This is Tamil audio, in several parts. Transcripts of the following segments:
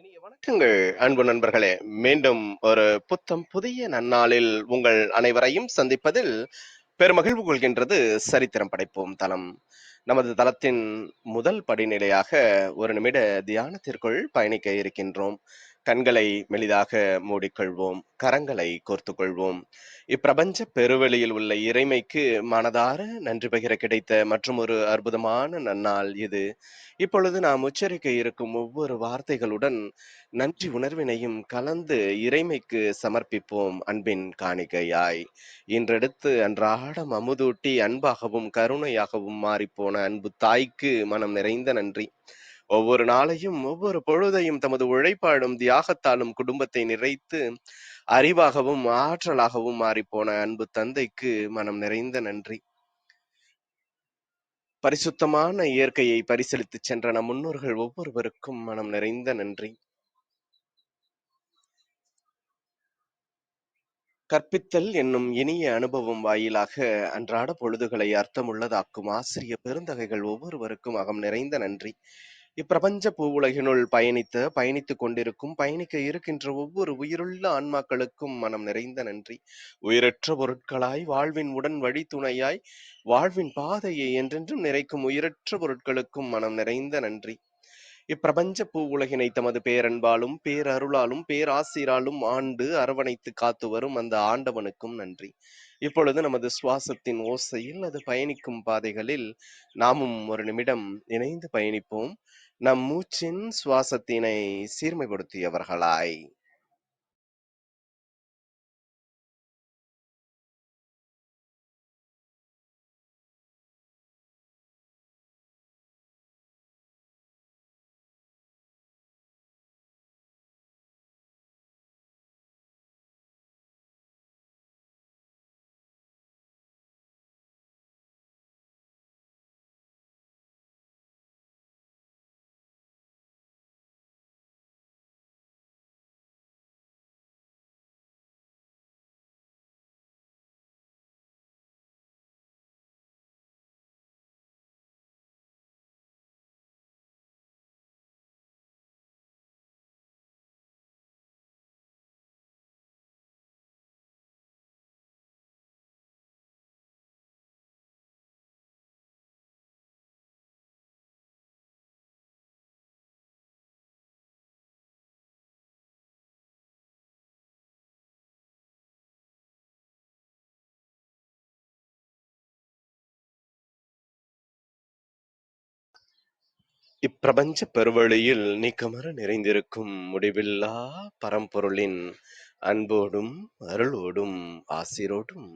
இனிய வணக்கங்கள் அன்பு நண்பர்களே. மீண்டும் ஒரு புத்தம் புதிய நன்னாளில் உங்கள் அனைவரையும் சந்திப்பதில் பெருமகிழ்வு கொள்கின்றது சரித்திரம் படைப்போம் தளம். நமது தளத்தின் முதல் படிநிலையாக ஒரு நிமிட தியானத்திற்குள் பயணிக்க இருக்கின்றோம். கண்களை மெலிதாக மூடிக்கொள்வோம், கரங்களை கோர்த்து கொள்வோம். இப்பிரபஞ்ச பெருவெளியில் உள்ள இறைமைக்கு மனதார நன்றி பகிர கிடைத்த மற்றும் ஒரு அற்புதமான நன்னாள் இது. இப்பொழுது நாம் உச்சரிக்க இருக்கும் ஒவ்வொரு வார்த்தைகளுடன் நன்றி உணர்வினையும் கலந்து இறைமைக்கு சமர்ப்பிப்போம் அன்பின் காணிக்கையாய். இன்றெடுத்து அன்றாடம் அமுதூட்டி அன்பாகவும் கருணையாகவும் மாறிப்போன அன்பு தாய்க்கு மனம் நிறைந்த நன்றி. ஒவ்வொரு நாளையும் ஒவ்வொரு பொழுதையும் தமது உழைப்பாலும் தியாகத்தாலும் குடும்பத்தை நிறைத்து அறிவாகவும் ஆற்றலாகவும் மாறிப்போன அன்பு தந்தைக்கு மனம் நிறைந்த நன்றி. பரிசுத்தமான இயற்கையை பரிசளித்து சென்ற நம் முன்னோர்கள் ஒவ்வொருவருக்கும் மனம் நிறைந்த நன்றி. கற்பித்தல் என்னும் இனிய அனுபவம் வாயிலாக அன்றாட பொழுதுகளை அர்த்தமுள்ளதாக்கும் ஆசிரிய பெருந்தகைகள் ஒவ்வொருவருக்கும் அகம் நிறைந்த நன்றி. இப்பிரபஞ்ச பூவுலகினுள் பயணித்துக் கொண்டிருக்கும் பயணிக்க இருக்கின்ற ஒவ்வொரு உயிருள்ள ஆன்மாக்களுக்கும் மனம் நிறைந்த நன்றி. உயிரற்ற பொருட்களாய் வாழ்வின் உடன் வழி துணையாய் வாழ்வின் பாதையை என்றென்றும் நிறைக்கும் உயிரற்ற பொருட்களுக்கும் மனம் நிறைந்த நன்றி. இப்பிரபஞ்ச பூ உலகினை தமது பேரன்பாலும் பேரருளாலும் பேராசிராலும் ஆண்டு அரவணைத்து காத்து வரும் அந்த ஆண்டவனுக்கும் நன்றி. இப்பொழுது நமது சுவாசத்தின் ஓசையில் அது பயணிக்கும் பாதைகளில் நாமும் ஒரு நிமிடம் இணைந்து பயணிப்போம், நம் மூச்சின் சுவாசத்தினை சீர்மைப்படுத்தியவர்களாய். இப்பிரபஞ்ச பெருவெளியில் நீக்கமற நிறைந்திருக்கும் முடிவில்லா பரம்பொருளின் அன்போடும் அருளோடும் ஆசிரோடும்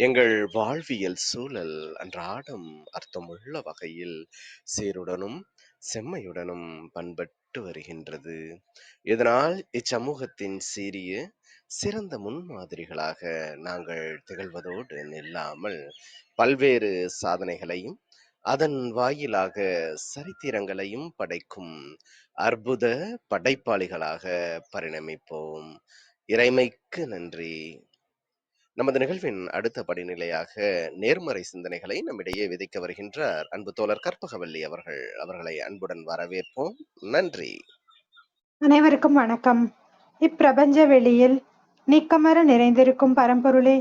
எங்கள் வாழ்வியல் சூழல் அன்றாடம் அர்த்தமுள்ள வகையில் சீருடனும் செம்மையுடனும் பண்பட்டு வருகின்றது. இதனால் இச்சமூகத்தின் சீரிய சிறந்த முன்மாதிரிகளாக நாங்கள் திகழ்வதோடு நில்லாமல் பல்வேறு சாதனைகளையும் அதன் வாயிலாக சரித்திரங்களையும் படைக்கும் அற்புத படைப்பாளிகளாக பரிணமிப்போம். இறைமைக்கு நன்றி. நமது நிகழ்வின் அடுத்த படிநிலையாக நேர்மறை சிந்தனைகளை நம்மிடையே விதைக்க வருகின்றார் அன்பு தோழர் கற்பகவல்லி அவர்களை அன்புடன் வரவேற்போம். நன்றி. அனைவருக்கும் வணக்கம். இப்பிரபஞ்ச வெளியில் நீக்கமற நிறைந்திருக்கும் பரம்பொருளே,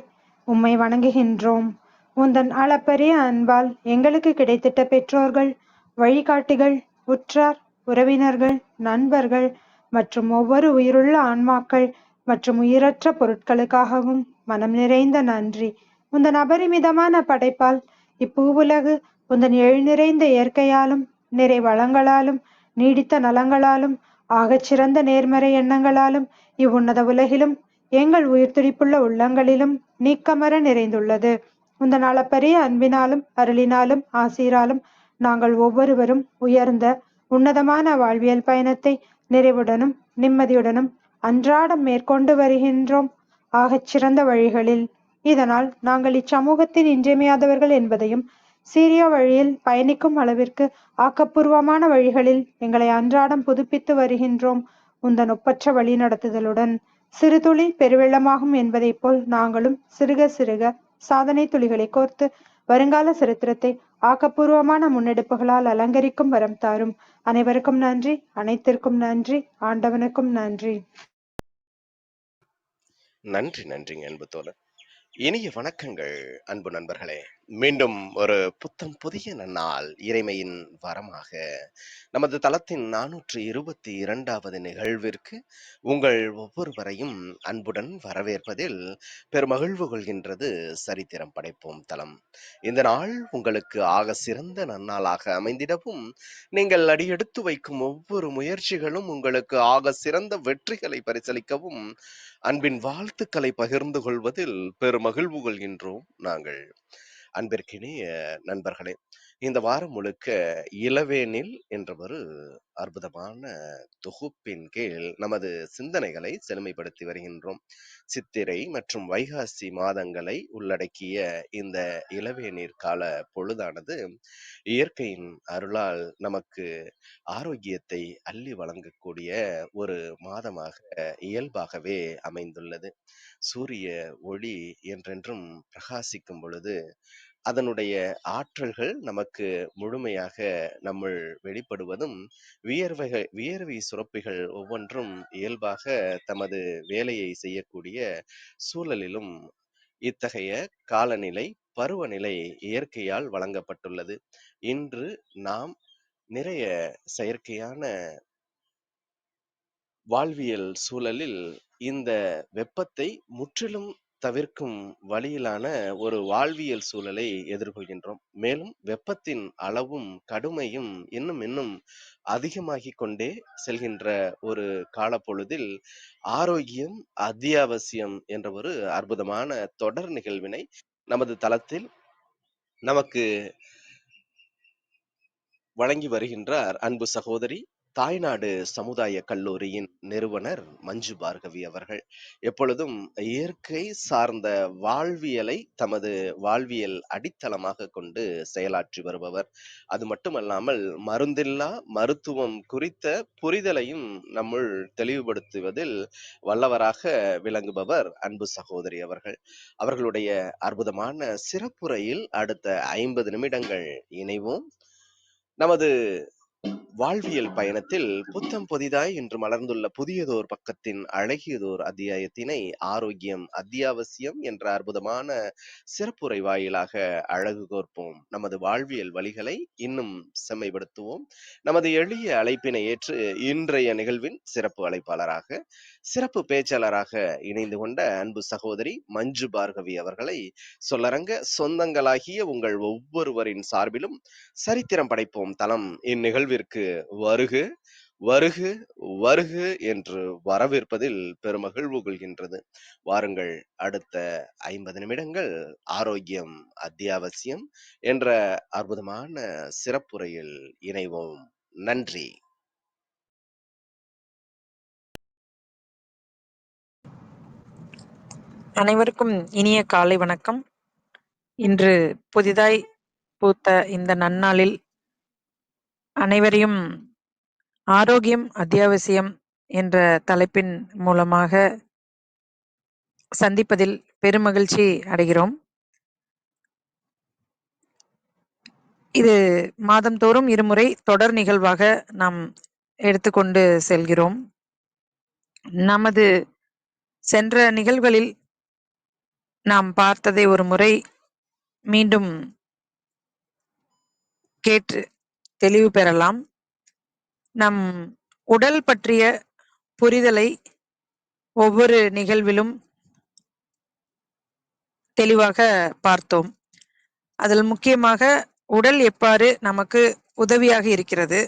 உம்மை வணங்குகின்றோம். உந்தன் அளப்பரிய அன்பால் எங்களுக்கு கிடைத்திட்ட பெற்றோர்கள், வழிகாட்டிகள், உற்றார் உறவினர்கள், நண்பர்கள் மற்றும் ஒவ்வொரு உயிருள்ள ஆன்மாக்கள் மற்றும் உயிரற்ற பொருட்களுக்காகவும் மனம் நிறைந்த நன்றி. உந்தன் அபரிமிதமான படைப்பால் இப்பூவுலகு உந்தன் நிறைந்த இயற்கையாலும் நிறை வளங்களாலும் நீடித்த நலங்களாலும் ஆகச்சிறந்த நேர்மறை எண்ணங்களாலும் இவ்வுன்னத உலகிலும் எங்கள் உயிர் துடிப்புள்ள உள்ளங்களிலும் நீக்கமற நிறைந்துள்ளது. உந்தன் அளப்பரிய அன்பினாலும் அருளினாலும் ஆசீராலும் நாங்கள் ஒவ்வொருவரும் உயர்ந்த உன்னதமான வாழ்வியல் பயணத்தை நிறைவுடனும் நிம்மதியுடனும் அன்றாடம் மேற்கொண்டு வருகின்றோம், ஆகச்சிறந்த வழிகளில். இதனால் நாங்கள் இச்சமூகத்தின் இன்றியமையாதவர்கள் என்பதையும் சீரிய வழியில் பயணிக்கும் அளவிற்கு ஆக்கப்பூர்வமான வழிகளில் எங்களை அன்றாடம் புதுப்பித்து வருகின்றோம். உந்தன் ஒப்பற்ற வழி நடத்துதலுடன் சிறு துளி பெருவெள்ளமாகும் என்பதைப் போல் நாங்களும் சிறுக சிறுக சாதனை துளிகளை கோர்த்து வருங்கால சரித்திரத்தை ஆக்கப்பூர்வமான முன்னெடுப்புகளால் அலங்கரிக்கும் வரம் தாரும். அனைவருக்கும் நன்றி. அனைத்திற்கும் நன்றி. ஆண்டவனுக்கும் நன்றி. நன்றி, நன்றிங்க அன்பு தோழர். இனிய வணக்கங்கள் அன்பு நண்பர்களே. மீண்டும் ஒரு புத்தம் புதிய நன்னாள் இறைமையின் வரமாக நமது தளத்தின் 422வது நிகழ்விற்கு உங்கள் ஒவ்வொருவரையும் அன்புடன் வரவேற்பதில் பெருமகிழ்வு கொள்கின்றது சரித்திரம் படைப்போம் தளம். இந்த நாள் உங்களுக்கு ஆக சிறந்த நன்னாளாக அமைந்திடவும், நீங்கள் அடியெடுத்து வைக்கும் ஒவ்வொரு முயற்சிகளும் உங்களுக்கு ஆக சிறந்த வெற்றிகளை பரிசளிக்கவும் அன்பின் வாழ்த்துக்களை பகிர்ந்து கொள்வதில் பெருமகிழ்வு கொள்கின்றோம் நாங்கள். அன்பிற்கினிய நண்பர்களே, இந்த வாரம் முழுக்க இளவேனில் என்ற ஒரு அற்புதமான தொகுப்பின் கீழ் நமது சிந்தனைகளை செழுமைப்படுத்தி வருகின்றோம். சித்திரை மற்றும் வைகாசி மாதங்களை உள்ளடக்கிய இந்த இளவேநீர் கால பொழுதானது இயற்கையின் அருளால் நமக்கு ஆரோக்கியத்தை அள்ளி வழங்கக்கூடிய ஒரு மாதமாக இயல்பாகவே அமைந்துள்ளது. சூரிய ஒளி என்றென்றும் பிரகாசிக்கும் பொழுது அதனுடைய ஆற்றல்கள் நமக்கு முழுமையாக நம்முள் வெளிப்படுவதும், வியர்வை சுரப்பிகள் ஒவ்வொன்றும் இயல்பாக தமது வேலையை செய்யக்கூடிய சூழலிலும் இத்தகைய காலநிலை, பருவநிலை இயற்கையால் வழங்கப்பட்டுள்ளது. இன்று நாம் நிறைய செயற்கையான வாழ்வியல் சூழலில் இந்த வெப்பத்தை முற்றிலும் தவிர்க்கும் வழியிலான ஒரு வாழ்வியல் சூழலை எதிர்கொள்கின்றோம். மேலும் வெப்பத்தின் அளவும் கடுமையும் இன்னும் இன்னும் அதிகமாகிக் கொண்டே செல்கின்ற ஒரு காலப்பொழுதில் ஆரோக்கியம் அத்தியாவசியம் என்ற ஒரு அற்புதமான தொடர் நிகழ்வினை நமது தளத்தில் நமக்கு வழங்கி வருகின்றார் அன்பு சகோதரி, தாய்நாடு சமுதாய கல்லூரியின் நிறுவனர் மஞ்சு பார்கவி அவர்கள். எப்பொழுதும் இயற்கை சார்ந்த வாழ்வியலை தமது வாழ்வியல் அடித்தளமாக கொண்டு செயலாற்றி வருபவர். அது மட்டுமல்லாமல் மருந்தில்லா மருத்துவம் குறித்த புரிதலையும் நம்முள் தெளிவுபடுத்துவதில் வல்லவராக விளங்குபவர் அன்பு சகோதரி அவர்கள். அவர்களுடைய அற்புதமான சிறப்புரையில் அடுத்த 50 நிமிடங்கள் இணைவோம். நமது வாழ்வியல் பயணத்தில் புத்தம் புதிதாய் இன்று மலர்ந்துள்ள புதியதோர் பக்கத்தின் அழகியதோர் அத்தியாயத்தினை ஆரோக்கியம் அத்தியாவசியம் என்ற அற்புதமான சிறப்புரை வாயிலாக அழகு கோர்ப்போம். நமது வாழ்வியல் வழிகளை இன்னும் செம்மைப்படுத்துவோம். நமது எளிய அழைப்பினை ஏற்று இன்றைய நிகழ்வின் சிறப்பு அழைப்பாளராக, சிறப்பு பேச்சாளராக இணைந்து கொண்ட அன்பு சகோதரி மஞ்சு பார்கவி அவர்களை சொல்லரங்க சொந்தங்களாகிய உங்கள் ஒவ்வொருவரின் சார்பிலும் சரித்திரம் படைப்போம் தளம் இந்நிகழ்விற்கு வருக வருக வருக என்று வரவேற்பதில் பெருமகிழ்வு கொள்கின்றது. வாருங்கள், அடுத்த 50 நிமிடங்கள் ஆரோக்கியம் அத்தியாவசியம் என்ற அற்புதமான சிறப்புரையில் இணைவோம். நன்றி. அனைவருக்கும் இனிய காலை வணக்கம். இன்று புதிதாய் பூத்த இந்த நன்னாளில் அனைவரையும் ஆரோக்கியம் அத்தியாவசியம் என்ற தலைப்பின் மூலமாக சந்திப்பதில் பெருமகிழ்ச்சி அடைகிறோம். இது மாதந்தோறும் இருமுறை தொடர் நிகழ்வாக நாம் எடுத்துக்கொண்டு செல்கிறோம். நமது சென்ற நிகழ்வுகளில் நாம் பார்த்ததை ஒரு முறை மீண்டும் கேட்டு தெளிவு பெறலாம். நம் உடல் பற்றிய புரிதலை ஒவ்வொரு நிகழ்விலும் தெளிவாக பார்த்தோம். அதில் முக்கியமாக உடல் எவ்வாறு நமக்கு உதவியாக இருக்கிறது,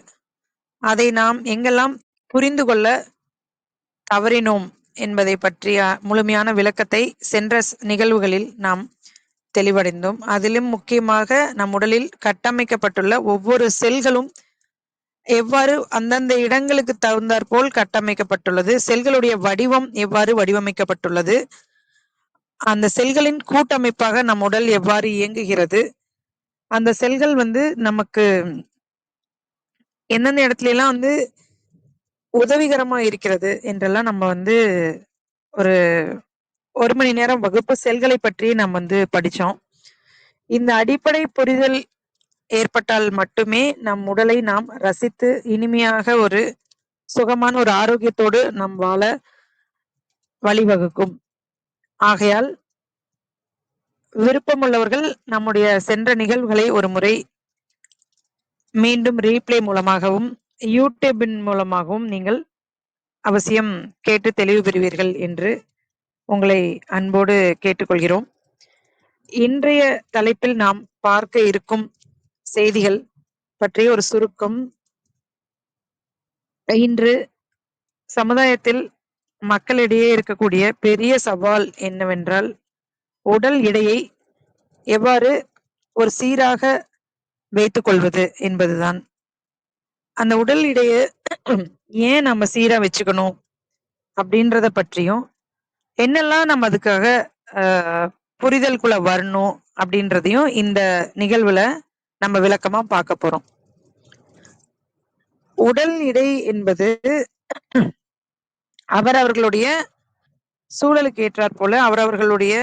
அதை நாம் எங்கெல்லாம் புரிந்து கொள்ள தவறினோம் என்பதை பற்றிய முழுமையான விளக்கத்தை சென்ற நிகழ்வுகளில் நாம் தெளிவடைந்தோம். அதிலும் முக்கியமாக நம் உடலில் கட்டமைக்கப்பட்டுள்ள ஒவ்வொரு செல்களும் எவ்வாறு அந்தந்த இடங்களுக்கு தகுந்தாற்போல் கட்டமைக்கப்பட்டுள்ளது, செல்களுடைய வடிவம் எவ்வாறு வடிவமைக்கப்பட்டுள்ளது, அந்த செல்களின் கூட்டமைப்பாக நம் உடல் எவ்வாறு இயங்குகிறது, அந்த செல்கள் நமக்கு எந்தெந்த இடத்துல எல்லாம் உதவிகரமா இருக்கிறது என்றெல்லாம் நம்ம ஒரு 1 மணி நேரம் வகுப்பு செல்களை பற்றி நம்ம படிச்சோம். இந்த அடிப்படை புரிதல் ஏற்பட்டால் மட்டுமே நம் உடலை நாம் ரசித்து இனிமையாக ஒரு சுகமான ஒரு ஆரோக்கியத்தோடு நாம் வாழ வழிவகுக்கும். ஆகையால் விருப்பமுள்ளவர்கள் நம்முடைய சென்ற நிகழ்வுகளை ஒரு முறை மீண்டும் ரீப்ளே மூலமாகவும் யூடியூபின் மூலமாகவும் நீங்கள் அவசியம் கேட்டு தெளிவு பெறுவீர்கள் என்று உங்களை அன்போடு கேட்டுக்கொள்கிறோம். இன்றைய தலைப்பில் நாம் பார்க்க இருக்கும் செய்திகள் பற்றிய ஒரு சுருக்கம். இன்று சமுதாயத்தில் மக்களிடையே இருக்கக்கூடிய பெரிய சவால் என்னவென்றால் உடல் எடையை எவ்வாறு ஒரு சீராக வைத்துக் கொள்வது என்பதுதான். அந்த உடல் எடையை ஏன் நம்ம சீரா வச்சுக்கணும் அப்படின்றத பற்றியும் என்னெல்லாம் நம்ம அதுக்காக புரிதலுக்குள்ள வரணும் அப்படின்றதையும் இந்த நிகழ்வுல நம்ம விளக்கமா பார்க்க போறோம். உடல் எடை என்பது அவரவர்களுடைய சூழலுக்கு ஏற்றாற் போல அவரவர்களுடைய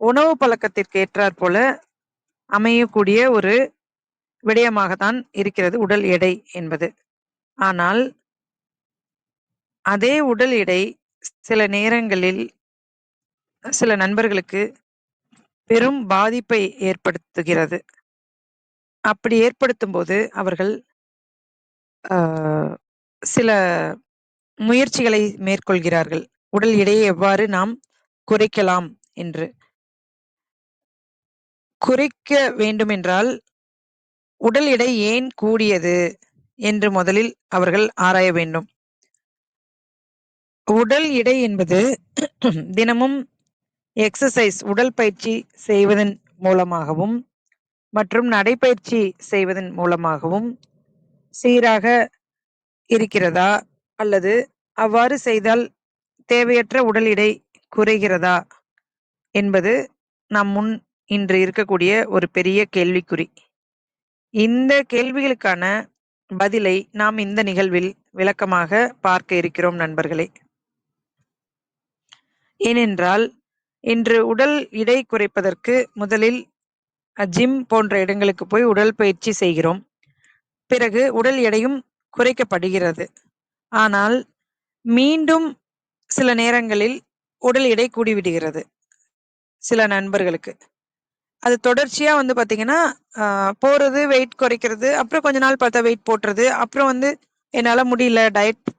உணவு பழக்கத்திற்கு ஏற்றாற் போல அமையக்கூடிய ஒரு விடயமாகத்தான் இருக்கிறது உடல் எடை என்பது. ஆனால் அதே உடல் எடை சில நேரங்களில் சில நண்பர்களுக்கு பெரும் பாதிப்பை ஏற்படுத்துகிறது. அப்படி ஏற்படுத்தும் போது அவர்கள் சில முயற்சிகளை மேற்கொள்கிறார்கள். உடல் எடையை எவ்வாறு நாம் குறைக்கலாம் என்று. குறைக்க வேண்டுமென்றால் உடல் எடை ஏன் கூடியது என்று முதலில் அவர்கள் ஆராய வேண்டும். உடல் எடை என்பது தினமும் எக்ஸசைஸ் உடல் பயிற்சி செய்வதன் மூலமாகவும் மற்றும் நடைப்பயிற்சி செய்வதன் மூலமாகவும் சீராக இருக்கிறதா அல்லது அவ்வாறு செய்தால் தேவையற்ற உடல் எடை குறைகிறதா என்பது நம் முன் இன்று இருக்கக்கூடிய ஒரு பெரிய கேள்விக்குறி. இந்த கேள்விகளுக்கான பதிலை நாம் இந்த நிகழ்வில் விளக்கமாக பார்க்க இருக்கிறோம் நண்பர்களே. ஏனென்றால் இன்று உடல் எடை குறைப்பதற்கு முதலில் ஜிம் போன்ற இடங்களுக்கு போய் உடல் பயிற்சி செய்கிறோம். பிறகு உடல் எடையும் குறைக்கப்படுகிறது. ஆனால் மீண்டும் சில நேரங்களில் உடல் எடை கூடிவிடுகிறது சில நண்பர்களுக்கு. அது தொடர்ச்சியா பாத்தீங்கன்னா போறது, வெயிட் குறைக்கிறது, அப்புறம் கொஞ்ச நாள் பார்த்தா வெயிட் போட்டுறது, அப்புறம் என்னால முடியல,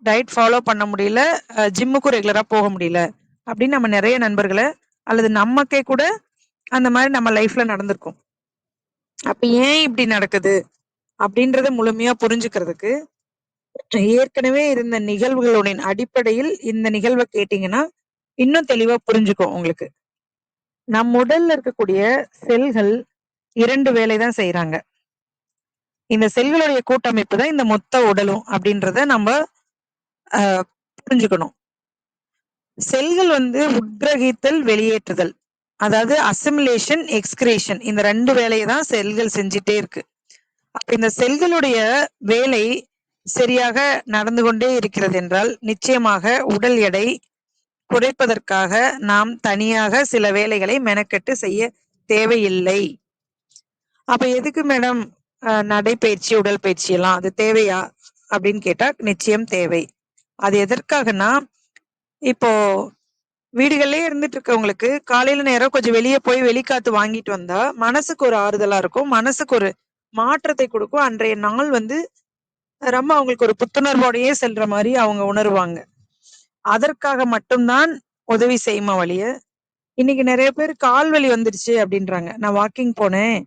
டயட் ஃபாலோ பண்ண முடியல, ஜிம்முக்கும் ரெகுலரா போக முடியல அப்படின்னு நம்ம நிறைய நண்பர்களை அல்லது நமக்கே கூட அந்த மாதிரி நம்ம லைஃப்ல நடந்திருக்கும். அப்ப ஏன் இப்படி நடக்குது அப்படின்றத முழுமையா புரிஞ்சுக்கிறதுக்கு ஏற்கனவே இருந்த நிகழ்வுகளுடைய அடிப்படையில் இந்த நிகழ்வை கேட்டீங்கன்னா இன்னும் தெளிவா புரிஞ்சுக்கும் உங்களுக்கு. நம் உடல்ல இருக்கக்கூடிய செல்கள் 2 வேலைதான் செய்யறாங்க. இந்த செல்களுடைய கூட்டமைப்பு தான் இந்த மொத்த உடலும் அப்படின்றத நம்ம புரிஞ்சுக்கணும். செல்கள் உட்கிரகித்தல், வெளியேற்றுதல், அதாவது அசிமிலேஷன், எக்ஸ்கிரேஷன், இந்த 2 வேலையை தான் செல்கள் செஞ்சுட்டே இருக்கு. அப்ப இந்த செல்களுடைய வேலை சரியாக நடந்து கொண்டே இருக்கிறது என்றால் நிச்சயமாக உடல் எடை குறைப்பதற்காக நாம் தனியாக சில வேலைகளை மெனக்கெட்டு செய்ய தேவையில்லை. அப்ப எதுக்கு மேடம் நடைப்பயிற்சி, உடல் பயிற்சி எல்லாம் அது தேவையா அப்படின்னு கேட்டா நிச்சயம் தேவை. அது எதற்காகனா, இப்போ வீடுகள்லயே இருந்துட்டு இருக்கவங்களுக்கு காலையில நேரம் கொஞ்சம் வெளியே போய் வெளிக்காத்து வாங்கிட்டு வந்தா மனசுக்கு ஒரு ஆறுதலா இருக்கும், மனசுக்கு ஒரு மாற்றத்தை கொடுக்கும். அன்றைய நாள் ரொம்ப அவங்களுக்கு ஒரு புத்துணர்வோடையே செல்ற மாதிரி அவங்க உணர்வாங்க. அதற்காக மட்டும்தான் உதவி செய்யுமா வழிய, இன்னைக்கு நிறைய பேர் கால் வலி வந்துருச்சு அப்படின்றாங்க. நான் வாக்கிங் போனேன்,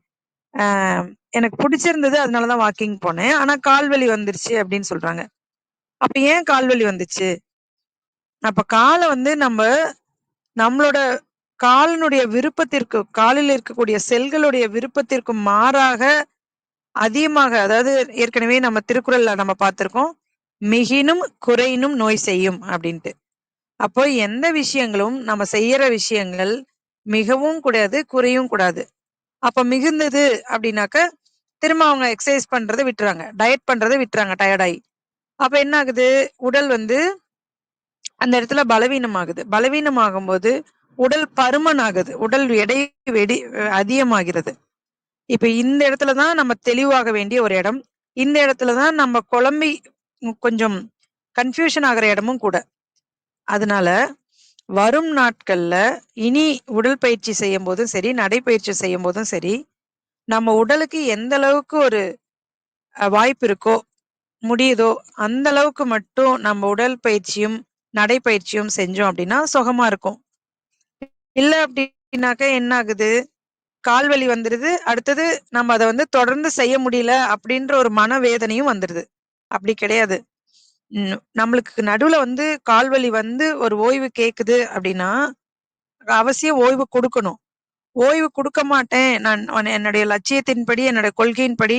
எனக்கு பிடிச்சிருந்தது அதனாலதான் வாக்கிங் போனேன், ஆனா கால் வலி வந்துருச்சு அப்படின்னு சொல்றாங்க. அப்ப ஏன் கால் வலி வந்துச்சு? அப்ப காலை நம்மளோட காலினுடைய விருப்பத்திற்கு, காலில் இருக்கக்கூடிய செல்களுடைய விருப்பத்திற்கு மாறாக அதிகமாக, அதாவது ஏற்கனவே நம்ம திருக்குறள்ல நம்ம பார்த்திருக்கோம், மிகினும் குறையினும் நோய் செய்யும் அப்படின்ட்டு. அப்போ எந்த விஷயங்களும் நம்ம செய்யற விஷயங்கள் மிகவும் கூடாது, குறையும் கூடாது. அப்ப மிகுந்தது அப்படின்னாக்க திரும்ப அவங்க எக்ஸசைஸ் பண்றதை விட்டுறாங்க, டயட் பண்றதை விட்டுறாங்க டயர்டாயி. அப்ப என்ன ஆகுது, உடல் அந்த இடத்துல பலவீனம் ஆகுது. பலவீனம் ஆகும்போது உடல் பருமன் ஆகுது, உடல் எடை அதிகமாகிறது. இப்ப இந்த இடத்துல தான் நம்ம தெளிவாக வேண்டிய ஒரு இடம். இந்த இடத்துல தான் நம்ம குழம்பி கொஞ்சம் கன்ஃபியூஷன் ஆகுற இடமும் கூட. அதனால வரும் நாட்கள்ல இனி உடற்பயிற்சி செய்யும்போதும் சரி, நடைப்பயிற்சி செய்யும்போதும் சரி, நம்ம உடலுக்கு எந்த அளவுக்கு ஒரு வாய்ப்பு இருக்கோ, முடியுதோ, அந்த அளவுக்கு மட்டும் நம்ம உடல் பயிற்சியும், நடைப்பயிற்சியும் செஞ்சோம் அப்படின்னா சுகமா இருக்கும். இல்ல அப்படின்னாக்க என்ன ஆகுது? கால் வலி வந்துருது. அடுத்தது நம்ம அத வந்து தொடர்ந்து செய்ய முடியல அப்படின்ற ஒரு மனவேதனையும் வந்துருது. அப்படி கிடையாது. நம்மளுக்கு நடுவுல வந்து கால் வலி வந்து ஒரு ஓய்வு கேக்குது அப்படின்னா, அவசியம் ஓய்வு குடுக்கணும். ஓய்வு குடுக்க மாட்டேன். நான் என்னுடைய லட்சியத்தின்படி, என்னோட கொள்கையின்படி,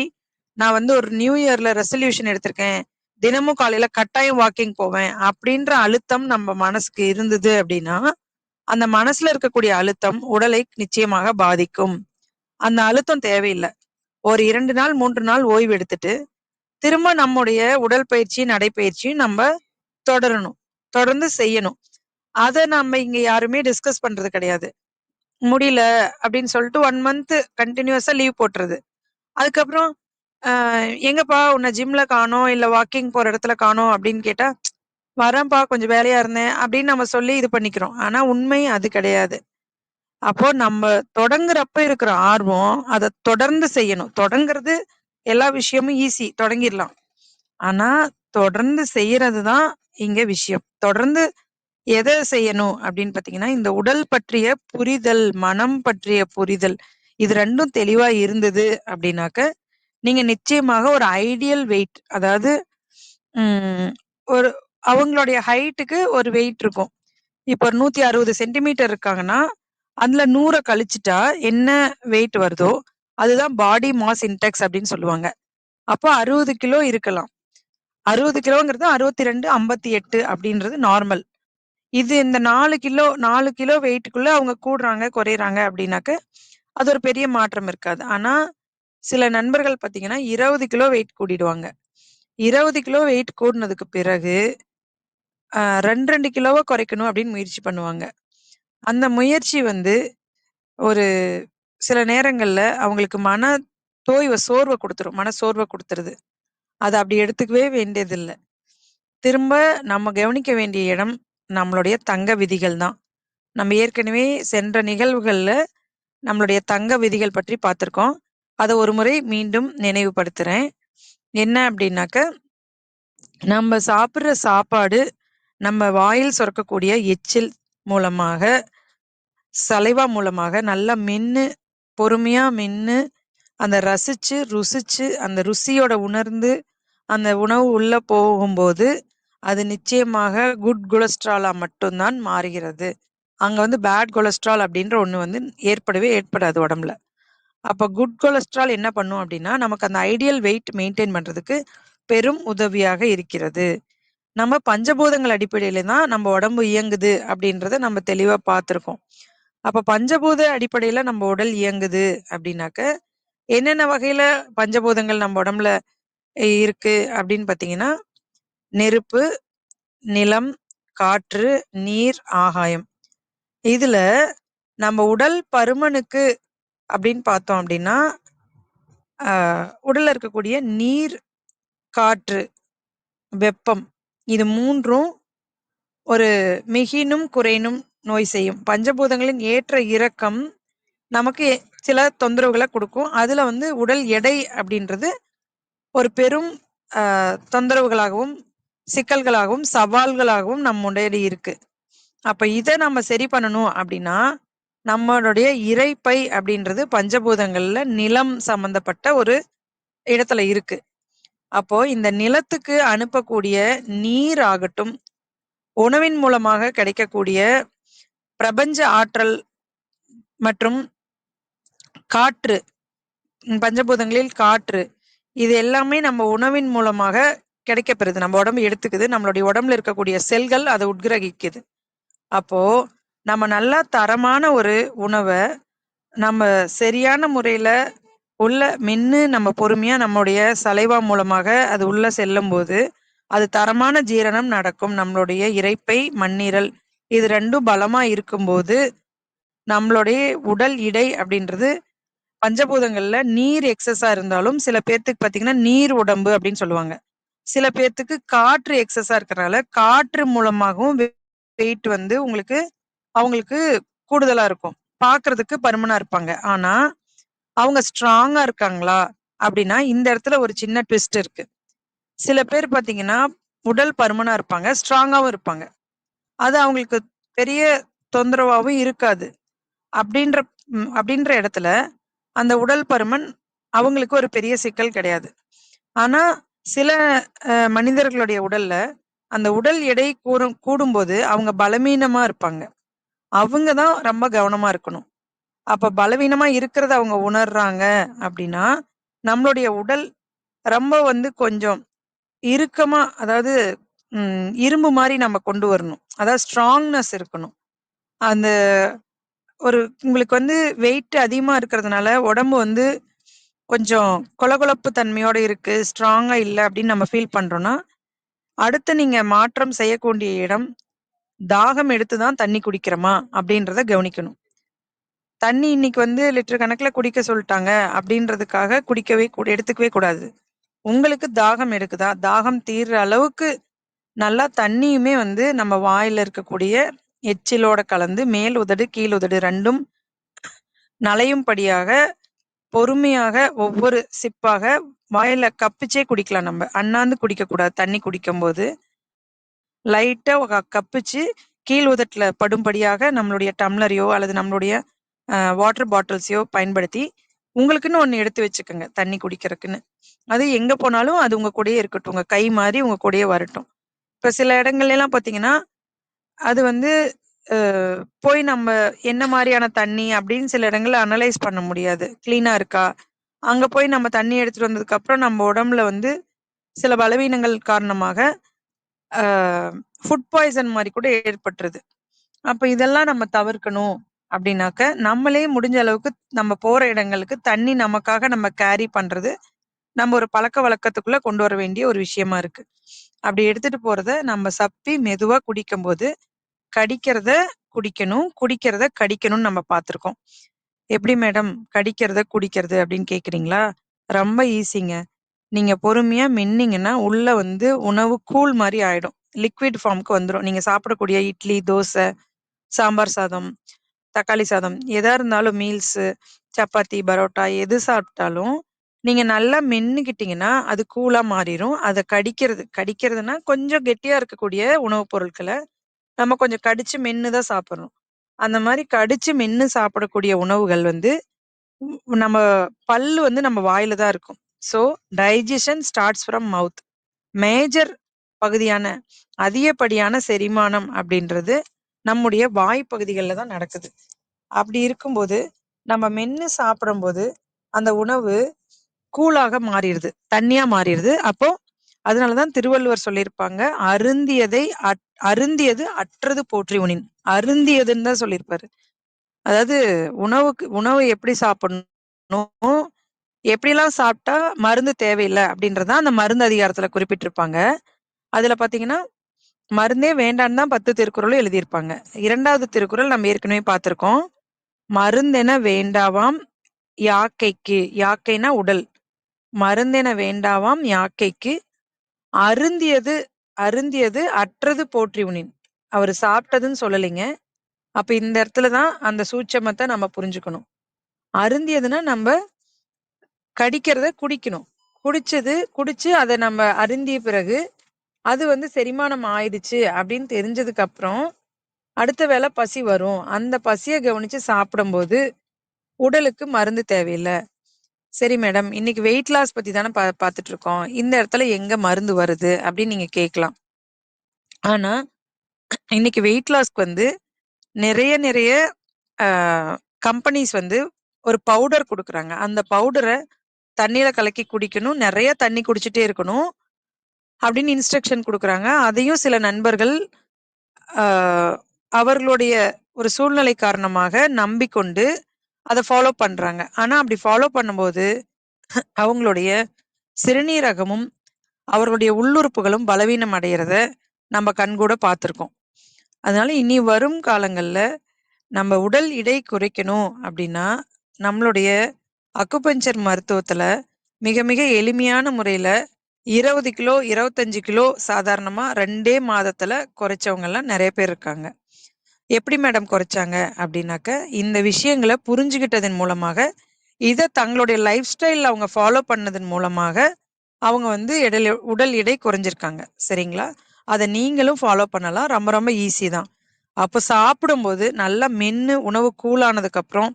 நான் வந்து ஒரு நியூ இயர்ல ரெசல்யூஷன் எடுத்திருக்கேன். தினமும் காலையில கட்டாயம் வாக்கிங் போவேன். அப்படின்ற அழுத்தம் நம்ம மனசுக்கு இருந்தது அப்படின்னா, அந்த மனசுல இருக்கக்கூடிய அழுத்தம் உடலை நிச்சயமாக பாதிக்கும். அந்த அழுத்தம் தேவையில்ல. ஒரு 2 நாள், 3 நாள் ஓய்வு எடுத்துட்டு, திரும்ப நம்முடைய உடற்பயிற்சி, நடைப்பயிற்சியும் நம்ப தொடரணும். தொடர்ந்து செய்யணும். அத நம்ம இங்க யாருமே டிஸ்கஸ் பண்றது கிடையாது. முடியல அப்படின்னு சொல்லிட்டு 1 மந்த் கன்டினியூஸா லீவ் போட்டுறது. அதுக்கப்புறம் அ எங்கப்பா உன்ன ஜிம்ல காணோம், இல்ல வாக்கிங் போற இடத்துல காணோம் அப்படின்னு கேட்டா, வரேன்ப்பா கொஞ்சம் வேலையா இருந்தேன் அப்படின்னு நம்ம சொல்லி இது பண்ணிக்கிறோம். ஆனா உண்மை அது கிடையாது. அப்போ நம்ம தொடங்குறப்ப இருக்கிற ஆர்வம், அத தொடர்ந்து செய்யணும். தொடங்குறது எல்லா விஷயமும் ஈஸி. தொடங்கிரலாம். ஆனா தொடர்ந்து செய்யறது தான் இங்க விஷயம். தொடர்ந்து எத செய்யணும் அப்படின்னு பார்த்தீங்கன்னா, இந்த உடல் பற்றிய புரிதல், மனம் பற்றிய புரிதல். இது 2ம் தெளிவா இருந்தது அப்படின்னாக்க, நீங்க நிச்சயமாக ஒரு ஐடியல் வெயிட் அதாவது ம் ஒரு அவங்களுடைய ஹைட்டுக்கு ஒரு வெயிட் இருக்கும். இப்ப ஒரு 160 சென்டிமீட்டர் இருக்காங்கன்னா, அதுல 100 கழிச்சுட்டா என்ன வெயிட் வருதோ, அதுதான் பாடி மாஸ் இன்டெக்ஸ் அப்படின்னு சொல்லுவாங்க. அப்போ 60 கிலோ இருக்கலாம். 60 கிலோங்கிறது 62, 58 அப்படின்றது நார்மல். இது இந்த 4 கிலோ வெயிட்டுக்குள்ள அவங்க கூடுறாங்க, குறையறாங்க அப்படின்னாக்க, அது ஒரு பெரிய மாற்றம் இருக்காது. ஆனா, சில நண்பர்கள் பார்த்தீங்கன்னா, 20 கிலோ வெயிட் கூடிடுவாங்க. 20 கிலோ வெயிட் கூடுனதுக்கு பிறகு, 2, 2 கிலோவ குறைக்கணும் அப்படின்னு முயற்சி பண்ணுவாங்க. அந்த முயற்சி வந்து ஒரு சில நேரங்கள்ல அவங்களுக்கு சோர்வ குடுத்துரும். மன சோர்வ குடுத்துருது. அத அப்படி எடுத்துக்கவே வேண்டியதில்ல. திரும்ப நம்ம கவனிக்க வேண்டிய இடம், நம்மளுடைய தங்க விதிகள் தான். நம்ம ஏற்கனவே சென்ற நிகழ்வுகள்ல நம்மளுடைய தங்க விதிகள் பற்றி பார்த்திருக்கோம். அத ஒரு முறை மீண்டும் நினைவுபடுத்துறேன். என்ன அப்டின்னாக்க, நம்ம சாப்பிடுற சாப்பாடு, நம்ம வாயில் சுரக்கக்கூடிய எச்சில் மூலமாக, சலைவா மூலமாக நல்லா மென்னு, பொறுமையா மென்னு, அந்த ரசிச்சு, ருசிச்சு, அந்த ருசியோட உணர்ந்து, அந்த உணவு உள்ள போகும்போது, அது நிச்சயமாக குட் கொலஸ்ட்ராலா மட்டும் தான் மாறுகிறது. அங்க வந்து பேட் கொலஸ்ட்ரால் அப்டின்ற ஒண்ணு வந்து ஏற்படாது உடம்புல. அப்ப குட் கொலஸ்ட்ரால் என்ன பண்ணும் அப்டின்னா, நமக்கு அந்த ஐடியல் வெயிட் மெயின்டெயின் பண்றதுக்கு பெரும் உதவியாக இருக்கிறது. நம்ம பஞ்சபூதங்கள் அடிப்படையில தான் நம்ம உடம்பு இயங்குது அப்டின்றத நம்ம தெளிவா பார்த்துருக்கோம். அப்ப பஞ்சபூத அடிப்படையில நம்ம உடல் இயங்குது அப்டின்னாக்க, என்னென்ன வகையில பஞ்சபூதங்கள் நம்ம உடம்புல இருக்கு அப்டின்னு பார்த்தீங்கன்னா, நெருப்பு, நிலம், காற்று, நீர், ஆகாயம். இதுல நம்ம உடல் பருமனுக்கு அப்படின்னு பார்த்தோம் அப்படின்னா, அ உடல்ல இருக்கக்கூடிய நீர், காற்று, வெப்பம் இது 3ம் ஒரு மிகினும், குறைனும் நோய் செய்யும். பஞ்சபூதங்களின் ஏற்ற இறக்கம் நமக்கு சில தொந்தரவுகள குடுக்கும். அதுல வந்து உடல் எடை அப்படின்றது ஒரு பெரும் தொந்தரவுகளாகவும், சிக்கல்களாகவும், சவால்களாகவும் நம்முடைய இருக்கு. அப்ப இத நம்ம சரி பண்ணணும் அப்படின்னா, நம்மளுடைய இரைப்பை அப்படின்றது பஞ்சபூதங்கள்ல நிலம் சம்பந்தப்பட்ட ஒரு இடத்துல இருக்கு. அப்போ இந்த நிலத்துக்கு அனுப்பக்கூடிய நீர் ஆகட்டும், உணவின் மூலமாக கிடைக்கக்கூடிய பிரபஞ்ச ஆற்றல் மற்றும் காற்று, பஞ்சபூதங்களில் காற்று. இது எல்லாமே நம்ம உணவின் மூலமாக கிடைக்கப்பெறுது. நம்ம உடம்பு எடுத்துக்குது. நம்மளுடைய உடம்புல இருக்கக்கூடிய செல்கள் அத உட்கிரகிக்குது. அப்போ நம்ம நல்லா தரமான ஒரு உணவ நம்ம சரியான முறையில உள்ள மென்னு நம்ம பொறுமையா நம்முடைய சலைவா மூலமாக அது உள்ள செல்லும்போது, அது தரமான ஜீரணம் நடக்கும். நம்மளுடைய இரைப்பை, மண்ணீரல் இது 2ம் பலமா இருக்கும்போது, நம்மளுடைய உடல் இடை அப்படின்றது பஞ்சபூதங்கள்ல நீர் எக்ஸஸா இருந்தாலும் சில பேர்த்துக்கு பாத்தீங்கன்னா நீர் உடம்பு அப்படின்னு சொல்லுவாங்க. சில பேர்த்துக்கு காற்று எக்ஸஸா இருக்கறனால காற்று மூலமாகவும் வெயிட் வந்து அவங்களுக்கு கூடுதலா இருக்கும். பார்க்கறதுக்கு பருமனா இருப்பாங்க. ஆனா அவங்க ஸ்ட்ராங்கா இருக்காங்களா அப்படின்னா இந்த இடத்துல ஒரு சின்ன ட்விஸ்ட் இருக்கு. சில பேர் பாத்தீங்கன்னா உடல் பருமனா இருப்பாங்க, ஸ்ட்ராங்காவும் இருப்பாங்க. அது அவங்களுக்கு பெரிய தொந்தரவாவும் இருக்காது. அப்படின்ற அப்படின்ற இடத்துல அந்த உடல் பருமன் அவங்களுக்கு ஒரு பெரிய சிக்கல் கிடையாது. ஆனா சில மனிதர்களுடைய உடல்ல அந்த உடல் எடை கூடும்போது அவங்க பலவீனமா இருப்பாங்க. அவங்க தான் ரொம்ப கவனமா இருக்கணும். அப்ப பலவீனமா இருக்கிறத அவங்க உணர்றாங்க அப்படின்னா, நம்மளுடைய உடல் ரொம்ப வந்து கொஞ்சம் இறுக்கமா, அதாவது இரும்பு மாரி நம்ம கொண்டு வரணும். அதாவது ஸ்ட்ராங்னஸ் இருக்கணும். அந்த ஒரு உங்களுக்கு வந்து வெயிட் அதிகமா இருக்கிறதுனால, உடம்பு வந்து கொஞ்சம் கொழகொழப்பு தன்மையோட இருக்கு, ஸ்ட்ராங்கா இல்ல அப்படின்னு நம்ம ஃபீல் பண்றோம்னா, அடுத்து நீங்க மாற்றம் செய்யக்கூடிய இடம், தாகம் எடுத்து தான் தண்ணி குடிக்கிறோமா அப்படின்றத கவனிக்கணும். தண்ணி இன்னைக்கு வந்து லிட்டர் கணக்குல குடிக்க சொல்ட்டாங்க அப்படின்றதுக்காக எடுத்துக்கவே கூடாது. உங்களுக்கு தாகம் எடுக்குதா? தாகம் தீர்ற அளவுக்கு நல்லா தண்ணியுமே வந்து நம்ம வாயில இருக்கக்கூடிய எச்சிலோட கலந்து மேல் உதடு, கீழ் உதடு 2ம் நனையும்படியாக பொறுமையாக ஒவ்வொரு சிப்பாக வாயில கப்பிச்சே குடிக்கலாம் நம்ம. அண்ணாந்து குடிக்கக்கூடாது தண்ணி குடிக்கும்போது. லைட்டா கப்பிச்சு கீழ் உதட்டுல படும்படியாக நம்மளுடைய டம்ளரையோ அல்லது நம்மளுடைய வாட்டர் பாட்டில்ஸையோ பயன்படுத்தி, உங்களுக்குன்னு ஒண்ணு எடுத்து வச்சுக்கங்க, தண்ணி குடிக்கிறதுக்குன்னு. அது எங்க போனாலும் அது உங்க கூடயே இருக்கட்டும். உங்க கை மாரி உங்க கூடயே வரட்டும். இப்ப சில இடங்கள்லலாம் பார்த்தீங்கன்னா, அது வந்து அ போய் நம்ம என்ன மாரியான தண்ணி அப்படின்னு சில இடங்கள்ல அனலைஸ் பண்ண முடியாது. கிளீனா இருக்கா? அங்க போய் நம்ம தண்ணி எடுத்துட்டு வந்ததுக்கப்புறம் நம்ம உடம்புல வந்து சில பலவீனங்கள் காரணமாக அ ஃபுட் பாய்சன் மாரி கூட ஏற்பட்டுருது. அப்ப இதெல்லாம் நம்ம தவிர்க்கணும் அப்படின்னாக்க, நம்மளே முடிஞ்ச அளவுக்கு நம்ம போற இடங்களுக்கு தண்ணி நமக்காக நம்ம கேரி பண்றது, நம்ம ஒரு பழக்கவழக்கத்துக்குள்ள கொண்டு வர வேண்டிய ஒரு விஷயமா இருக்கு. அப்படி எடுத்துட்டு போறத நம்ம சப்பி மெதுவா குடிக்கும்போது, கடிக்கிறத குடிக்கணும், குடிக்கிறத கடிக்கணும்னு நம்ம பார்த்துருக்கோம். எப்படி மேடம் கடிக்கிறத குடிக்கிறது அப்படின்னு கேட்கிறீங்களா? ரொம்ப ஈஸிங்க. நீங்க பொறுமையா மென்னீங்கன்னா, உள்ள வந்து உணவு கூழ் மாரி ஆயிடும். லிக்விட் ஃபார்ம்க்கு வந்துரும். நீங்க சாப்பிடக்கூடிய இட்லி, தோசை, சாம்பார் சாதம், தக்காளி சாதம் எதா இருந்தாலும் மீல்ஸு, சப்பாத்தி, பரோட்டா எது சாப்பிட்டாலும், நீங்க நல்லா மென்னுகிட்டீங்கன்னா, அது கூழா மாறிரும். அத கடிக்கிறதுன்னா கொஞ்சம் கெட்டியா இருக்கக்கூடிய உணவுப் பொருட்கள, நம்ம கொஞ்சம் கடிச்சு மென்னு தான் சாப்பிடணும். அந்த மாரி கடிச்சு மென்னு சாப்பிடக்கூடிய உணவுகள் வந்து, நம்ம பல்லு வந்து நம்ம வாயில தான் இருக்கும். So, digestion starts from mouth. Major பகுதியான அதிகப்படியான செரிமானம் அப்படின்றது நம்முடைய வாய் பகுதிகள்ல தான் நடக்குது. அப்படி இருக்கும்போது, நம்ம மென்னு சாப்பிடும்போது, அந்த உணவு கூழாக மாறிருது. தண்ணியா மாறிருது. அப்போ அதனால தான் திருவள்ளுவர் சொல்லியிருப்பாங்க, "அருந்தியது அற்றது போற்றி உணின்." அருந்தியதுன்னு தான் சொல்லியிருப்பாரு. அதாவது உணவு எப்படி சாப்பிடணும், எப்படிலாம் சாப்பிட்டா மருந்து தேவையில்ல அப்படின்றத அந்த மருந்து அதிகாரத்துல குறிப்பிட்டிருப்பாங்க. அதுல பார்த்தீங்கன்னா, மருந்தே வேண்டான்னு தான் 10 திருக்குறளும் எழுதியிருப்பாங்க. 2வது திருக்குறள் நம்ம ஏற்கனவே பார்த்திருக்கோம். "மருந்தென வேண்டாவாம் யாக்கைக்கு." யாக்கைன்னா உடல். "மருந்தென வேண்டாவாம் யாக்கைக்கு அருந்தியது அருந்தியது அற்றது போற்றி உணின்." அவரு சாப்பிட்டதுன்னு சொல்லலைங்க. அப்ப இந்த இடத்துல தான் அந்த சூட்சமத்த நம்ம புரிஞ்சுக்கணும். அருந்தியதுன்னா நம்ப கடிக்கிறத குடிக்கணும். குடிச்சு அத நம்ம அருந்திய பிறகு, அது வந்து செரிமானம் ஆயிடுச்சு அப்படின்னு தெரிஞ்சதுக்கு அப்புறம், அடுத்த வேள பசி வரும். அந்த பசிய கவனிச்சு சாப்பிடும்போது, உடலுக்கு மருந்து தேவையில்ல. சரி மேடம், இன்னைக்கு வெயிட் லாஸ் பத்தி தானே பார்த்துட்டு இருக்கோம். இந்த இடத்துல எங்க மருந்து வருது அப்படின்னு நீங்க கேட்கலாம். ஆனா, இன்னைக்கு வெயிட் லாஸ்க்கு வந்து நிறைய அ கம்பெனிஸ் வந்து ஒரு பவுடர் குடுக்குறாங்க. அந்த பவுடர தண்ணீல கலக்கி குடிக்கணும். நெறைய தண்ணி குடிச்சுட்டே இருக்கணும். அப்படின்னு இன்ஸ்ட்ரக்ஷன் குடுக்குறாங்க. அதையும் சில நண்பர்கள் அ அவர்களுடைய ஒரு சூழ்நிலை காரணமாக நம்பிக்கொண்டு அத ஃபாலோ பண்றாங்க. ஆனா அப்படி ஃபாலோ பண்ணும்போது, அவங்களுடைய சிறுநீரகமும், அவர்களுடைய உள்ளுறுப்புகளும் பலவீனம் அடையறத நம்ம கண்கூட பார்த்துருக்கோம். அதனால இனி வரும் காலங்கள்ல நம்ம உடல் எடை குறைக்கணும் அப்படின்னா, நம்மளுடைய அக்குபஞ்சர் மருத்துவத்துல மிக மிக எளிமையான முறையில 20 கிலோ, 25 கிலோ சாதாரணமா 2 மாதத்துல குறைச்சவங்கலாம் நெறைய பேர் இருக்காங்க. எப்படி மேடம் குறைச்சாங்க அப்படின்னாக்க, இந்த விஷயங்கள புரிஞ்சுகிட்டதன் மூலமாக, இத தங்களுடைய லைஃப் ஸ்டைல்ல அவங்க ஃபாலோ பண்ணதன் மூலமாக, அவங்க வந்து உடல் எடை குறைஞ்சிருக்காங்க. சரிங்களா? அத நீங்களும் ஃபாலோ பண்ணலாம். ரொம்ப ரொம்ப ஈஸி தான். அப்ப சாப்பிடும்போது நல்லா மென்னு உணவு கூலானதுக்கு அப்புறம்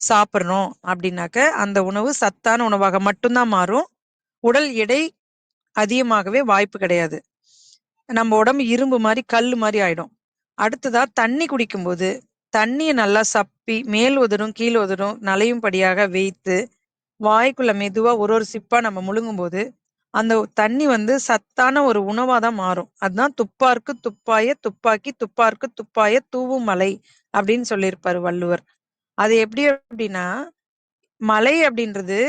சாப்பிடுறோம் அப்படின்னாக்க, அந்த உணவு சத்தான உணவாக மட்டும் தான் மாறும். உடல் எடை அதிகமாகவே வாய்ப்பு கிடையாது. நம்ம உடம்பு இரும்பு மாரி, கல்லு மாரி ஆயிடும். அடுத்ததா தண்ணி குடிக்கும்போது, தண்ணிய நல்லா சப்பி மேல் உதடும், கீழ் உதடும் நனையும்படியாக வைத்து, வாய்க்குள்ள மெதுவா ஒரு ஒரு சிப்பா நம்ம முழுங்கும்போது, அந்த தண்ணி வந்து சத்தான ஒரு உணவா தான் மாறும். அதுதான் "துப்பார்க்கு துப்பாய துப்பாக்கி, துப்பார்க்கு துப்பாய தூவும் மழை" அப்படின்னு சொல்லியிருப்பாரு வள்ளுவர். அது எப்படி அப்படின்னா, மழை அப்படின்றது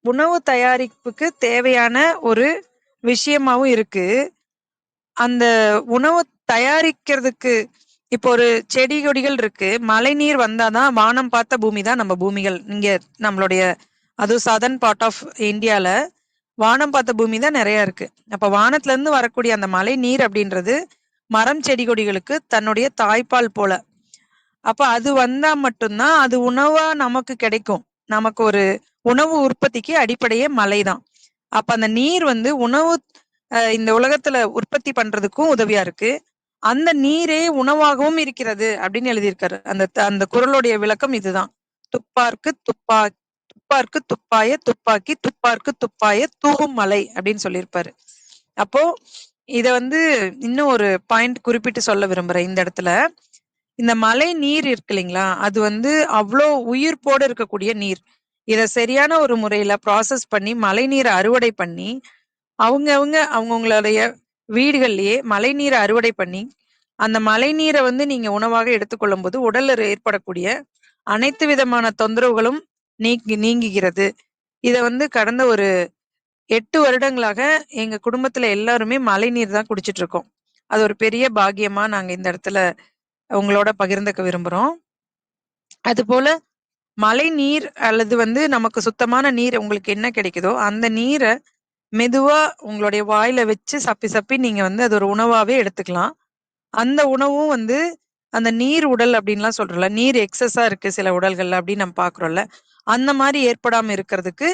உணவு தயாரிப்புக்கு தேவையான ஒரு விஷயமாவும் இருக்கு. அந்த உணவு தயாரிக்கிறதுக்கு இப்போ ஒரு செடி கொடிகள் இருக்கு. மழைநீர் வந்தா தான் வானம் பார்த்த பூமி தான் நம்ம பூமிகள். இங்க நம்மளுடைய அதுவும் சதர்ன் பார்ட் ஆஃப் இந்தியால வானம் பார்த்த பூமி தான் நெறைய இருக்கு. அப்ப வானத்துல இருந்து வரக்கூடிய அந்த மழை நீர் அப்படின்றது மரம், செடி கொடிகளுக்கு தன்னுடைய தாய்ப்பால் போல. அப்ப அது வந்தா மட்டும் தான் அது உணவா நமக்கு கிடைக்கும். நமக்கு ஒரு உணவு உற்பத்திக்கு அடிப்படையே மழை தான். அப்ப அந்த நீர் வந்து உணவு இந்த உலகத்துல உற்பத்தி பண்றதுக்கும் உதவியா இருக்கு. அந்த நீரே உணவாகவும் இருக்கிறது அப்படின்னு எழுதியிருக்காரு. அந்த குறளுடைய விளக்கம் இதுதான். "துப்பார்க்கு துப்பார்க்கு துப்பாய துப்பாக்கி, துப்பார்க்கு துப்பாய தூவும் மழை" அப்படின்னு சொல்லியிருப்பாரு. அப்போ இத வந்து இன்னும் ஒரு பாயிண்ட் குறிப்பிட்டு சொல்ல விரும்புறேன் இந்த இடத்துல. இந்த மழை நீர் இருக்கு இல்லைங்களா? அது வந்து அவ்ளோ உயிர்ப்போட இருக்கக்கூடிய நீர். இத சரியான ஒரு முறையில ப்ராசஸ் பண்ணி மழைநீர அறுவடை பண்ணி, அவங்கவங்களுடைய வீடுகள்லயே மழைநீர அறுவடை பண்ணி, அந்த மழைநீர வந்து நீங்க உணவாக எடுத்துக்கொள்ளும்போது, உடல்ல ஏற்படக்கூடிய அனைத்து விதமான தொந்தரவுகளும் நீங்குகிறது. இத வந்து கடந்த ஒரு 8 வருடங்களாக எங்க குடும்பத்துல எல்லாருமே மழைநீர் தான் குடிச்சிட்டு இருக்கோம். அது ஒரு பெரிய பாக்கியமா நாங்க இந்த இடத்துல உங்களோட பகிர்ந்துக்க விரும்புறோம். அதுபோல மழைநீர் அல்லது வந்து நமக்கு சுத்தமான நீர் உங்களுக்கு என்ன கிடைக்குதோ, அந்த நீர மெதுவா உங்களுடைய வாயில வச்சு சப்பி சப்பி நீங்க வந்து அது ஒரு உணவாவே எடுத்துக்கலாம். அந்த உணவும் வந்து அந்த நீர் உடல் அப்படின்லாம் சொல்றோம்ல. நீர் எக்ஸஸா இருக்கு சில உடல்கள்ல அப்படின்னு நம்ம பார்க்குறோம்ல. அந்த மாரி ஏற்படாம இருக்கிறதுக்கு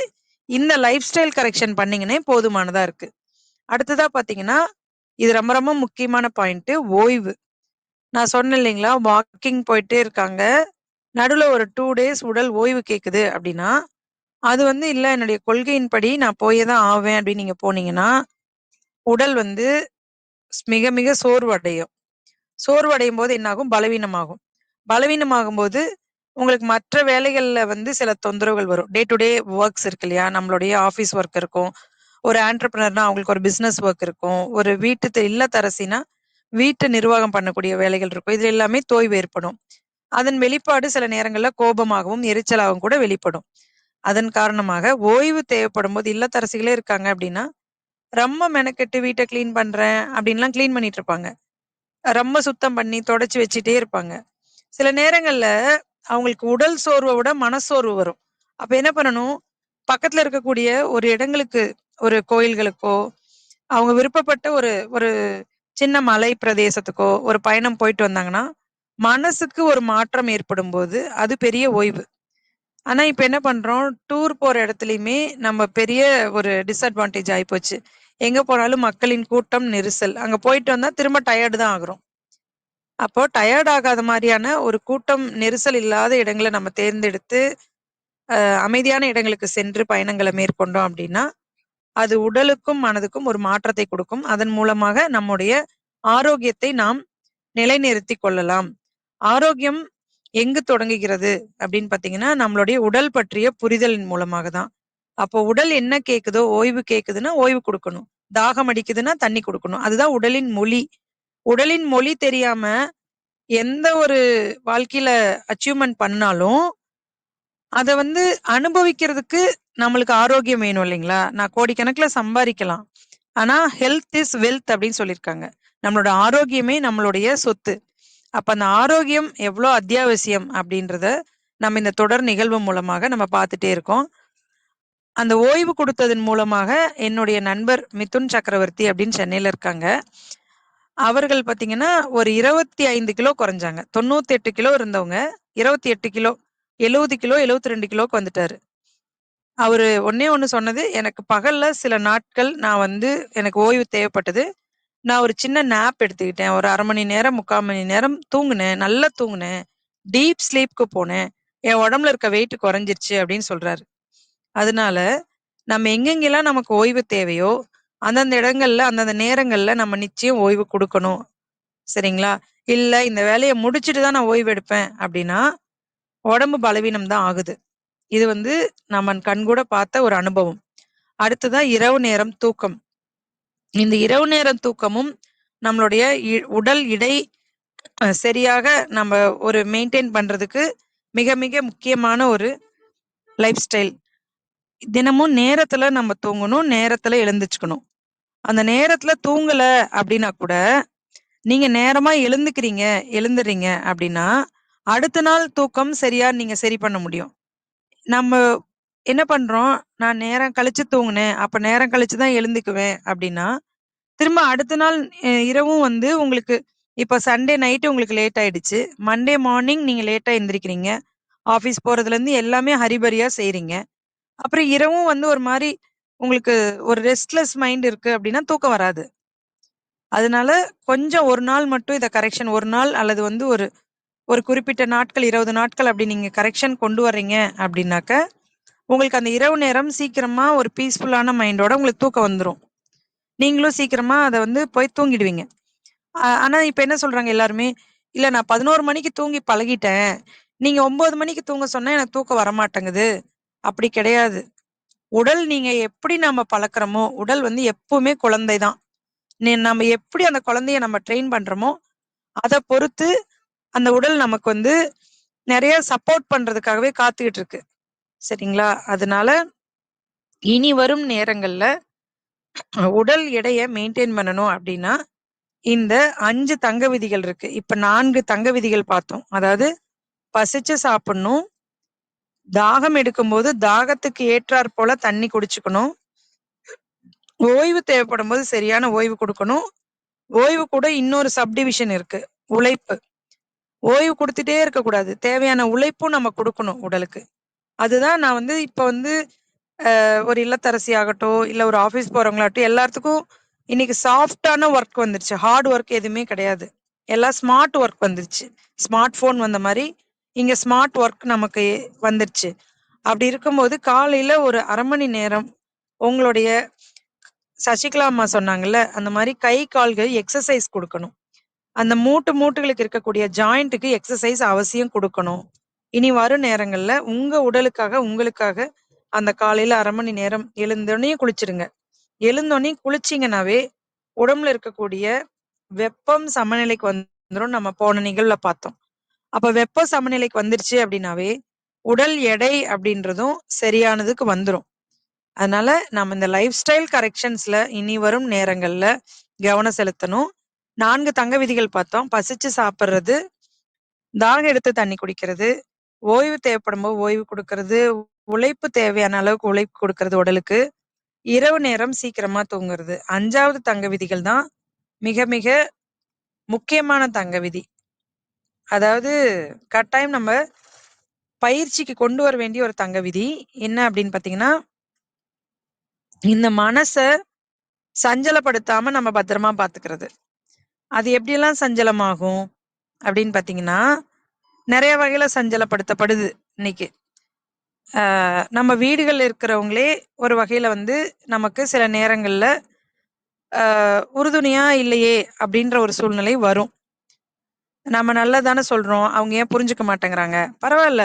இந்த லைஃப் ஸ்டைல் கரெக்ஷன் பண்ணீங்கன்னே போதுமானதா இருக்கு. அடுத்ததா பார்த்தீங்கன்னா, இது ரொம்ப ரொம்ப முக்கியமான பாயிண்ட்டு ஓய்வு. நான் சொன்னேன் இல்லைங்களா? வாக்கிங் போயிட்டே இருக்காங்க. நடுவுல ஒரு 2 டேஸ் உடல் ஓய்வு கேட்குது அப்படின்னா, அது வந்து இல்ல என்னுடைய கொள்கையின்படி நான் போயே தான் ஆவேன் அப்படின்னு நீங்க போனீங்கன்னா, உடல் வந்து மிக மிக சோர்வடையும். சோர்வடையும்போது என்னாகும்? பலவீனமாகும். பலவீனமாகும்போது, உங்களுக்கு மற்ற வேலைகள்ல வந்து சில தொந்தரவுகள் வரும். டே டு டே வொர்க்ஸ் இருக்கு இல்லையா? நம்மளுடைய ஆஃபீஸ் ஒர்க் இருக்கும். ஒரு ஆன்டர்பிரினர்னா அவங்களுக்கு ஒரு பிசினஸ் ஒர்க் இருக்கும். ஒரு இல்லத்தரசினா, வீட்டு நிர்வாகம் பண்ணக்கூடிய வேலைகள் இருக்கும். இதுல எல்லாமே தோய்வு ஏற்படும். அதன் வெளிப்பாடு சில நேரங்கள்ல கோபமாகவும், எரிச்சலாகவும் கூட வெளிப்படும். அதன் காரணமாக ஓய்வு தேவைப்படும்போது இல்லத்தரசிகளே இருக்காங்க அப்படின்னா, ரொம்ப மெனக்கெட்டு வீட்ட கிளீன் பண்றேன் அப்படின்லாம் கிளீன் பண்ணிட்டு இருப்பாங்க. ரொம்ப சுத்தம் பண்ணி தொடச்சு வச்சுட்டே இருப்பாங்க. சில நேரங்கள்ல அவங்களுக்கு உடல் சோர்வ விட மனசோர்வு வரும். அப்ப என்ன பண்ணணும்? பக்கத்துல இருக்கக்கூடிய ஒரு இடங்களுக்கு, ஒரு கோயில்களுக்கோ, அவங்க விருப்பப்பட்ட ஒரு ஒரு சின்ன மலை பிரதேசத்துக்கோ ஒரு பயணம் போயிட்டு வந்தாங்கன்னா, மனசுக்கு ஒரு மாற்றம் ஏற்படும்போது, அது பெரிய ஓய்வு. ஆனா இப்ப என்ன பண்றோம்? டூர் போற இடத்துலயுமே நம்ம பெரிய ஒரு டிஸ்அட்வான்டேஜ் ஆயிப்போச்சு. எங்க போனாலும் மக்களின் கூட்டம், நெரிசல். அங்க போயிட்டு வந்தா திரும்ப டயர்டு தான் ஆகுறோம். அப்போ டயர்ட் ஆகாத மாரியான ஒரு கூட்டம், நெரிசல் இல்லாத இடங்கள நம்ம தேர்ந்தெடுத்து, அமைதியான இடங்களுக்கு சென்று பயணங்கள மேற்கொண்டோம் அப்டின்னா, அது உடலுக்கும், மனதுக்கும் ஒரு மாற்றத்தை கொடுக்கும். அதன் மூலமாக நம்முடைய ஆரோக்கியத்தை நாம் நிலைநிறுத்திக் கொள்ளலாம். ஆரோக்கியம் எங்கு தொடங்குகிறது அப்டின்னு பார்த்தீங்கன்னா, நம்மளுடைய உடல் பற்றிய புரிதலின் மூலமாக தான். அப்போ உடல் என்ன கேக்குதோ, ஓய்வு கேக்குதுன்னா ஓய்வு குடுக்கணும். தாகம் அடிக்குதுன்னா தண்ணி குடுக்கணும். அதுதான் உடலின் மொழி. உடலின் மொழி தெரியாம எந்த ஒரு வாழ்க்கையில அச்சீவ்மென்ட் பண்ணாலும், அத வந்து அனுபவிக்கிறதுக்கு நம்மளுக்கு ஆரோக்கியம் வேணும் இல்லைங்களா? நான் கோடிக்கணக்குல சம்பாரிக்கலாம். ஆனா, ஹெல்த் இஸ் வெல்த் அப்படின்னு சொல்லியிருக்காங்க. நம்மளோட ஆரோக்கியமே நம்மளுடைய சொத்து. அப்ப அந்த ஆரோக்கியம் எவ்ளோ அத்தியாவசியம் அப்படின்றத நம்ம இந்த தொடர் நிகழ்வு மூலமாக நம்ம பார்த்துட்டே இருக்கோம். அந்த ஓய்வு கொடுத்ததன் மூலமாக என்னுடைய நண்பர் மிதுன் சக்கரவர்த்தி அப்படின்னு சென்னையில இருக்காங்க. அவர்கள் பார்த்தீங்கன்னா, ஒரு 25 கிலோ குறைஞ்சாங்க. 98 கிலோ இருந்தவங்க 28 கிலோ, 70 கிலோ, 72 கிலோக்கு வந்துட்டாரு. அவரு ஒண்ணே ஒண்ணு சொன்னது, எனக்கு பகல்ல சில நாட்கள் நான் வந்து எனக்கு ஓய்வு தேவைப்பட்டது. நான் ஒரு சின்ன நேப் எடுத்துக்கிட்டேன். ஒரு 1/2 மணி நேரம், 3/4 மணி நேரம் தூங்குனேன். நல்லா தூங்குனேன். டீப் ஸ்லீப்க்கு போனேன். என் உடம்புல இருக்க வெயிட் குறைஞ்சிருச்சு அப்படின்னு சொல்றாரு. அதனால நம்ம எங்கெங்கெல்லாம் நமக்கு ஓய்வு தேவையோ, அந்தந்த இடங்கள்ல, அந்தந்த நேரங்கள்ல நம்ம நிச்சயம் ஓய்வு குடுக்கணும். சரிங்களா? இல்ல இந்த வேலைய முடிச்சுட்டு தான் நான் ஓய்வு எடுப்பேன் அப்படின்னா, உடம்பு பலவீனம் தான் ஆகுது. இது வந்து நம்ம கண்கூட பார்த்த ஒரு அனுபவம். அடுத்ததா இரவு நேரம் தூக்கம். இந்த இரவு நேரம் தூக்கமும் நம்மளுடைய உடல் இடை சரியாக நம்ம ஒரு மெயின்டெயின் பண்றதுக்கு மிக மிக முக்கியமான ஒரு லைஃப் ஸ்டைல். தினமும் நேரத்துல நம்ம தூங்கணும், நேரத்துல எழுந்துச்சுக்கணும். அந்த நேரத்துல தூங்கல அப்படின்னா கூட, நீங்க நேரமா எழுந்துடுறீங்க அப்படின்னா, அடுத்த நாள் தூக்கம் சரியா நீங்க சரி பண்ண முடியும். நம்ம என்ன பண்றோம், நான் நேரம் கழிச்சு தூங்குனேன், அப்ப நேரம் கழிச்சு தான் எழுந்துக்குவேன் அப்படின்னா, திரும்ப அடுத்த நாள் இரவும் வந்து உங்களுக்கு இப்ப சண்டே நைட் உங்களுக்கு லேட் ஆயிடுச்சு. மண்டே மார்னிங் நீங்க லேட்டா எந்திரிக்கிறீங்க. ஆஃபீஸ் போறதுலேருந்து எல்லாமே ஹரிபரியா செய்றீங்க. அப்புறம் இரவும் வந்து ஒரு மாரி உங்களுக்கு ஒரு ரெஸ்ட்லெஸ் மைண்ட் இருக்கு அப்படின்னா தூக்கம் வராது. அதனால கொஞ்சம் ஒரு நாள் மட்டும் இத கரெக்ஷன் 1 நாள் அல்லது வந்து ஒரு ஒரு குறிப்பிட்ட நாட்கள் 20 நாட்கள் அப்படி நீங்க கரெக்ஷன் கொண்டு வர்றீங்க அப்படின்னாக்க, உங்களுக்கு அந்த இரவு நேரம் சீக்கிரமா ஒரு பீஸ்ஃபுல்லான மைண்டோட உங்களுக்கு தூக்கம் வந்துரும். நீங்களும் சீக்கிரமா அத வந்து போய் தூங்கிடுவீங்க. ஆனா இப்ப என்ன சொல்றாங்க எல்லாருமே, "இல்ல நான் 11 மணிக்கு தூங்கி பழகிட்டேன். நீங்க 9 மணிக்கு தூங்க சொன்னா எனக்கு தூக்கம் வரமாட்டேங்குது." அப்படி கிடையாது. உடல் நீங்க எப்படி நம்ம பழக்குறோமோ, உடல் வந்து எப்பவுமே குழந்தை தான். நம்ம எப்படி அந்த குழந்தைய நம்ம ட்ரெயின் பண்றோமோ, அத பொறுத்து அந்த உடல் நமக்கு வந்து நெறைய சப்போர்ட் பண்றதுக்காகவே காத்துக்கிட்டு இருக்கு. சரிங்களா? அதனால இனி வரும் நேரங்கள்ல உடல் எடைய மெயின்டெயின் பண்ணணும் அப்படின்னா, இந்த 5 தங்க விதிகள் இருக்கு. இப்ப 4 தங்க விதிகள் பார்த்தோம். அதாவது பசிச்சு சாப்பிடணும். தாகம் எடுக்கும்போது தாகத்துக்கு ஏற்றார் போல தண்ணி குடிச்சுக்கணும். ஓய்வு தேவைப்படும்போது சரியான ஓய்வு குடுக்கணும். ஓய்வு கூட இன்னொரு சப்டிவிஷன் இருக்கு. உழைப்பு. ஓய்வு குடுத்துட்டே இருக்கக்கூடாது. தேவையான உழைப்பும் நம்ம குடுக்கணும் உடலுக்கு. அதுதான் நான் வந்து இப்ப வந்து ஒரு இல்லத்தரசி ஆகட்டும், இல்ல ஒரு ஆஃபீஸ் போறவங்களாகட்டும், எல்லாத்துக்கும் இன்னைக்கு சாஃப்ட்டான ஒர்க் வந்துருச்சு. ஹார்ட் ஒர்க் எதுவுமே கிடையாது. எல்லாம் ஸ்மார்ட் ஒர்க் வந்துருச்சு. ஸ்மார்ட் ஃபோன் வந்த மாரி, இங்க ஸ்மார்ட் ஒர்க் நமக்கு வந்துருச்சு. அப்படி இருக்கும்போது காலையில ஒரு 1/2 மணி நேரம் உங்களுடைய சசிகலா அம்மா சொன்னாங்கல்ல, அந்த மாரி கை, கால்கள் எக்ஸர்சைஸ் குடுக்கணும். அந்த மூட்டுகளுக்கு இருக்கக்கூடிய ஜாயிண்ட்டுக்கு எக்ஸர்சைஸ் அவசியம் குடுக்கணும். இனி வரும் நேரங்கள்ல உங்க உடலுக்காக, உங்களுக்காக அந்த காலையில 1/2 மணி நேரம் எழுந்தோனே குளிச்சிருங்க. எழுந்தோனே குளிச்சீங்கன்னாவே, உடம்புல இருக்கக்கூடிய வெப்பம் சமநிலைக்கு வந்துரும். நம்ம போன நிகழ்வுல பார்த்தோம். அப்ப வெப்பம் சமநிலைக்கு வந்துருச்சு அப்படின்னாவே, உடல் எடை அப்படின்றதும் சரியானதுக்கு வந்துரும். அதனால நம்ம இந்த லைஃப் ஸ்டைல் கரெக்ஷன்ஸ்ல இனி வரும் நேரங்கள்ல கவனம் செலுத்தணும். 4 தங்க விதிகள் பார்த்தோம். பசிச்சு சாப்பிடுறது, தாகம் எடுத்து தண்ணி குடிக்கிறது, ஓய்வு தேவைப்படும்போது ஓய்வு குடுக்கறது, உழைப்பு தேவையான அளவுக்கு உழைப்பு குடுக்கறது உடலுக்கு, இரவு நேரம் சீக்கிரமா தூங்குறது. 5வது தங்க விதிகள் தான் மிக மிக முக்கியமான தங்க விதி. அதாவது கட்டாயம் நம்ம பயிற்சிக்கு கொண்டு வர வேண்டிய ஒரு தங்க விதி. என்ன அப்படின்னு பார்த்தீங்கன்னா, இந்த மனச சஞ்சலப்படுத்தாம நம்ம பத்திரமா பார்த்துக்கிறது. அது எப்படியெல்லாம் சஞ்சலமாகும் அப்படின்னு பார்த்தீங்கன்னா, நெறைய வகையில சஞ்சலப்படுத்தப்படுது இன்னைக்கு. நம்ம வீடுகள்ல இருக்கிறவங்களே ஒரு வகையில வந்து நமக்கு சில நேரங்கள்ல உறுதுணையா இல்லையே அப்படின்ற ஒரு சூழ்நிலை வரும். நம்ம நல்லது சொல்றோம். அவங்க ஏன் புரிஞ்சுக்க மாட்டேங்கிறாங்க? பரவால்ல.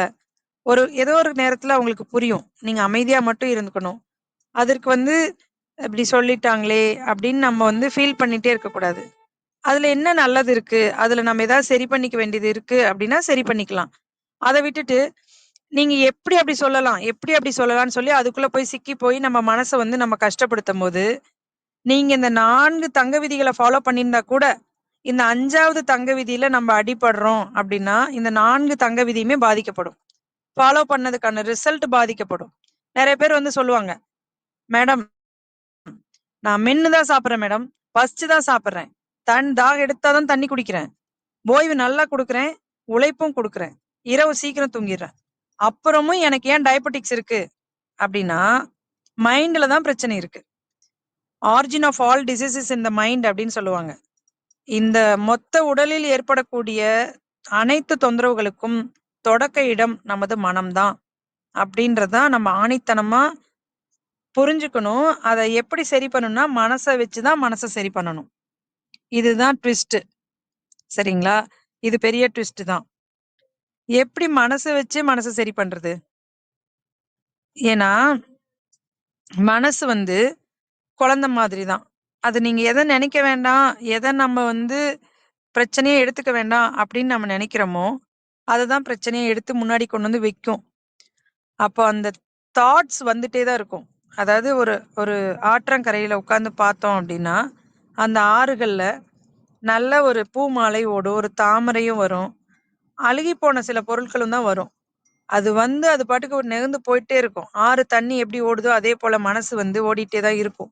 ஏதோ ஒரு நேரத்துல அவங்களுக்கு புரியும். நீங்க அமைதியா மட்டும் இருந்துக்கணும். அதற்கு வந்து இப்படி சொல்லிட்டாங்களே அப்படின்னு நம்ம வந்து ஃபீல் பண்ணிட்டே இருக்கக்கூடாது. அதுல என்ன நல்லது இருக்கு? அதுல நம்ம ஏதாவது சரி பண்ணிக்க வேண்டியது இருக்கு அப்படின்னா சரி பண்ணிக்கலாம். அத விட்டுட்டு, நீங்க எப்படி அப்படி சொல்லலாம்? எப்படி அப்படி சொல்லலாம்ன்னு சொல்லி அதுக்குள்ள போய் சிக்கி போய் நம்ம மனச வந்து நம்ம கஷ்டப்படுத்தும்போது, நீங்க இந்த 4 தங்க விதிகள ஃபாலோ பண்ணியிருந்தா கூட, இந்த 5வது தங்க விதியில நம்ம அடிபடுறோம் அப்படின்னா, இந்த 4 தங்க விதியுமே பாதிக்கப்படும். ஃபாலோ பண்ணதுக்கான ரிசல்ட் பாதிக்கப்படும். நிறைய பேர் வந்து சொல்லுவாங்க, மேடம் நான் மென்னு தான் சாப்பிடுறேன் மேடம், பசிச்சு தான் சாப்பிடுறேன், தாகம் எடுத்தாதான் தண்ணி குடிக்கிறேன், ஓய்வு நல்லா கொடுக்குறேன், உழைப்பும் கொடுக்குறேன், இரவு சீக்கிரம் தூங்கிடுறேன், அப்புறமும் எனக்கு ஏன் டயபெட்டிக்ஸ் இருக்கு அப்படின்னா மைண்ட்ல தான் பிரச்சனை இருக்கு. Origin of all diseases in the mind அப்படின்னு சொல்லுவாங்க. இந்த மொத்த உடலில் ஏற்படக்கூடிய அனைத்து தொந்தரவுகளுக்கும் தொடக்க இடம் நமது மனம்தான் அப்படின்றதான் நம்ம ஆணித்தனமா புரிஞ்சுக்கணும். அதை எப்படி சரி பண்ணணும்னா மனசை வச்சுதான் மனசை சரி பண்ணணும். இதுதான் ட்விஸ்ட். சரிங்களா? இது பெரிய ட்விஸ்ட் தான். எப்படி மனசை வச்சு மனசை சரி பண்றது? ஏன்னா மனசு வந்து குழந்தை மாதிரி தான். அது நீங்க எதை நினைக்க வேண்டாம், எதை நம்ம வந்து பிரச்சனையை எடுத்துக்க வேண்டாம் அப்படின்னு நம்ம நினைக்கிறோமோ அதுதான் பிரச்சனையை எடுத்து முன்னாடி கொண்டு வந்து வைக்கும். அப்போ அந்த தாட்ஸ் வந்துட்டே தான் இருக்கும். அதாவது ஒரு ஒரு ஆற்றங்கரையில உட்கார்ந்து பார்த்தோம் அப்படின்னா அந்த ஆறுகள்ல நல்ல ஒரு பூ மாலை ஓடும், ஒரு தாமரையும் வரும், அழுகி போன சில பொருட்களும் தான் வரும். அது வந்து அது பாட்டுக்கு ஒரு நெகிழ்ந்து போயிட்டே இருக்கும். ஆறு தண்ணி எப்படி ஓடுதோ அதே போல மனசு வந்து ஓடிட்டே தான் இருக்கும்.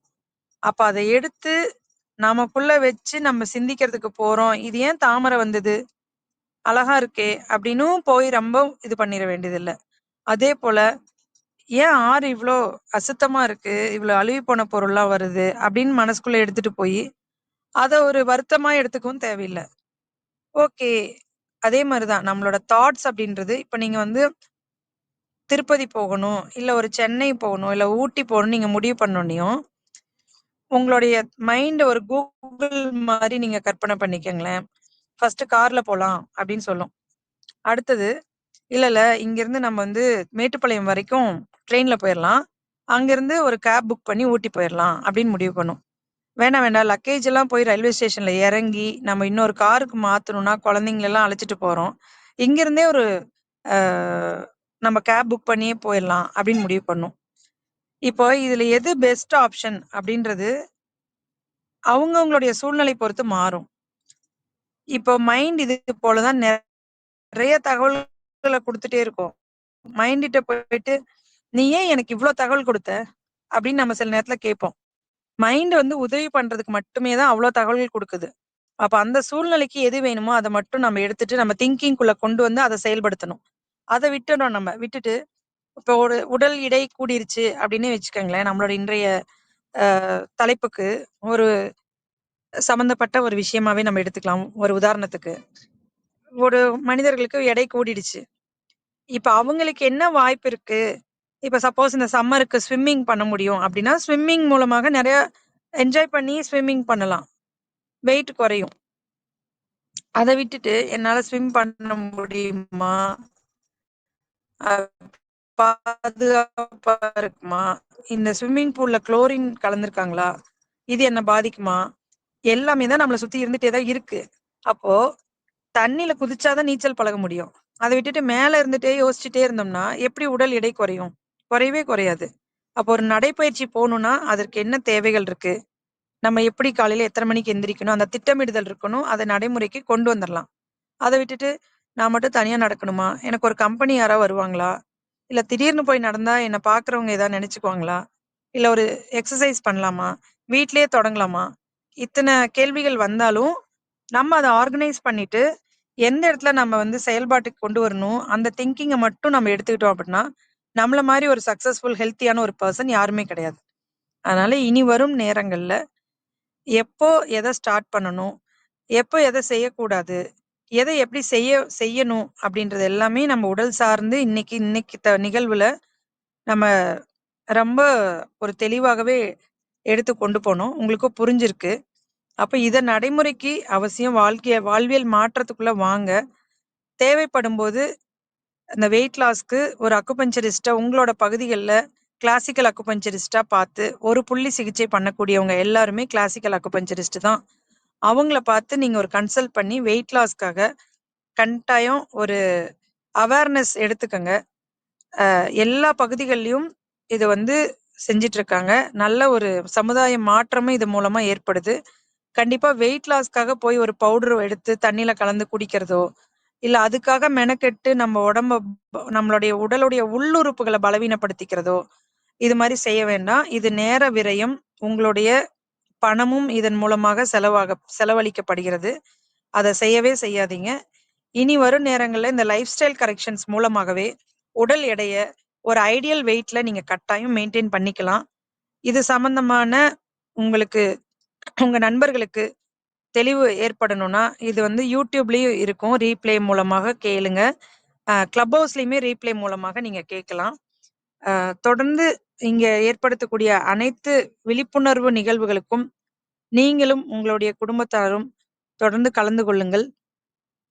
அப்ப அதை எடுத்து நமக்குள்ள வச்சு நம்ம சிந்திக்கிறதுக்கு போறோம். இது ஏன் தாமரை வந்தது, அழகா இருக்கே அப்படின்னும் போய் ரொம்ப இது பண்ணிட வேண்டியதில்ல. அதே போல ஏன் ஆறு இவ்ளோ அசுத்தமா இருக்கு, இவ்வளவு அழுகி போன பொருள்லாம் வருது அப்படின்னு மனசுக்குள்ள எடுத்துட்டு போய் அத ஒரு வருத்தமா எடுத்துக்கவும் தேவையில்ல. ஓகே. அதே மாதிரிதான் நம்மளோட தாட்ஸ் அப்படின்றது இப்ப நீங்க வந்து திருப்பதி போகணும், இல்ல ஒரு சென்னை போகணும், இல்ல ஊட்டி போகணும்னு நீங்க முடிவு பண்ணோனையும் உங்களுடைய மைண்ட் ஒரு கூகுள் மாதிரி நீங்க கற்பனை பண்ணிக்கங்களேன். ஃபர்ஸ்ட் கார்ல போலாம் அப்படின்னு சொல்லும். அடுத்தது இல்ல இங்கிருந்து நம்ம வந்து மேட்டுப்பாளையம் வரைக்கும் ட்ரெயின்ல போயிரலாம், அங்கிருந்து ஒரு கேப் புக் பண்ணி ஊட்டி போயிரலாம் அப்படின்னு முடிவு பண்ணும். வேண்டாம் வேண்டாம், லக்கேஜ் எல்லாம் போய் ரயில்வே ஸ்டேஷன்ல இறங்கி நம்ம இன்னொரு காருக்கு மாத்தணும்னா குழந்தைங்களை எல்லாம் அழைச்சிட்டு போறோம், இங்கிருந்தே ஒரு நம்ம கேப் புக் பண்ணியே போயிடலாம் அப்படின்னு முடிவு பண்ணும். இப்போ இதுல எது பெஸ்ட் ஆப்ஷன் அப்படின்றது அவங்கவங்களுடைய சூழ்நிலை பொறுத்து மாறும். இப்போ மைண்ட் இது போலதான் நிறைய தகவல்களை கொடுத்துட்டே இருக்கும். மைண்ட் கிட்ட போயிட்டு நீ ஏன் எனக்கு இவ்வளவு தகவல் கொடுத்த அப்படின்னு நம்ம சில நேரத்துல கேட்போம். மைண்ட் வந்து உதவி பண்றதுக்கு மட்டுமே தான் அவ்வளவு தகவல்கள் கொடுக்குது. அப்ப அந்த சூழ்நிலைக்கு எது வேணுமோ அதை மட்டும் நம்ம எடுத்துட்டு நம்ம திங்கிங்குள்ள கொண்டு வந்து அதை செயல்படுத்தணும். அதை விட்டுடும். நம்ம விட்டுட்டு இப்போ ஒரு உடல் எடை கூடிருச்சு அப்படின்னு வச்சுக்கோங்களேன். நம்மளோட இன்றைய தலைப்புக்கு ஒரு சம்பந்தப்பட்ட ஒரு விஷயமாவே நம்ம எடுத்துக்கலாம். ஒரு உதாரணத்துக்கு ஒரு மனிதர்களுக்கு எடை கூடிடுச்சு. இப்ப அவங்களுக்கு என்ன வாய்ப்பு இருக்கு? இப்ப சப்போஸ் இந்த சம்மருக்கு ஸ்விம்மிங் பண்ண முடியும் அப்படின்னா ஸ்விம்மிங் மூலமாக நிறைய என்ஜாய் பண்ணி ஸ்விம்மிங் பண்ணலாம், வெயிட் குறையும். அதை விட்டுட்டு என்னால ஸ்விம் பண்ண முடியுமா, பாதுகாப்பா இருக்குமா, இந்த ஸ்விம்மிங் பூல்ல குளோரின் கலந்துருக்காங்களா, இது என்ன பாதிக்குமா, எல்லாமே தான் நம்மளை சுத்தி இருந்துட்டே தான் இருக்கு. அப்போ தண்ணியில குதிச்சாதான் நீச்சல் பழக முடியும். அதை விட்டுட்டு மேல இருந்துட்டே யோசிச்சுட்டே இருந்தோம்னா எப்படி உடல் எடை குறையும்? குறையவே குறையாது. அப்போ ஒரு நடைப்பயிற்சி போகணும்னா அதற்கு என்ன தேவைகள் இருக்கு, நம்ம எப்படி காலையில எத்தனை மணிக்கு எந்திரிக்கணும், அந்த திட்டமிடுதல் இருக்கணும். அதை நடைமுறைக்கு கொண்டு வந்துடலாம். அதை விட்டுட்டு நான் மட்டும் தனியா நடக்கணுமா, எனக்கு ஒரு கம்பெனி யாராவது வருவாங்களா, இல்ல திடீர்னு போய் நடந்தா என்ன பாக்குறவங்க ஏதாவது நினைச்சுக்குவாங்களா, இல்ல ஒரு எக்ஸசைஸ் பண்ணலாமா, வீட்லயே தொடங்கலாமா, இத்தனை கேள்விகள் வந்தாலும் நம்ம அதை ஆர்கனைஸ் பண்ணிட்டு எந்த இடத்துல நம்ம வந்து செயல்பாட்டுக்கு கொண்டு வரணும் அந்த திங்கிங்கை மட்டும் நம்ம எடுத்துக்கிட்டோம் அப்படின்னா நம்மள மாதிரி ஒரு சக்சஸ்ஃபுல் ஹெல்த்தியான ஒரு பர்சன் யாருமே கிடையாது. அதனால இனி வரும் நேரங்கள்ல எப்போ எதை ஸ்டார்ட் பண்ணணும், எப்போ எதை செய்யக்கூடாது, எதை எப்படி செய்யணும் அப்படின்றது எல்லாமே நம்ம உடல் சார்ந்து இன்னைக்கு இன்னைக்கு நிகழ்வுல நம்ம ரொம்ப ஒரு தெளிவாகவே எடுத்து கொண்டு போனோம். உங்களுக்கும் புரிஞ்சிருக்கு. அப்ப இத நடைமுறைக்கு அவசியம் வாழ்வியல் மாற்றத்துக்குள்ள வாங்க. தேவைப்படும்போது அந்த வெயிட் லாஸ்க்கு ஒரு அக்குபஞ்சரிஸ்ட உங்களோட பகுதிகள்ல கிளாசிக்கல் அக்குபஞ்சரிஸ்டா பார்த்து, ஒரு புள்ளி சிகிச்சை பண்ணக்கூடியவங்க எல்லாருமே கிளாசிக்கல் அக்குபஞ்சரிஸ்ட் தான். அவங்கள பார்த்து நீங்க ஒரு கன்சல்ட் பண்ணி வெயிட் லாஸ்க்காக கட்டாயம் ஒரு அவேர்னஸ் எடுத்துக்கங்க. எல்லா பகுதிகள்லயும் இது வந்து செஞ்சுட்டு இருக்காங்க. நல்ல ஒரு சமுதாய மாற்றமும் இது மூலமா ஏற்படுது. கண்டிப்பா வெயிட் லாஸ்க்காக போய் ஒரு பவுடர் எடுத்து தண்ணியில கலந்து குடிக்கிறதோ, இல்ல அதுக்காக மெனக்கெட்டு நம்ம நம்மளுடைய உடலுடைய உள்ளுறுப்புகள பலவீனப்படுத்திக்கிறதோ, இது மாரி செய்ய வேண்டாம். இது நேர விரயம். உங்களுடைய பணமும் இதன் மூலமாக செலவழிக்கப்படுகிறது. அத செய்யவே செய்யாதீங்க. இனி வரும் நேரங்கள்ல இந்த லைஃப் ஸ்டைல் கரெக்ஷன்ஸ் மூலமாகவே உடல் எடைய ஒரு ஐடியல் வெயிட்ல நீங்க கட்டாயம் மெயின்டெயின் பண்ணிக்கலாம். இது சம்பந்தமான உங்களுக்கு உங்க நண்பர்களுக்கு தெளிவு ஏற்படணும்னா, இது வந்து YouTubeலயும் இருக்கும். ரீப்ளே மூலமாக கேளுங்க. கிளப் ஹவுஸ்லயுமே ரீப்ளே மூலமாக நீங்க கேட்கலாம். தொடர்ந்து இங்க ஏற்படுத்தக்கூடிய அனைத்து விழிப்புணர்வு நிகழ்வுகளுக்கும் நீங்களும் உங்களுடைய குடும்பத்தாரும் தொடர்ந்து கலந்து கொள்ளுங்கள்.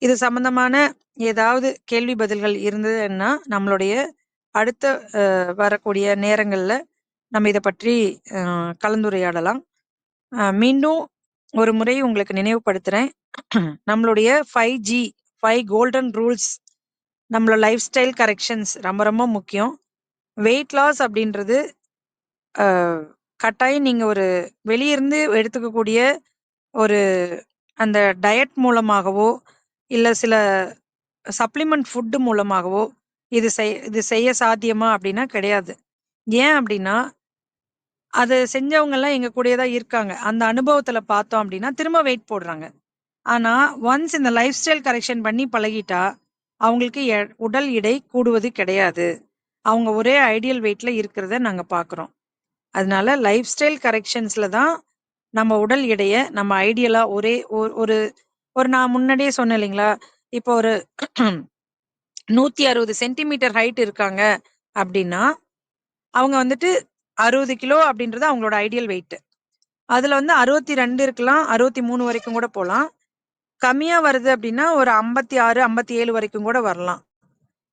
இது சம்பந்தமான ஏதாவது கேள்வி பதில்கள் இருந்ததுன்னா, நம்மளுடைய அடுத்த வரக்கூடிய நேரங்கள்ல நம்ம இத பற்றி கலந்துரையாடலாம். மீண்டும் ஒரு முறை உங்களுக்கு நினைவுபடுத்துறேன். நம்மளுடைய 5G 5 கோல்டன் ரூல்ஸ் நம்மளோட லைஃப் ஸ்டைல் கரெக்ஷன்ஸ் ரொம்ப ரொம்ப முக்கியம். வெயிட் லாஸ் அப்படின்றது கட்டாயம் நீங்க ஒரு வெளியிருந்து எடுத்துக்கக்கூடிய ஒரு அந்த டயட் மூலமாகவோ, இல்ல சில சப்ளிமெண்ட் ஃபுட் மூலமாகவோ இது செய்ய சாத்தியமா அப்படின்னா கிடையாது. ஏன் அப்படின்னா, அத செஞ்சவங்கலாம் எங்க கூடயே தான் இருக்காங்க. அந்த அனுபவத்துல பார்த்தோம் அப்படின்னா, திரும்ப வெயிட் போடுறாங்க. ஆனா, ஒன்ஸ் இந்த லைஃப் ஸ்டைல் கரெக்ஷன் பண்ணி பழகிட்டா, அவங்களுக்கு உடல் எடை கூடுவது கிடையாது. அவங்க ஒரே ஐடியல் வெயிட்ல இருக்கிறத நாங்க பார்க்குறோம். அதனால லைஃப் ஸ்டைல் கரெக்ஷன்ஸ்ல தான் நம்ம உடல் எடைய நம்ம ஐடியலா ஒரே ஒரு ஒரு நான் முன்னாடியே சொன்னேன் இல்லைங்களா? இப்போ ஒரு 160 சென்டிமீட்டர் ஹைட் இருக்காங்க அப்படின்னா, அவங்க வந்துட்டு 60 கிலோ அப்படின்றது அவங்களோட ஐடியல் வெயிட். அதுல வந்து 62 இருக்கலாம், 63 வரைக்கும் கூட போலாம். கம்மியா வருது அப்படின்னா, ஒரு 56, 57 வரைக்கும் கூட வரலாம்.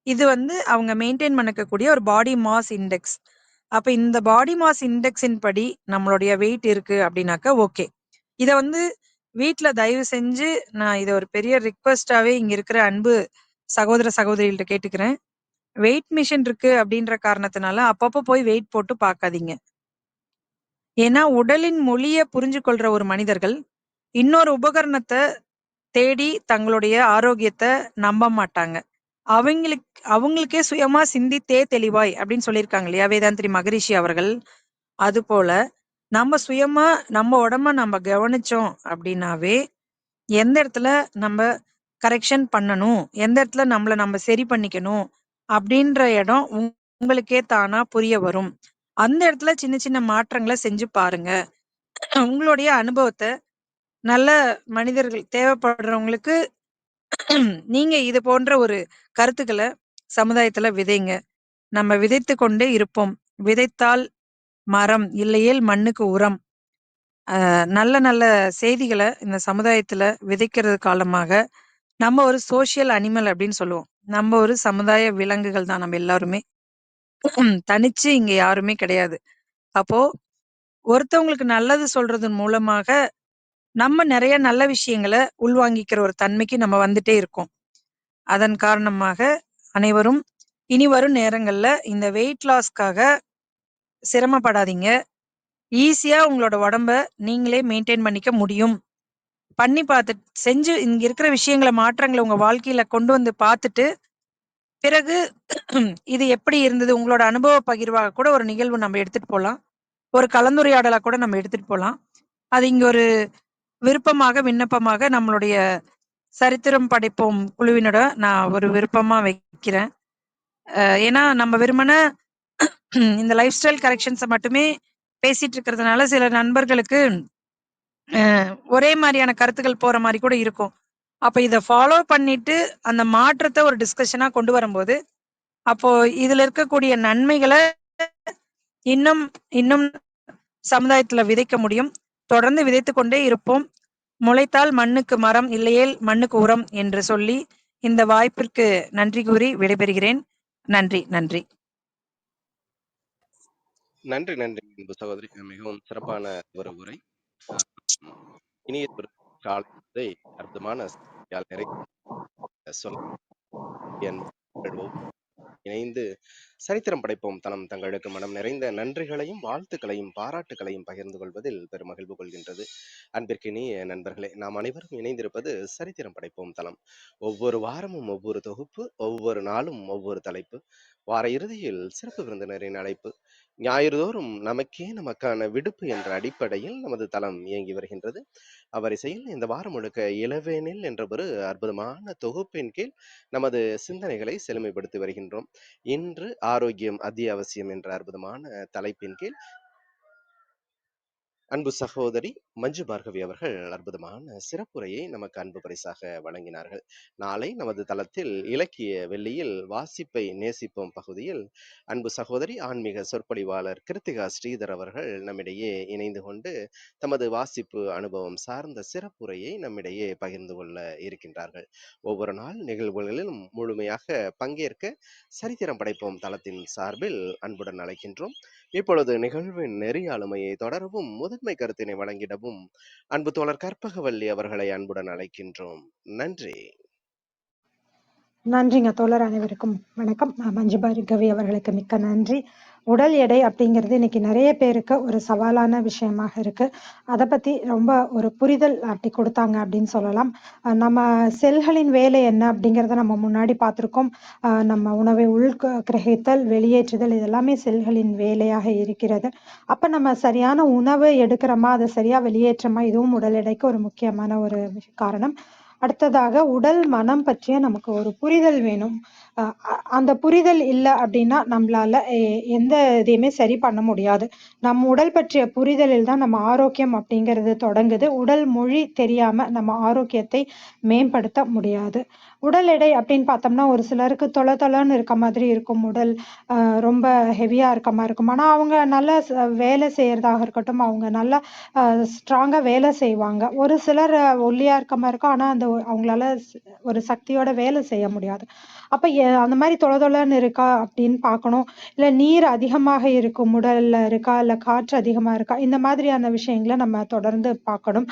இது வந்து அவங்க மெயின்டெயின் பண்ணக்கூடிய ஒரு பாடி மாஸ் இண்டெக்ஸ். அப்ப இந்த பாடி மாஸ் இண்டெக்ஸின் படி நம்மளுடைய வெயிட் இருக்கு அப்படின்னாக்கா ஓகே. இத வந்து வீட்ல தயவு செஞ்சு நான் இத ஒரு பெரிய ரிக்வெஸ்ட்டாவே இங்க இருக்கிற அன்பு சகோதர, சகோதரிகள்ட்ட கேட்டுக்கிறேன். வெயிட் மிஷின் இருக்கு அப்படின்ற காரணத்தினால அப்பப்போ போய் வெயிட் போட்டு பார்க்காதீங்க. ஏன்னா உடலின் மொழிய புரிஞ்சு கொள்ற ஒரு மனிதர்கள் இன்னொரு உபகரணத்த தேடி தங்களுடைய ஆரோக்கியத்த நம்ப மாட்டாங்க. அவங்களுக்கே சுயமா சிந்தித்தே தெளிவாய் அப்படின்னு சொல்லியிருக்காங்க இல்லையா? வேதாந்திரி மகரிஷி அவர்கள். அதுபோல நம்ம சுயமா நம்ம உடம்ப நம்ம கவனிச்சோம் அப்படின்னாவே, எந்த இடத்துல நம்ம கரெக்ஷன் பண்ணணும், எந்த இடத்துல நம்மள நம்ம சரி பண்ணிக்கணும் அப்படின்ற இடம் உங்களுக்கே தானா புரிய வரும். அந்த இடத்துல சின்ன சின்ன மாற்றங்கள செஞ்சு பாருங்க. உங்களுடைய அனுபவத்த நல்ல மனிதர்கள் தேவைப்படுறவங்களுக்கு நீங்க இது போன்ற ஒரு கருத்துக்கள சமுதாயத்துல விதைங்க. நம்ம விதைத்துக் கொண்டே இருப்போம். விதைத்தால் மரம், இல்லையேல் மண்ணுக்கு உரம். நல்ல நல்ல செய்திகள இந்த சமுதாயத்துல விதைக்கிறது காலமாக, நம்ம ஒரு சோசியல் அனிமல் அப்படின்னு சொல்லுவோம். நம்ம ஒரு சமுதாய விலங்குகள் தான் நம்ம எல்லாருமே. தனிச்சு இங்க யாருமே கிடையாது. அப்போ ஒருத்தவங்களுக்கு நல்லது சொல்றதன் மூலமாக, நம்ம நெறைய நல்ல விஷயங்கள உள்வாங்கிக்கிற ஒரு தன்மைக்கு நம்ம வந்துட்டே இருக்கோம். அதன் காரணமாக அனைவரும் இனி வரும் நேரங்கள்ல இந்த வெயிட் லாஸ்க்காக சிரமப்படாதீங்க. ஈஸியா உங்களோட உடம்ப நீங்களே மெயின்டெயின் பண்ணிக்க முடியும். பண்ணி பார்த்துட்டு செஞ்சு இங்க இருக்கிற விஷயங்கள மாற்றங்கள உங்க வாழ்க்கையில கொண்டு வந்து பார்த்துட்டு, பிறகு இது எப்படி இருந்தது? உங்களோட அனுபவ பகிர்வா கூட ஒரு நிகழ்வு நம்ம எடுத்துட்டு போலாம். ஒரு கலந்துரையாடலா கூட நம்ம எடுத்துட்டு போலாம். அது இங்க ஒரு விருப்பமாக, விண்ணப்பமாக நம்மளுடைய சரித்திரம் படைப்போம் குழுவினோட நான் ஒரு விருப்பமா வைக்கிறேன். ஏன்னா நம்ம வெறுமனே இந்த லைஃப் ஸ்டைல் கரெக்ஷன்ஸ மட்டுமே பேசிட்டு இருக்கிறதுனால, சில நண்பர்களுக்கு ஒரே மாரியான கருத்துக்கள் போற மாரி கூட இருக்கும். அப்ப இத ஃபாலோ பண்ணிட்டு, அந்த மாற்றத்த ஒரு டிஸ்கஷனா கொண்டு வரும்போது, அப்போ இதுல இருக்கக்கூடிய நன்மைகள இன்னும் இன்னும் சமுதாயத்துல விதைக்க முடியும். தொடர்ந்து விதைத்துக் கொண்டே இருப்போம். முளைத்தால் மண்ணுக்கு மரம், இல்லையேல் மண்ணுக்கு உரம் என்று சொல்லி, இந்த வாய்ப்பிற்கு நன்றி கூறி விடைபெறுகிறேன். நன்றி, நன்றி. நன்றி, நன்றி அன்பு சகோதரி. மிகவும் சிறப்பான ஒரு உரை. அ இனிய ஒரு காலை அற்புதமான செய்தியால் நிறைய சொல்ல என் இணைந்து சரித்திரம் படைப்போம் தளம் தங்களுக்கு மனம் நிறைந்த நன்றிகளையும் வாழ்த்துக்களையும் பாராட்டுகளையும் பகிர்ந்து கொள்வதில் பெருமகிழ்வு கொள்கின்றது. அன்பிற்கினிய நண்பர்களே, நாம் அனைவரும் இணைந்திருப்பது சரித்திரம் படைப்போம் தளம். ஒவ்வொரு வாரமும் ஒவ்வொரு தொகுப்பு, ஒவ்வொரு நாளும் ஒவ்வொரு தலைப்பு, வார இறுதியில் சிறப்பு விருந்தினரின் அழைப்பு, ஞாயிறுதோறும் நமக்கே நமக்கான விடுப்பு என்ற அடிப்படையில் நமது தளம் இயங்கி வருகின்றது. அவ்வரிசையில் இந்த வாரம் முழுக்க இளவேனில் என்ற ஒரு அற்புதமான தொகுப்பின் கீழ் நமது சிந்தனைகளை செழுமைப்படுத்தி வருகின்றோம். இன்று ஆரோக்கியம் அத்தியாவசியம் என்ற அற்புதமான தலைப்பின் கீழ் அன்பு சகோதரி மஞ்சு பார்கவி அவர்கள் அற்புதமான சிறப்புரையை நமக்கு அன்பு பரிசாக வழங்கினார்கள். நாளை நமது தளத்தில் இலக்கிய வெள்ளியில் வாசிப்பை நேசிப்போம் பகுதியில் அன்பு சகோதரி ஆன்மீக சொற்பொழிவாளர் கிருத்திகா ஸ்ரீதர் அவர்கள் நம்மிடையே இணைந்து கொண்டு தமது வாசிப்பு அனுபவம் சார்ந்த சிறப்புரையை நம்மிடையே பகிர்ந்து கொள்ள இருக்கின்றார்கள். ஒவ்வொரு நாள் நிகழ்வுகளிலும் முழுமையாக பங்கேற்க சரித்திரம் படைப்போம் தளத்தின் சார்பில் அன்புடன் அழைக்கின்றோம். இப்பொழுது நிகழ்வின் நெறியாளுமையை தொடரவும் முதன்மை கருத்தினை வழங்கிடவும் அன்பு தோழர் கற்பகவல்லி அவர்களை அன்புடன் அழைக்கின்றோம். நன்றி. நன்றிங்க தோழர். அனைவருக்கும் வணக்கம். மஞ்சு பார்கவி அவர்களுக்கு மிக்க நன்றி. உடல் எடை அப்படிங்கிறது இன்னைக்கு நிறைய பேருக்கு ஒரு சவாலான விஷயமாக இருக்கு. அதை பத்தி ரொம்ப ஒரு புரிதல் அப்படி கொடுத்தாங்க அப்படின்னு சொல்லலாம். நம்ம செல்களின் வேலை என்ன அப்படிங்கிறத நம்ம முன்னாடி பார்த்திருக்கோம். நம்ம உணவை கிரகித்தல், வெளியேற்றுதல் இதெல்லாமே செல்களின் வேலையாக இருக்கிறது. அப்ப நம்ம சரியான உணவு எடுக்கிறோமா, அதை சரியா வெளியேற்றமா, இதுவும் உடல் எடைக்கு ஒரு முக்கியமான ஒரு காரணம். அடுத்ததாக உடல் மனம் பற்றிய நமக்கு ஒரு புரிதல் வேணும். அந்த புரிதல் இல்லை அப்படின்னா நம்மளால எந்த இதையுமே சரி பண்ண முடியாது. நம்ம உடல் பற்றிய புரிதலில் தான் நம்ம ஆரோக்கியம் அப்படிங்கிறது தொடங்குது. உடல் மொழி தெரியாம நம்ம ஆரோக்கியத்தை மேம்படுத்த முடியாது. உடல் எடை அப்படின்னு பார்த்தோம்னா ஒரு சிலருக்கு தொளன்னு இருக்க மாதிரி இருக்கும் உடல், ரொம்ப ஹெவியா இருக்க மாதிரி இருக்கும். ஆனா அவங்க நல்லா வேலை செய்யறதாக இருக்கட்டும், அவங்க நல்லா ஸ்ட்ராங்கா வேலை செய்வாங்க. ஒரு சிலர் ஒல்லியா இருக்க மாதிரி இருக்கும், ஆனா அந்த அவங்களால ஒரு சக்தியோட வேலை செய்ய முடியாது. அப்ப அந்த மாதிரி தொளன்னு இருக்கா அப்படின்னு பார்க்கணும். இல்ல நீர் அதிகமாக இருக்கும் உடல்ல இருக்கா, இல்ல காற்று அதிகமா இருக்கா, இந்த மாதிரியான விஷயங்களை நம்ம தொடர்ந்து பார்க்கணும்.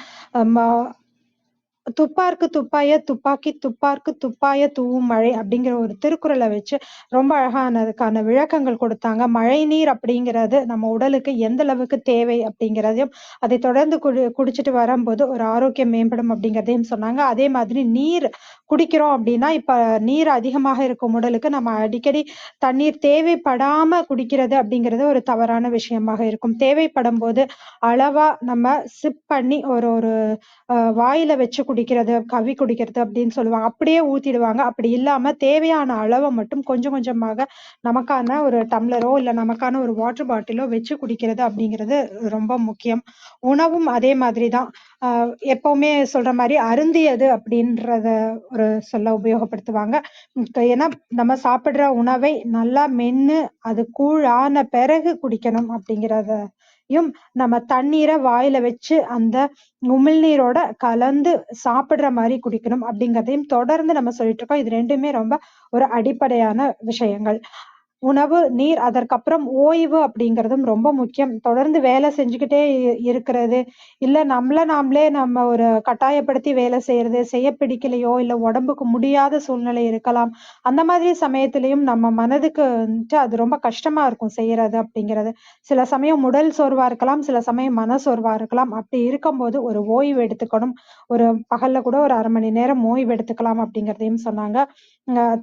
துப்பார்க்கு துப்பாய துப்பாக்கி துப்பார்க்கு துப்பாய தூவும் மழை அப்படிங்கிற ஒரு திருக்குறளை வச்சு ரொம்ப அழகானதுக்கான விளக்கங்கள் கொடுத்தாங்க. மழை நீர் அப்படிங்கிறது நம்ம உடலுக்கு எந்த அளவுக்கு தேவை அப்படிங்கிறதையும், அதை தொடர்ந்து குடிச்சிட்டு வரும்போது ஒரு ஆரோக்கியம் மேம்படும் அப்படிங்கிறதையும் சொன்னாங்க. அதே மாதிரி நீர் குடிக்கிறோம் அப்படின்னா, இப்ப நீர் அதிகமாக இருக்கும் உடலுக்கு நம்ம அடிக்கடி தண்ணீர் தேவைப்படாம குடிக்கிறது அப்படிங்கிறது ஒரு தவறான விஷயமாக இருக்கும். தேவைப்படும் போது அளவா நம்ம சிப் பண்ணி ஒரு ஒரு வாயில வச்சு குடிக்கிறது, கவ்வி குடிக்கிறது அப்படின்னு சொல்லுவாங்க. அப்படியே ஊத்திடுவாங்க. அப்படி இல்லாம தேவையான அளவை மட்டும் கொஞ்சம் கொஞ்சமாக நமக்கான ஒரு டம்ளரோ இல்ல நமக்கான ஒரு வாட்டர் பாட்டிலோ வச்சு குடிக்கிறது அப்படிங்கிறது ரொம்ப முக்கியம். உணவும் அதே மாதிரிதான். எப்பவுமே சொல்ற மாதிரி அருந்தியது அப்படின்றத ஒரு சொல்ல உபயோகப்படுத்துவாங்க. ஏன்னா நம்ம சாப்பிடுற உணவை நல்லா மென்னு அது கூழான பிறகு குடிக்கணும் அப்படிங்கிறதையும், நம்ம தண்ணீரை வாயில வச்சு அந்த உமிழ்நீரோட கலந்து சாப்பிடுற மாதிரி குடிக்கணும் அப்படிங்கிறதையும் தொடர்ந்து நம்ம சொல்லிட்டு இருக்கோம். இது ரெண்டுமே ரொம்ப ஒரு அடிப்படையான விஷயங்கள். உணவு, நீர், அதற்கப்புறம் ஓய்வு அப்படிங்கிறதும் ரொம்ப முக்கியம். தொடர்ந்து வேலை செஞ்சுக்கிட்டே இருக்கிறது, இல்ல நாமளே நம்ம ஒரு கட்டாயப்படுத்தி வேலை செய்யறது, செய்ய பிடிக்கலையோ இல்ல உடம்புக்கு முடியாத சூழ்நிலை இருக்கலாம். அந்த மாதிரி சமயத்திலையும் நம்ம மனதுக்கு வந்துட்டு அது ரொம்ப கஷ்டமா இருக்கும் செய்யறது அப்படிங்கிறது. சில சமயம் உடல் சோர்வா இருக்கலாம், சில சமயம் மன சோர்வா இருக்கலாம். அப்படி இருக்கும்போது ஒரு ஓய்வு எடுத்துக்கணும். ஒரு பகல்ல கூட ஒரு 1/2 மணி நேரம் ஓய்வு எடுத்துக்கலாம் அப்படிங்கிறதையும் சொன்னாங்க.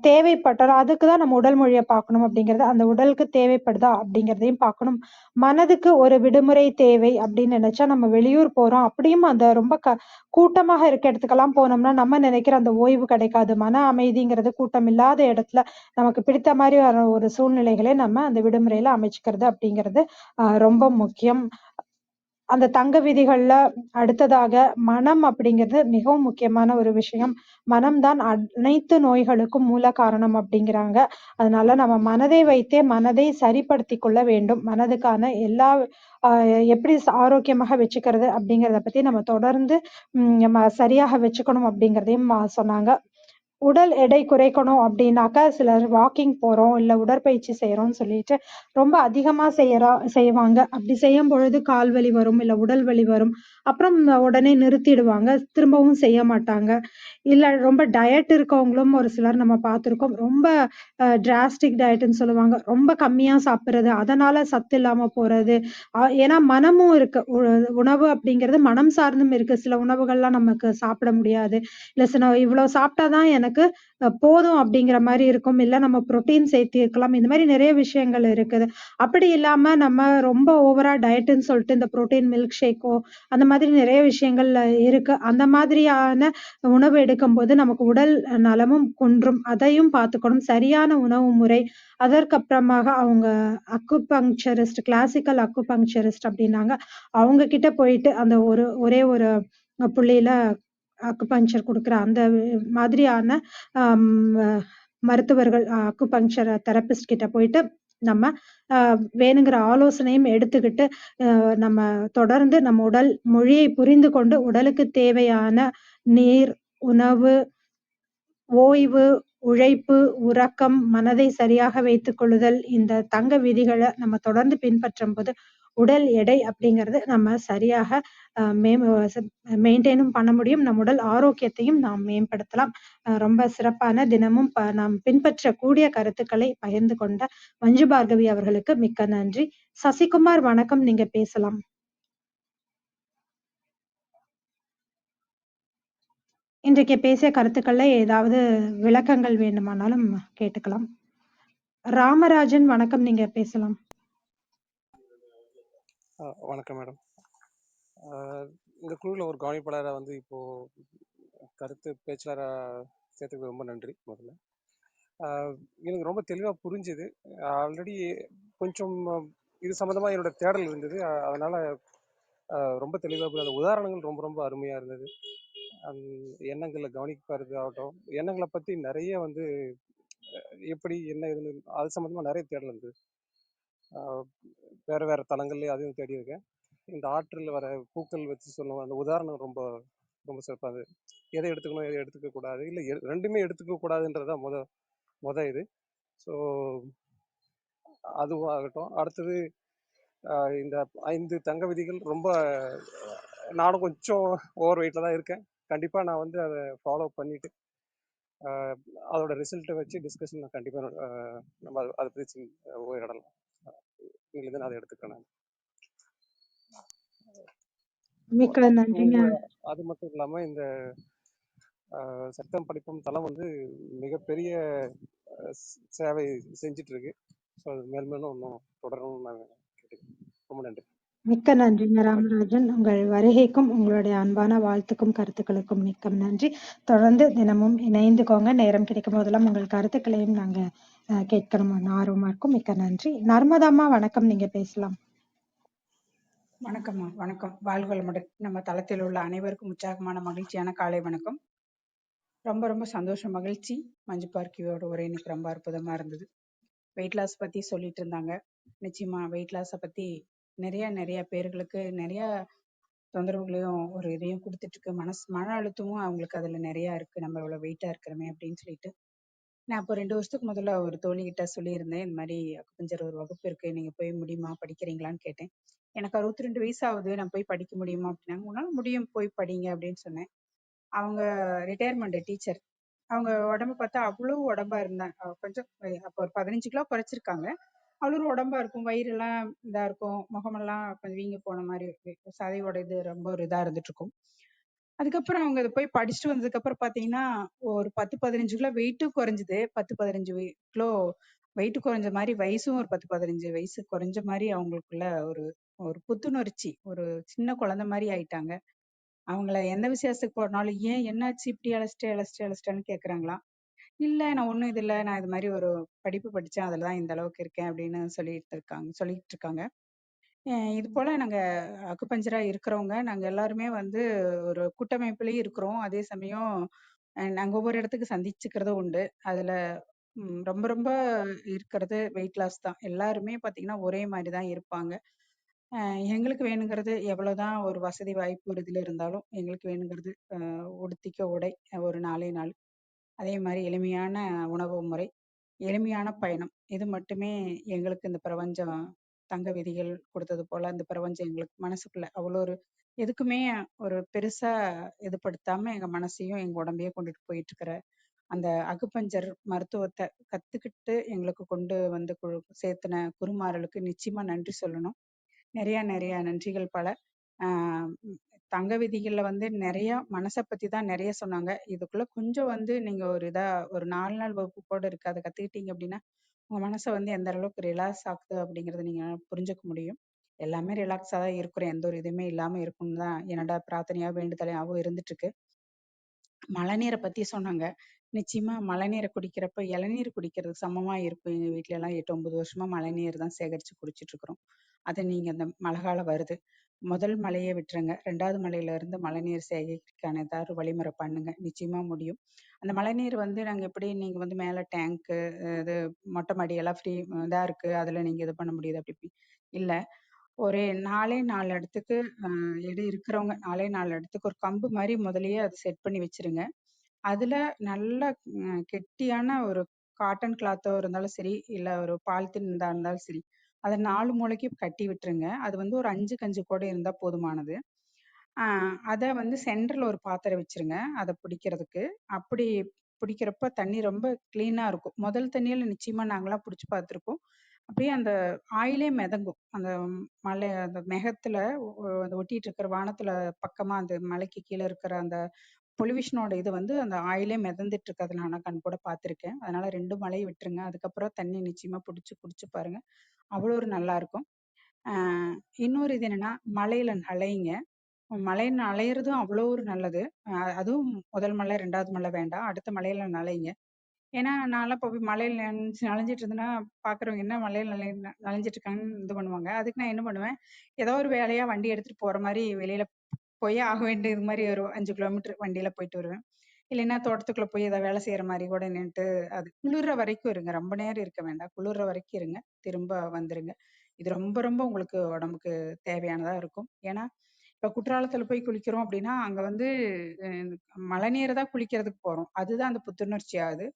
தேவைப்பட்டாலும் அதுக்குதான் நம்ம உடல் மொழியை பார்க்கணும் அப்படிங்கிறது, அந்த உடலுக்கு தேவைப்படுதா அப்படிங்கிறதையும் பார்க்கணும். மனதுக்கு ஒரு விடுமுறை தேவை அப்படின்னு நினைச்சா நம்ம வெளியூர் போறோம், அப்படியும் அந்த ரொம்ப கூட்டமாக இருக்க இடத்துக்கெல்லாம் போனோம்னா நம்ம நினைக்கிற அந்த ஓய்வு கிடைக்காது. மன அமைதிங்கிறது கூட்டம் இல்லாத இடத்துல நமக்கு பிடித்த மாதிரி ஒரு சூழ்நிலைகளை நம்ம அந்த விடுமுறையில அமைச்சுக்கிறது அப்படிங்கிறது ரொம்ப முக்கியம். அந்த தங்க விதிகள்ல அடுத்ததாக மனம் அப்படிங்கிறது மிகவும் முக்கியமான ஒரு விஷயம். மனம்தான் அனைத்து நோய்களுக்கும் மூல காரணம் அப்படிங்கிறாங்க. அதனால நம்ம மனதை வைத்தே மனதை சரிப்படுத்திக் கொள்ள வேண்டும். மனதுக்கான எல்லா எப்படி ஆரோக்கியமாக வச்சுக்கிறது அப்படிங்கிறத பத்தி நம்ம தொடர்ந்து நம்ம சரியாக வச்சுக்கணும் அப்படிங்கிறதையும் சொன்னாங்க. உடல் எடை குறைக்கணும் அப்படின்னாக்கா சிலர் வாக்கிங் போறோம் இல்ல உடற்பயிற்சி செய்யறோம்னு சொல்லிட்டு ரொம்ப அதிகமா செய்வாங்க. அப்படி செய்யும் பொழுது கால் வலி வரும் இல்ல உடல் வலி வரும். அப்புறம் உடனே நிறுத்திடுவாங்க. திரும்பவும் செய்ய மாட்டாங்க. இல்ல ரொம்ப டயட் இருக்கவங்களும் ஒரு சிலர் நம்ம பார்த்திருக்கோம். ரொம்ப டிராஸ்டிக் டயட்ன்னு சொல்லுவாங்க. ரொம்ப கம்மியா சாப்பிடுறது. அதனால சத்து இல்லாம போறது. ஏன்னா மனமும் இருக்கு. உணவு அப்படிங்கிறது மனம் சார்ந்தும் இருக்கு. சில உணவுகள்லாம் நமக்கு சாப்பிட முடியாது. இல்ல இவ்வளவு சாப்பிட்டா தான் எனக்கு போதும் அப்படிங்கிற மாரி இருக்கும். இல்ல நம்ம புரோட்டீன் சேர்த்திருக்கலாம். இந்த மாரி நிறைய விஷயங்கள் இருக்குது. அப்படி இல்லாம நம்ம ரொம்ப ஓவரா டயட்ன்னு சொல்லிட்டு இந்த புரோட்டீன் மில்க் ஷேக்கோ அந்த மாதிரி நிறைய விஷயங்கள் இருக்கு. அந்த மாதிரியான உணவு எடுக்கும்போது நமக்கு உடல் நலமும் குன்றும். அதையும் பார்த்துக்கணும். சரியான உணவு முறை, அதற்கப்புறமாக அவங்க அக்குபங்க்சரிஸ்ட், கிளாசிக்கல் அக்குபங்க்சரிஸ்ட் அப்படின்னாங்க. அவங்க கிட்ட போயிட்டு அந்த ஒரே ஒரு புள்ளியில அக்குபங்க்சர் குடுக்குற அந்த மாதிரியான அம் அ மருத்துவர்கள் அக்குபங்க்சர் தெரபிஸ்ட் கிட்ட போயிட்டு நம்ம அ வேணுங்கிற ஆலோசனையும் எடுத்துக்கிட்டு, நம்ம தொடர்ந்து நம்ம உடல் மொழியை புரிந்து கொண்டு உடலுக்கு தேவையான நீர், உணவு, ஓய்வு, உழைப்பு, உறக்கம், மனதை சரியாக வைத்துக் கொள்ளுதல், இந்த தங்க விதிகள நம்ம தொடர்ந்து பின்பற்றும்போது, உடல் எடை அப்படிங்கிறது நம்ம சரியாக அ மேம் ச மெயின்டெயினும் பண்ண முடியும். நம் உடல் ஆரோக்கியத்தையும் நாம் மேம்படுத்தலாம். ரொம்ப சிறப்பான தினமும் நாம் பின்பற்றக்கூடிய கருத்துக்களை பகிர்ந்து கொண்ட மஞ்சு பார்கவி அவர்களுக்கு மிக்க நன்றி. சசிகுமார் வணக்கம். நீங்க பேசலாம். இன்றைக்கு பேசிய கருத்துக்கள்ல ஏதாவது விளக்கங்கள் வேண்டுமானாலும் கேட்டுக்கலாம். ராமராஜன் வணக்கம். நீங்க பேசலாம். வணக்கம் மேடம். இந்த குழுவில் ஒரு கவனிப்பாளரை வந்து இப்போ கருத்து பேச்சாளராக சேர்த்துக்கு ரொம்ப நன்றி. முதல்ல எனக்கு ரொம்ப தெளிவாக புரிஞ்சுது. ஆல்ரெடி கொஞ்சம் இது சம்மந்தமாக என்னோட தேடல் இருந்தது. அதனால் ரொம்ப தெளிவாக அந்த உதாரணங்கள் ரொம்ப ரொம்ப அருமையாக இருந்தது. எண்ணங்களை கவனிக்கிறது ஆகட்டும், எண்ணங்களை பற்றி நிறைய வந்து எப்படி என்ன இதுன்னு அது சம்மந்தமாக நிறைய தேடல் இருந்தது. வேறு வேறு தளங்கள்லேயே அதையும் தேடி இருக்கேன். இந்த ஆற்றில் வர பூக்கள் வச்சு சொல்லுவோம், அந்த உதாரணம் ரொம்ப ரொம்ப சிறப்பாக. எதை எடுத்துக்கணும் எதை எடுத்துக்க கூடாது, இல்லை ரெண்டுமே எடுத்துக்க கூடாதுன்றதான் முத இது. ஸோ அதுவும் ஆகட்டும். அடுத்தது இந்த 5 தங்க விதிகள் ரொம்ப நானும் கொஞ்சம் ஓவர் வெயிட்டில் தான் இருக்கேன். கண்டிப்பாக நான் வந்து அதை ஃபாலோ பண்ணிட்டு அதோட ரிசல்ட்டை வச்சு டிஸ்கஷன் நான் கண்டிப்பாக நம்ம அதை பற்றி உரையாடலாம். நீங்களே நான் அதை எடுத்துக்கிறேன். மிக்க நன்றிங்க. அது மட்டும் இல்லாம இந்த சட்டம் படிப்பும் தளம் வந்து மிகப்பெரிய சேவை செஞ்சுட்டு இருக்கு. ஸோ அது மேலும் இன்னும் தொடரணும்னு நான் கேட்டுக்கிறேன். ரொம்ப நன்றி. மிக்க நன்றிங்க ராமராஜன். உங்கள் வருகைக்கும் உங்களுடைய அன்பான வாழ்த்துக்கும் கருத்துக்களுக்கும் மிக்க நன்றி. தொடர்ந்து தினமும் இணைந்துக்கோங்க. நேரம் கிடைக்கும் போதெல்லாம் உங்கள் கருத்துக்களையும் நாங்க கேட்கணும்னு ஆர்வமா இருக்கும். மிக்க நன்றி. நர்மதாம்மா வணக்கம். நீங்க பேசலாம். வணக்கம்மா. வணக்கம். வாழ்க வளமுடன். நம்ம தளத்தில் உள்ள அனைவருக்கும் உற்சாகமான மகிழ்ச்சியான காலை வணக்கம். ரொம்ப ரொம்ப சந்தோஷம், மகிழ்ச்சி. மஞ்சு பார்க்கியோட உரை எனக்கு ரொம்ப அற்புதமா இருந்தது. வெயிட் லாஸ் பத்தி சொல்லிட்டு இருந்தாங்க. நிச்சயமா வெயிட் லாஸை பத்தி நிறைய பேர்களுக்கு நிறைய தொந்தரவுகளையும் ஒரு இதையும் கொடுத்துட்டு இருக்கு. மன அழுத்தமும் அவங்களுக்கு அதுல நிறைய இருக்கு. நம்ம இவ்வளவு வெயிட்டா இருக்கிறோமே அப்படின்னு சொல்லிட்டு நான் இப்போ 2 வருஷத்துக்கு முதல்ல ஒரு தோழிகிட்ட சொல்லியிருந்தேன். இந்த மாதிரி அக்குபஞ்சர் ஒரு வகுப்பு இருக்கு, நீங்க போய் முடியுமா, படிக்கிறீங்களான்னு கேட்டேன். எனக்கு 62 வயசு ஆகுது, நான் போய் படிக்க முடியுமா அப்படின்னாங்க. உன்னால முடியும், போய் படிங்க அப்படின்னு சொன்னேன். அவங்க ரிட்டையர்மெண்ட் டீச்சர். அவங்க உடம்பு பார்த்தா அவ்வளவு உடம்பா இருந்தாங்க. கொஞ்சம் அப்போ ஒரு 15 கிலோ குறைச்சிருக்காங்க. அவ்வளவு உடம்பா இருக்கும், வயிறெல்லாம் இதா இருக்கும், முகமெல்லாம் கொஞ்சம் வீங்கி போன மாதிரி சதையோட இது ரொம்ப ஒரு இதா இருந்துட்டு இருக்கும். அதுக்கப்புறம் அவங்க இதை போய் படிச்சுட்டு வந்ததுக்கு அப்புறம் பாத்தீங்கன்னா ஒரு 10-15 கிலோ வெயிட்டும் குறைஞ்சது. 10-15 கிலோ வெயிட் குறைஞ்ச மாதிரி வயசும் ஒரு 10-15 வயசு குறைஞ்ச மாதிரி அவங்களுக்குள்ள ஒரு ஒரு புத்துணர்ச்சி, ஒரு சின்ன குழந்தை மாதிரி ஆயிட்டாங்க. அவங்கள எந்த விசேஷத்துக்கு போனாலும் ஏன் என்னாச்சு இப்படி அழைச்சிட்டேன்னு கேக்குறாங்களாம். இல்ல நான் ஒண்ணும் இது இல்ல, நான் இது மாதிரி ஒரு படிப்பு படிச்சேன், அதுலதான் இந்த அளவுக்கு இருக்கேன் அப்படின்னு சொல்லிட்டு இருக்காங்க. இது போல நாங்க அக்குபஞ்சரா இருக்கிறவங்க நாங்க எல்லாருமே வந்து ஒரு கூட்டமைப்புலயும் இருக்கிறோம். அதே சமயம் நாங்க ஒவ்வொரு இடத்துக்கு சந்திச்சுக்கிறதும் உண்டு. அதுல ரொம்ப ரொம்ப இருக்கிறது வெயிட் லாஸ் தான். எல்லாருமே பாத்தீங்கன்னா ஒரே மாதிரிதான் இருப்பாங்க. எங்களுக்கு வேணுங்கிறது எவ்வளவுதான் ஒரு வசதி வாய்ப்பு ஒரு இதுல இருந்தாலும் எங்களுக்கு வேணுங்கிறது உடுத்திக்க உடை ஒரு 4 நாள் அதே மாதிரி எளிமையான உணவு முறை, எளிமையான பயணம். இது மட்டுமே எங்களுக்கு இந்த பிரபஞ்சம் தங்க விதிகள் கொடுத்தது போல இந்த பிரபஞ்சம் எங்களுக்கு மனசுக்குள்ள அவ்வளோ ஒரு எதுக்குமே ஒரு பெருசா இது படுத்தாம எங்க மனசையும் எங்க உடம்பையும் கொண்டுட்டு போயிட்டு இருக்கிற அந்த அக்குபஞ்சர் மருத்துவத்தை கத்துக்கிட்டு எங்களுக்கு கொண்டு வந்து சேர்த்துன குருமார்களுக்கு நிச்சயமா நன்றி சொல்லணும். நிறைய நிறைய நன்றிகள் பல. ஆஹ் உம் தங்க விதிகள்ல வந்து நிறைய மனசை பத்தி தான் நிறைய சொன்னாங்க. இதுக்குள்ள கொஞ்சம் வந்து நீங்க ஒரு ஒரு 4 நாள் வகுப்பு கூட இருக்கு, அதை கத்துக்கிட்டீங்க அப்படின்னா உங்க மனசை வந்து எந்த அளவுக்கு ரிலாக்ஸ் ஆகுது அப்படிங்கறத நீங்க புரிஞ்சுக்க முடியும். எல்லாமே ரிலாக்ஸா தான் இருக்கிறோம், எந்த ஒரு இதுவுமே இல்லாம இருக்கும்னு தான் என்னோட பிரார்த்தனையா வேண்டுதலையாவும் இருந்துட்டு இருக்கு. மழைநீரை பத்தி சொன்னாங்க. நிச்சயமா மழைநீரை குடிக்கிறப்ப இளநீர் குடிக்கிறதுக்கு சமமா இருக்கும். எங்க வீட்ல எல்லாம் 8, 9 வருஷமா மழைநீர் தான் சேகரிச்சு குடிச்சிட்டு இருக்கிறோம். அதை நீங்க இந்த மழை காலம் வருது, முதல் மழையை விட்டுருங்க, 2வது மழையில இருந்து மழைநீர் சேகரிக்கான ஏதாவது ஒரு வழிமுறை பண்ணுங்க, நிச்சயமா முடியும். அந்த மழைநீர் வந்து நாங்க எப்படி நீங்க வந்து மேல டேங்க்கு இது மொட்டை மாடி எல்லாம் ஃப்ரீ இதா இருக்கு, அதுல நீங்க இது பண்ண முடியுது அப்படி இப்படி இல்ல. ஒரு 4 இடத்துக்கு இடம் இருக்கிறவங்க 4 இடத்துக்கு ஒரு கம்பு மாதிரி முதல்லயே அதை செட் பண்ணி வச்சிருங்க. அதுல நல்ல கெட்டியான ஒரு காட்டன் கிளாத்தோ இருந்தாலும் சரி, இல்ல ஒரு பாலித்தீன் இருந்தாலும் சரி, அதை 4 மூலைக்கும் கட்டி விட்டுருங்க. அது வந்து ஒரு 5 கஞ்சி கூட இருந்தா போதுமானது. அதை வந்து சென்டர்ல ஒரு பாத்திரம் வச்சிருங்க அதை பிடிக்கிறதுக்கு. அப்படி பிடிக்கிறப்ப தண்ணி ரொம்ப கிளீனா இருக்கும். முதல் தண்ணியில நிச்சயமா நாங்களாம் பிடிச்சு பார்த்துருக்கோம். அப்படியே அந்த ஆயிலே மிதங்கும். அந்த மலை அந்த மேகத்துல அந்த ஒட்டிட்டு இருக்கிற வானத்துல பக்கமா அந்த மலைக்கு கீழே இருக்கிற அந்த பொல்யூஷனோட இது வந்து அந்த ஆயிலே மிதந்துட்டு இருக்கிறத நான் கண் கூட பார்த்துருக்கேன். அதனால 2 மலையை விட்டுருங்க. அதுக்கப்புறம் தண்ணி நிச்சயமா பிடிச்சு குடிச்சு பாருங்க, அவ்வளோ ஒரு நல்லா இருக்கும். இன்னொரு இது என்னன்னா, மலையில நனையுங்க. மலையில நனையிறதும் அவ்வளோ ஒரு நல்லது. அதுவும் முதல் மலை 2வது மலை வேண்டாம், அடுத்த மலையில நனையுங்க. ஏன்னா நான்லாம் இப்போ போய் மலையில நனைஞ்சிட்டு இருந்தேன்னா பாக்குறவங்க என்ன மலையில நனைஞ்சிட்டு இருக்காங்கன்னு இது பண்ணுவாங்க. அதுக்கு நான் என்ன பண்ணுவேன், ஏதோ ஒரு வேலையா வண்டி எடுத்துட்டு போற மாதிரி வெளியில போய் ஆக வேண்டியது மாதிரி ஒரு 5 கிலோமீட்டர் வண்டியில போயிட்டு வருவேன். இல்லைன்னா தோட்டத்துக்குள்ள போய் ஏதாவது வேலை செய்யற மாதிரி கூட நின்னுட்டு அது குளிர்ற வரைக்கும் இருங்க, ரொம்ப நேரம் இருக்க வேண்டாம், குளிர்ற வரைக்கும் இருங்க, திரும்ப வந்துருங்க. இது ரொம்ப ரொம்ப உங்களுக்கு உடம்புக்கு தேவையானதா இருக்கும். ஏன்னா இப்ப குற்றாலத்துல போய் குளிக்கிறோம் அப்படின்னா அங்க வந்து மழை நீரை தான் குளிக்கிறதுக்கு போறோம், அதுதான் அந்த புத்துணர்ச்சி ஆகுது.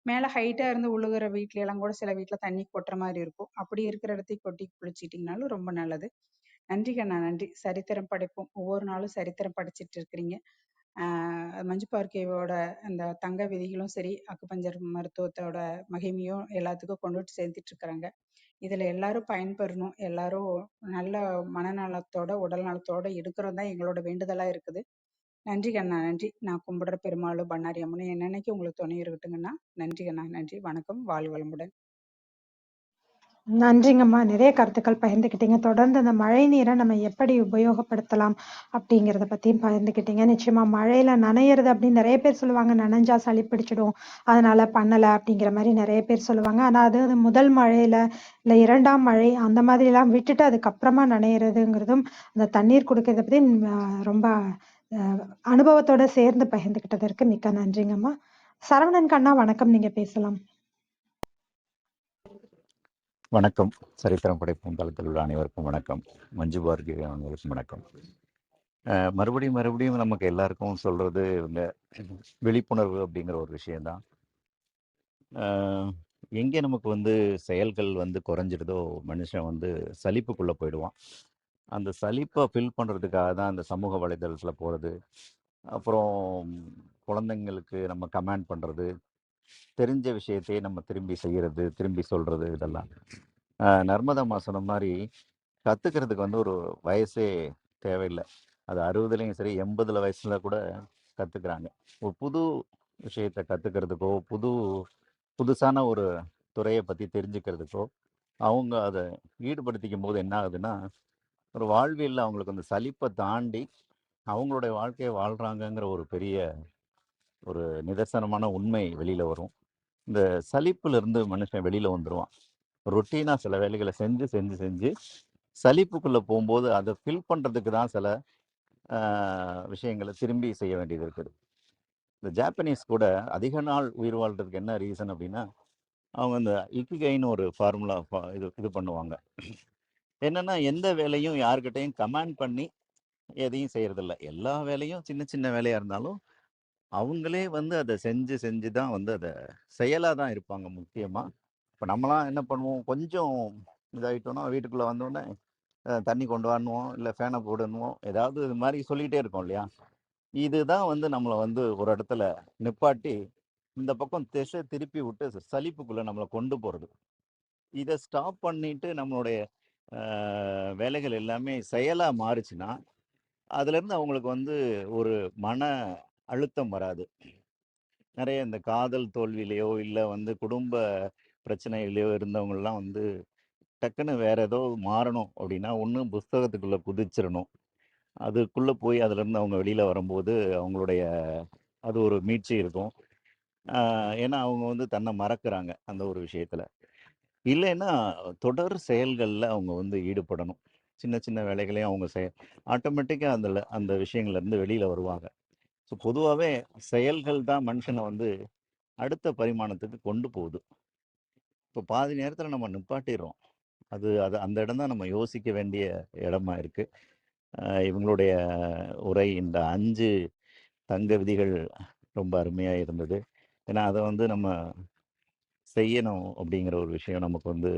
மேல ஹைட்டா இருந்து உழுகுற வீட்ல எல்லாம் கூட சில வீட்ல தண்ணி கொட்டுற மாதிரி இருக்கும். அப்படி இருக்கிற இடத்தையும் கொட்டி குளிச்சிட்டிங்கனாலும் ரொம்ப நல்லது. நன்றி கண்ணா, நன்றி. சரித்திரம் படைப்போம், ஒவ்வொரு நாளும் சரித்திரம் படைச்சிட்டு இருக்கிறீங்க. மஞ்சு பார்க்கையோட அந்த தங்க விதிகளும் சரி, அக்குபஞ்சர் மருத்துவத்தோட மகிமையும் எல்லாத்துக்கும் கொண்டுட்டு சேர்த்துட்டு இருக்கிறாங்க. இதுல எல்லாரும் பயன்பெறணும், எல்லாரும் நல்ல மனநலத்தோட உடல் நலத்தோட இருக்கிறது தான் எங்களோட வேண்டுதலா இருக்குது. நன்றி கண்ணா, நன்றி. நான் கும்பிடுற பெருமாளும் பண்ணாரி அம்மனும் என்னன்னைக்கு உங்களுக்கு துணை இருக்கட்டுங்கண்ணா. நன்றி கண்ணா, நன்றி. வணக்கம், வாழ்க வளமுடன். நன்றிங்கம்மா. நிறைய கருத்துக்கள் பகிர்ந்துக்கிட்டீங்க. தொடர்ந்து அந்த மழை நீரை நம்ம எப்படி உபயோகப்படுத்தலாம் அப்படிங்கிறத பத்தியும் பகிர்ந்துக்கிட்டீங்க. நிச்சயமா மழையில நனையிறது அப்படின்னு நிறைய பேர் சொல்லுவாங்க, நனைஞ்சா சளி பிடிச்சிடும், அதனால பண்ணல அப்படிங்கிற மாதிரி நிறைய பேர் சொல்லுவாங்க. ஆனா அது முதல் மழையில இல்ல 2ஆம் மழை அந்த மாதிரி எல்லாம் விட்டுட்டு அதுக்கப்புறமா நனையிறதுங்கிறதும் அந்த தண்ணீர் குடுக்கறத பத்தி ரொம்ப அனுபவத்தோட சேர்ந்து பகிர்ந்துக்கிட்டதற்கு மிக்க நன்றிங்கம்மா. சரவணன் கண்ணா வணக்கம், நீங்க பேசலாம். வணக்கம். சரித்திரம் படைப்பும் தளத்தில் உள்ள அனைவருக்கும் வணக்கம். மஞ்சு பார்கவி அவர்களுக்கும் வணக்கம். மறுபடியும் நமக்கு எல்லாருக்கும் சொல்றது இந்த விழிப்புணர்வு அப்படிங்கிற ஒரு விஷயம்தான். எங்கே நமக்கு வந்து செயல்கள் வந்து குறைஞ்சிடுதோ மனுஷன் வந்து சலிப்புக்குள்ளே போயிடுவான். அந்த சலிப்பை ஃபில் பண்ணுறதுக்காக தான் அந்த சமூக வலைதளத்தில் போகிறது, அப்புறம் குழந்தைங்களுக்கு நம்ம கமெண்ட் பண்ணுறது, தெரிஞ்ச விஷயத்தையே நம்ம திரும்பி செய்கிறது, திரும்பி சொல்கிறது, இதெல்லாம் நர்மதா சொன்ன மாதிரி கற்றுக்கிறதுக்கு வந்து ஒரு வயசே தேவையில்லை. அது 60லையும் சரி 80 வயசுல கூட கற்றுக்குறாங்க. ஒரு புது விஷயத்தை கற்றுக்கிறதுக்கோ புதுசான ஒரு துறையை பற்றி தெரிஞ்சுக்கிறதுக்கோ அவங்க அதை ஈடுபடுத்திக்கும் போது என்ன ஆகுதுன்னா, ஒரு வாழ்வியலில் அவங்களுக்கு அந்த சலிப்பை தாண்டி அவங்களுடைய வாழ்க்கையை வாழ்கிறாங்கங்கிற ஒரு பெரிய ஒரு நிதர்சனமான உண்மை வெளியில் வரும். இந்த சலிப்புலேருந்து மனுஷன் வெளியில் வந்துடுவான். ரொட்டீனாக சில வேலைகளை செஞ்சு செஞ்சு செஞ்சு சலிப்புக்குள்ளே போகும்போது அதை ஃபில் பண்ணுறதுக்கு தான் சில விஷயங்களை திரும்பி செய்ய வேண்டியது இருக்குது. இந்த ஜாப்பனீஸ் கூட அதிக நாள் உயிர் வாழ்கிறதுக்கு என்ன ரீசன் அப்படின்னா, அவங்க இந்த இக்கிகைன்னு ஒரு ஃபார்முலா இது பண்ணுவாங்க. என்னென்னா, எந்த வேலையும் யார்கிட்டையும் கமாண்ட் பண்ணி எதையும் செய்கிறதில்ல. எல்லா வேலையும் சின்ன சின்ன வேலையாக இருந்தாலும் அவங்களே வந்து அத செஞ்சு செஞ்சு தான் வந்து அத செயலா தான் இருப்பாங்க முக்கியமா. இப்ப நம்மலாம் என்ன பண்ணுவோம், கொஞ்சம் இதாயிட்டோம்னா வீட்டுக்குள்ள வந்தோனே, தண்ணி கொண்டு வான்னுவோம், இல்ல ஃபேன போடுன்னுவோம். ஏதாவது இது மாரி சொல்லிட்டே இருக்கோம் இல்லையா? இதுதான் வந்து நம்மள வந்து ஒரு இடத்துல நிப்பாட்டி, இந்த பக்கம் திசை திருப்பி விட்டு சலிப்புக்குள்ள நம்மள கொண்டு போறது. இத ஸ்டாப் பண்ணிட்டு நம்மளுடைய அ வேலைகள் எல்லாமே செயலா மாறுச்சுன்னா, அதுலேருந்து அவங்களுக்கு வந்து ஒரு மன அழுத்தம் வராது. நெறைய இந்த காதல் தோல்வியிலயோ, இல்ல வந்து குடும்ப பிரச்சனையிலயோ இருந்தவங்கலாம் வந்து டக்குன்னு வேற ஏதோ மாறணும் அப்படின்னா, ஒண்ணு புஸ்தகத்துக்குள்ள குதிச்சிரணும். அதுக்குள்ள போய் அதுலேருந்து அவங்க வெளியில வரும்போது, அவங்களுடைய அது ஒரு மீட்சி இருக்கும். அ ஏன்னா அவங்க வந்து தன்ன மறக்குறாங்க, அந்த ஒரு விஷயத்துல. இல்லைன்னா, தொடர் செயல்கள்ல அவங்க வந்து ஈடுபடணும். சின்ன சின்ன வேலைகளையும் அவங்க ஆட்டோமேட்டிக்கா அந்த விஷயங்கள்லேருந்து வெளியில வருவாங்க. ஸோ பொதுவாவே செயல்கள் தான் மனுஷன வந்து அடுத்த பரிமாணத்துக்கு கொண்டு போகுது. இப்போ பாதி நேரத்துல நம்ம நிப்பாட்டிர்றோம். அது அந்த இடம் தான் நம்ம யோசிக்க வேண்டிய இடமா இருக்கு. இவங்களுடைய உரை இந்த 5 தங்க விதிகள் ரொம்ப அருமையா இருந்தது. ஏன்னா, அத வந்து நம்ம செய்யணும் அப்படிங்கிற ஒரு விஷயம் நமக்கு வந்து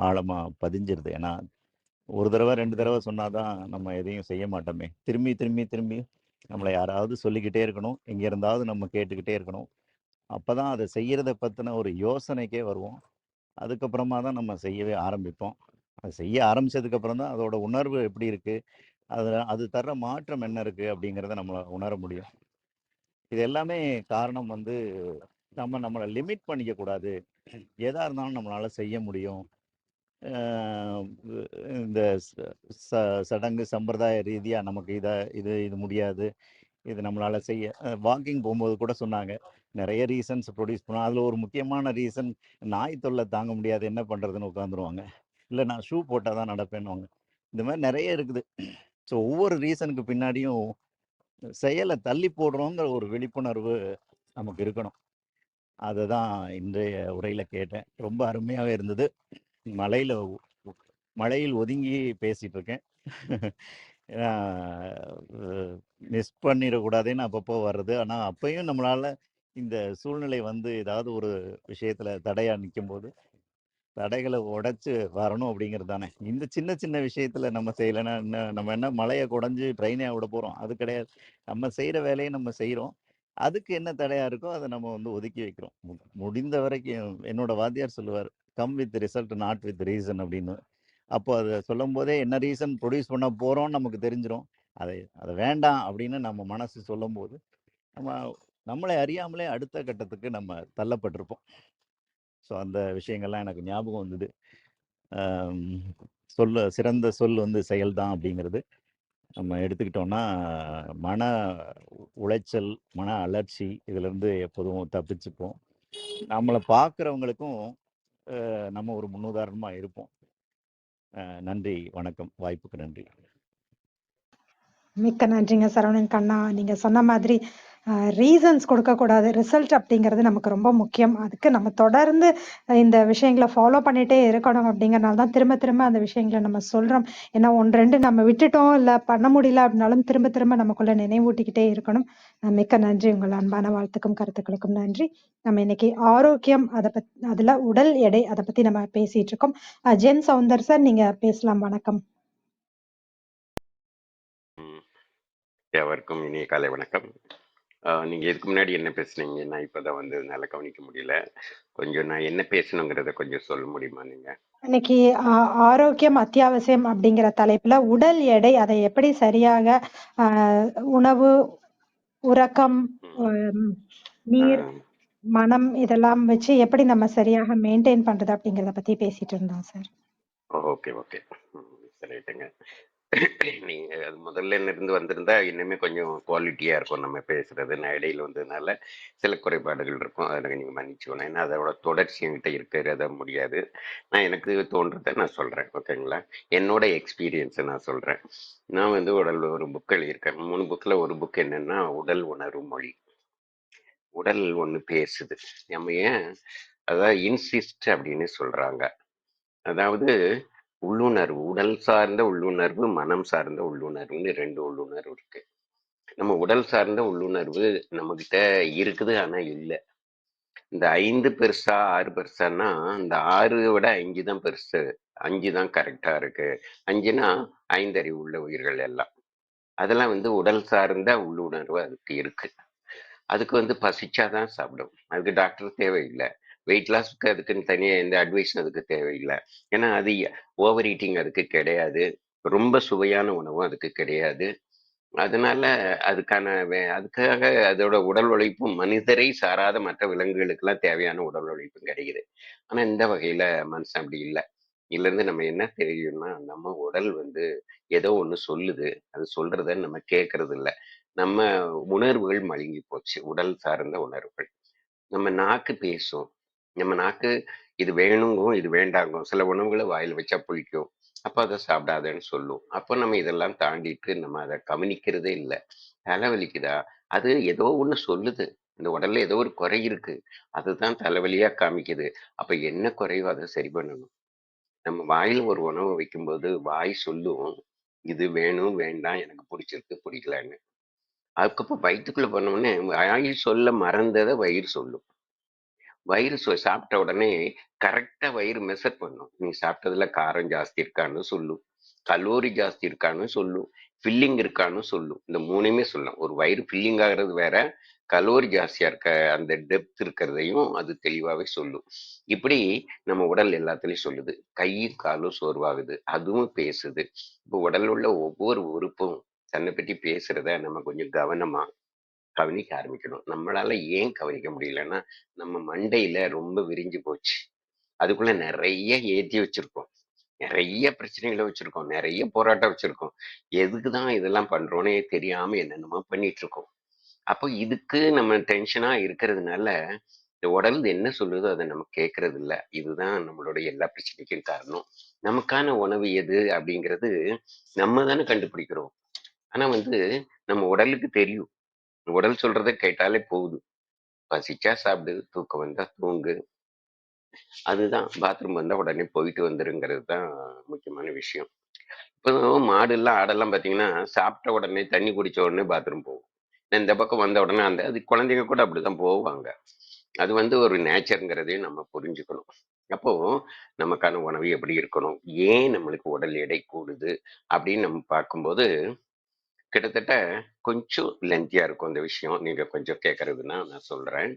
ஆழமா பதிஞ்சிருது. ஏன்னா, ஒரு தடவ, 2 தடவ சொன்னா தான் நம்ம எதையும் செய்ய மாட்டோமே. திரும்பி, திரும்பி, திரும்பி நம்மள யாராவது சொல்லிக்கிட்டே இருக்கணும். எங்க இருந்தாவது நம்ம கேட்டுக்கிட்டே இருக்கணும். அப்பதான் அத செய்யறத பத்தின ஒரு யோசனைக்கே வருவோம். அதுக்கப்புறமா தான் நம்ம செய்யவே ஆரம்பிப்போம். அது செய்ய ஆரம்பிச்சதுக்கு அப்புறம் தான் அதோட உணர்வு எப்படி இருக்கு? அது தர்ற மாற்றம் என்ன இருக்கு? அப்படிங்கிறத நம்மள உணர முடியும். இது எல்லாமே காரணம் வந்து நம்மள லிமிட் பண்ணிக்க கூடாது. எதா இருந்தாலும் நம்மளால செய்ய முடியும். அ இந்த சடங்கு சம்பிரதாய ரீதியா நமக்கு இது முடியாது. இது நம்மளால செய்ய வாக்கிங் போம்போது கூட சொன்னாங்க. நெறைய ரீசன்ஸ் ப்ரொடியூஸ் பண்ணுவோம். அதுல ஒரு முக்கியமான ரீசன் நாய் தொல்ல தாங்க முடியாது. என்ன பண்றதுன்னு உட்காந்துருவாங்க. இல்ல நான் ஷூ போட்டா தான் நடப்பேன்னுவாங்க. இந்த மாரி நெறைய இருக்குது. ஸோ ஒவ்வொரு ரீசனுக்கு பின்னாடியும் செயல தள்ளி போடுறோங்கிற ஒரு விழிப்புணர்வு நமக்கு இருக்கணும். அததான் இன்றைய உரையில கேட்டேன். ரொம்ப அருமையாவே இருந்தது. மழையில மழையில் ஒதுங்கி பேசிட்டு இருக்கேன். ஏன்னா, மிஸ் பண்ணிறக்கூடாதுன்னு அப்பப்போ வர்றது. ஆனா, அப்பயும் நம்மளால இந்த சூழ்நிலை வந்து ஏதாவது ஒரு விஷயத்துல தடையா நிக்கும்போது, தடைகள உடைச்சு வரணும் அப்படிங்கிறது தானே. இந்த சின்ன சின்ன விஷயத்துல நம்ம செய்யலைன்னா என்ன நம்ம என்ன மலைய குடைஞ்சு ட்ரெயினா விட போறோம்? அது கிடையாது. நம்ம செய்ற வேலைய நம்ம செய்றோம். அதுக்கு என்ன தடையா இருக்கோ, அத நம்ம வந்து ஒதுக்கி வைக்கிறோம். முடிந்த வரைக்கும் என்னோட வாத்தியார் சொல்லுவாரு, "come with result not with reason" அப்படின்னு. அப்போ அத சொல்லும்போதே என்ன ரீசன் ப்ரொடியூஸ் பண்ண போறோம்னு நமக்கு தெரிஞ்சிரும். அதை அத வேண்டாம் அப்படின்னு நம்ம மனசு சொல்லும்போது, நம்ம நம்மளை அறியாமலே அடுத்த கட்டத்துக்கு நம்ம தள்ளப்பட்டிருப்போம். ஸோ அந்த விஷயங்கள்லாம் எனக்கு ஞாபகம் வந்தது. அம் சிறந்த சொல் வந்து செயல் தான் அப்படிங்கிறது. நம்ம எடுத்துக்கிட்டோம்னா, மன உளைச்சல், மன அலர்ச்சி இதிலிருந்து எப்போதும் தப்பிச்சுப்போம். நம்மள பார்க்குறவங்களுக்கும் நம்ம ஒரு முன்னுதாரணமா இருப்போம். நன்றி, வணக்கம். வாய்ப்புக்கு நன்றி. மிக்க நன்றிங்க சரவணன் கண்ணா. நீங்க சொன்ன மாதிரி ரீசன்ஸ் கொடுக்கக்கூடாது. ரிசல்ட் அப்படிங்கிறது நமக்கு ரொம்ப முக்கியம். அதுக்கு நம்ம தொடர்ந்து இந்த விஷயங்களை ஃபாலோ பண்ணிட்டே இருக்கணும் அப்படிங்கறனால தான் திரும்ப திரும்ப அந்த விஷயங்களை நம்ம சொல்றோம். ஏன்னா 1, 2 நம்ம விட்டுட்டோம், இல்ல பண்ண முடியல அப்படின்னாலும் திரும்ப திரும்ப நமக்குள்ள நினைவூட்டிக்கிட்டே இருக்கணும். மிக்க நன்றி. உங்கள் அன்பான வாழ்த்துக்கும் கருத்துக்களுக்கும் நன்றி. நம்ம இன்னைக்கு ஆரோக்கியம் அதுல உடல் எடை அதை பத்தி நம்ம பேசிட்டு இருக்கோம். ஜென் சவுந்தர் சார், நீங்க பேசலாம். வணக்கம். எவருக்கும் இனிய காலை வணக்கம். நீங்கள் இதுக்கு முன்னாடி என்ன பேசுனீங்க? நான் இப்போ தான் வந்து என்னால் கவனிக்க முடியல. கொஞ்சம் நான் என்ன பேசணுங்கிறத கொஞ்சம் சொல்ல முடியுமா நீங்கள்? இன்னைக்கு ஆரோக்கியம் அத்தியாவசியம் அப்படிங்கிற தலைப்புல உடல் எடை அதை எப்படி சரியாக உணவு, உறக்கம், நீர், மனம் இதெல்லாம் வச்சு எப்படி நம்ம சரியாக மெயின்டைன் பண்றது அப்படிங்கறத பத்தி பேசிட்டு இருந்தோம் சார். Okay okay, சரிட்டுங்க. நீங்கள் அது முதல்ல இருந்து வந்திருந்தா இன்னுமே கொஞ்சம் குவாலிட்டியாக இருக்கும் நம்ம பேசுகிறது. நான் இடையில வந்ததுனால சில குறைபாடுகள் இருக்கும். அதில் நீங்கள் மன்னிச்சுக்கணும். ஏன்னா அதோட தொடர்ச்சி என்கிட்ட இருக்கிறத முடியாது. நான் எனக்கு தோன்றதை நான் சொல்கிறேன், ஓகேங்களா? என்னோட எக்ஸ்பீரியன்ஸை நான் சொல்கிறேன். நான் வந்து ஒரு புக் எழுதியிருக்கேன். 3 புக்கில் ஒரு புக் என்னென்னா உடல் உணர்வு மொழி. உடல் ஒன்று பேசுது. நம்ம ஏன் அதாவது இன்சிஸ்ட் அப்படின்னு சொல்கிறாங்க. அதாவது உள்ளுணர்வு, உடல் சார்ந்த உள்ளுணர்வு, மனம் சார்ந்த உள்ளுணர்வுன்னு 2 உள்ளுணர்வு இருக்கு. நம்ம உடல் சார்ந்த உள்ளுணர்வு நம்மகிட்ட இருக்குது, ஆனா இல்ல. இந்த 5 பெருசா 6 பெருசான்னா, இந்த 6 விட 5 தான் பெருசு. 5 தான் கரெக்டா இருக்கு. 5ன்னா 5 அறிவு உள்ள உயிர்கள் எல்லாம். அதெல்லாம் உடல் சார்ந்த உள்ளுணர்வு அதுக்கு இருக்கு. அதுக்கு பசிச்சா தான் சாப்பிடும். அதுக்கு டாக்டர் தேவையில்லை. வெயிட் லாஸ்க்கு அதுக்குன்னு தனியா எந்த அட்வைஸும் அதுக்கு தேவையில்லை. ஏன்னா அது ஓவர் ஈட்டிங் அதுக்கு கிடையாது. ரொம்ப சுவையான உணவும் அதுக்கு கிடையாது. அதனால அதுக்கான அதுக்காக அதோட உடல் உழைப்பும் மனிதரை சாராத மற்ற விலங்குகளுக்கெல்லாம் தேவையான உடல் உழைப்பும் கிடைக்குது. ஆனா இந்த வகையில மனுஷன் அப்படி இல்லை. இதுல இருந்து நம்ம என்ன தெரியும்னா, நம்ம உடல் ஏதோ ஒண்ணு சொல்லுது. அது சொல்றத நம்ம கேட்கறது இல்ல. நம்ம உணர்வுகள் மழுங்கி போச்சு. உடல் சார்ந்த உணர்வுகள். நம்ம நாக்கு பேசும். நம்ம நாக்கு இது வேணுங்கும், இது வேண்டாங்கும். சில உணவுகளை வாயில வச்சா புளிக்கும். அப்ப அதை சாப்பிடாதன்னு சொல்லும். அப்போ நம்ம இதெல்லாம் தாண்டிட்டு நம்ம அதை கவனிக்கிறதே இல்லை. தலைவலிக்குதா? அது ஏதோ ஒண்ணு சொல்லுது. இந்த உடல்ல ஏதோ ஒரு குறை இருக்கு. அதுதான் தலைவலியா காமிக்குது. அப்ப என்ன குறைவோ அதை சரி பண்ணணும். நம்ம வாயில ஒரு உணவை வைக்கும்போது வாய் சொல்லும், இது வேணும், வேண்டாம், எனக்கு பிடிச்சிருக்கு, பிடிக்கலன்னு. அதுக்கப்புறம் வயிற்றுக்குள்ள போனோடனே வாய் சொல்ல மறந்ததை வயிறு சொல்லும். வயிறு சாப்பிட்ட உடனே கரெக்டா வயிறு மெஷர் பண்ணும். நீ சாப்பிட்டதுல காரம் ஜாஸ்தி இருக்கான்னு சொல்லும், கலோரி ஜாஸ்தி இருக்கான்னு சொல்லும், ஃபில்லிங் இருக்கான்னு சொல்லும். இந்த மூணுமே சொல்லலாம். ஒரு வயிறு ஃபில்லிங் ஆகிறது வேற, கலோரி ஜாஸ்தியா இருக்க அந்த டெப்த் இருக்கிறதையும் அது தெளிவாவே சொல்லும். இப்படி நம்ம உடல் எல்லாத்துலயும் சொல்லுது. கையும் காலும் சோர்வாகுது, அதுவும் பேசுது. இப்போ உடல் உள்ள ஒவ்வொரு உறுப்பும் தன்னை பற்றி பேசுறத நம்ம கொஞ்சம் கவனமா கவனிக்க ஆரம்பிக்கணும். நம்மளால ஏன் கவனிக்க முடியலன்னா, நம்ம மண்டையில ரொம்ப விரிஞ்சு போச்சு. அதுக்குள்ள நிறைய ஏத்தி வச்சிருக்கோம். நிறைய பிரச்சனைகளை வச்சிருக்கோம். நிறைய போராட்டம் வச்சிருக்கோம். எதுக்குதான் இதெல்லாம் பண்றோன்னே தெரியாம என்னென்னமோ பண்ணிட்டு இருக்கோம். அப்போ இதுக்கு நம்ம டென்ஷனா இருக்கிறதுனால, இந்த உடல் என்ன சொல்லுதோ அதை நம்ம கேட்கறது இல்ல. இதுதான் நம்மளுடைய எல்லா பிரச்சனைக்கும் காரணம். நமக்கான உணவு எது அப்படிங்கிறது நம்ம தானே கண்டுபிடிக்கிறோம். ஆனா நம்ம உடலுக்கு தெரியும். உடல் சொல்றதை கேட்டாலே போகுது. பசிச்சா சாப்பிடு, தூக்கம் வந்தா தூங்கு. அதுதான் பாத்ரூம் வந்தா உடனே போயிட்டு வந்துருங்கிறது தான் முக்கியமான விஷயம். இப்போ மாடுலாம் ஆடெல்லாம் பார்த்தீங்கன்னா, சாப்பிட்ட உடனே தண்ணி குடிச்ச உடனே பாத்ரூம் போகும். இந்த பக்கம் வந்த உடனே அது குழந்தைங்க கூட அப்படிதான் போவாங்க. அது ஒரு நேச்சருங்கிறதையும் நம்ம புரிஞ்சுக்கணும். அப்போ நமக்கான உணவு எப்படி இருக்கணும், ஏன் நம்மளுக்கு உடல் எடை கூடுது அப்படின்னு நம்ம பார்க்கும்போது, கிட்டத்தட்ட கொஞ்சம் லென்த்தியா இருக்கும் இந்த விஷயம். நீங்க கொஞ்சம் கேட்கறதுன்னா நான் சொல்றேன்.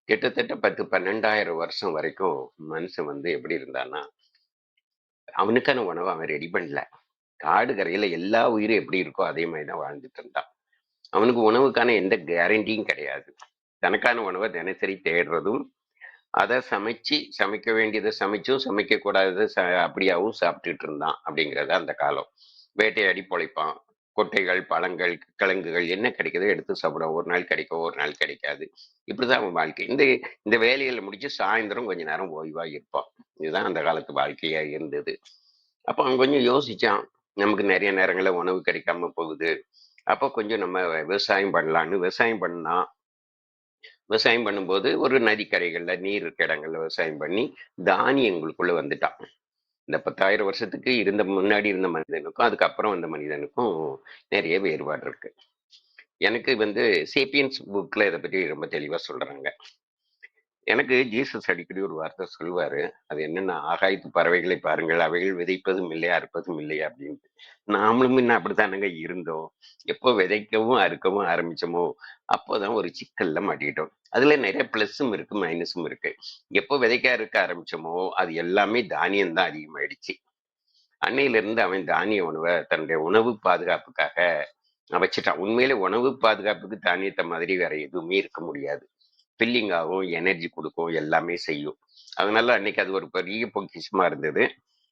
கிட்டத்தட்ட 10, 12,000 வருஷம் வரைக்கும் மனுஷன் எப்படி இருந்தான்னா, அவனுக்கான உணவை அவன் ரெடி பண்ணல. காடு கரையில எல்லா உயிரும் எப்படி இருக்கோ அதே மாதிரி தான் வாழ்ந்துட்டு இருந்தான். அவனுக்கு உணவுக்கான எந்த கேரண்டியும் கிடையாது. தனக்கான உணவை தினசரி தேடுறதும், அதை சமைக்க வேண்டியதை சமைச்சும் சமைக்க கூடாததை அப்படியாவும் சாப்பிட்டுட்டு இருந்தான் அப்படிங்கிறது அந்த காலம். வேட்டையாடி பொழைப்பான். கொட்டைகள், பழங்கள், கிழங்குகள் என்ன கிடைக்குதோ எடுத்து சாப்பிடுவான். ஒரு நாள் கிடைக்கும், ஒரு நாள் கிடைக்காது. இப்படிதான் அவன் வாழ்க்கை. இந்த இந்த வேலைகளை முடிச்சு சாயந்தரம் கொஞ்ச நேரம் ஓய்வா இருப்பான். இதுதான் அந்த காலத்து வாழ்க்கையா இருந்தது. அப்போ அவன் கொஞ்சம் யோசிச்சான், நமக்கு நிறைய நேரங்களில் உணவு கிடைக்காம போகுது. அப்போ கொஞ்சம் நம்ம விவசாயம் பண்ணலான்னு விவசாயம் பண்ணா. விவசாயம் பண்ணும்போது ஒரு நதிக்கரைகள்ல நீர் இருக்க இடங்கள்ல விவசாயம் பண்ணி தானியங்களுக்குள்ள வந்துட்டான். இந்த 10,000 வருஷத்துக்கு முன்னாடி இருந்த மனிதனுக்கும் அதுக்கப்புறம் வந்த மனிதனுக்கும் நிறைய வேறுபாடு இருக்கு. எனக்கு சேப்பியன்ஸ் புக்ல இதை பற்றி ரொம்ப தெளிவா சொல்றாங்க. எனக்கு ஜீசஸ் அடிக்கடி ஒரு வார்த்தை சொல்லுவாரு. அது என்னன்னா, ஆகாயத்து பறவைகளை பாருங்கள், அவைகள் விதைப்பதும் இல்லை, அறுப்பதும் இல்லை அப்படின்ட்டு. நாமளும் முன்ன அப்படித்தானங்க இருந்தோம். எப்போ விதைக்கவும் அறுக்கவும் ஆரம்பிச்சோமோ அப்போதான் ஒரு சிக்கல்ல மாட்டிக்கிட்டோம். அதுல நிறைய பிளஸும் இருக்கு, மைனஸும் இருக்கு. எப்போ விதைக்க அறுக்க ஆரம்பிச்சோமோ அது எல்லாமே தானியம் தான் அதிகமாயிடுச்சு. அன்னையில இருந்து அவன் தானிய உணவை தன்னுடைய உணவு பாதுகாப்புக்காக வச்சுட்டான். உண்மையிலே உணவு பாதுகாப்புக்கு தானியத்தை மாதிரி வேற எதுவுமே இருக்க முடியாது. ஃபில்லிங் ஆகும், எனர்ஜி கொடுக்கும், எல்லாமே செய்யும். அதனால அன்னைக்கு அது ஒரு பெரிய பொக்கிஷமா இருந்தது.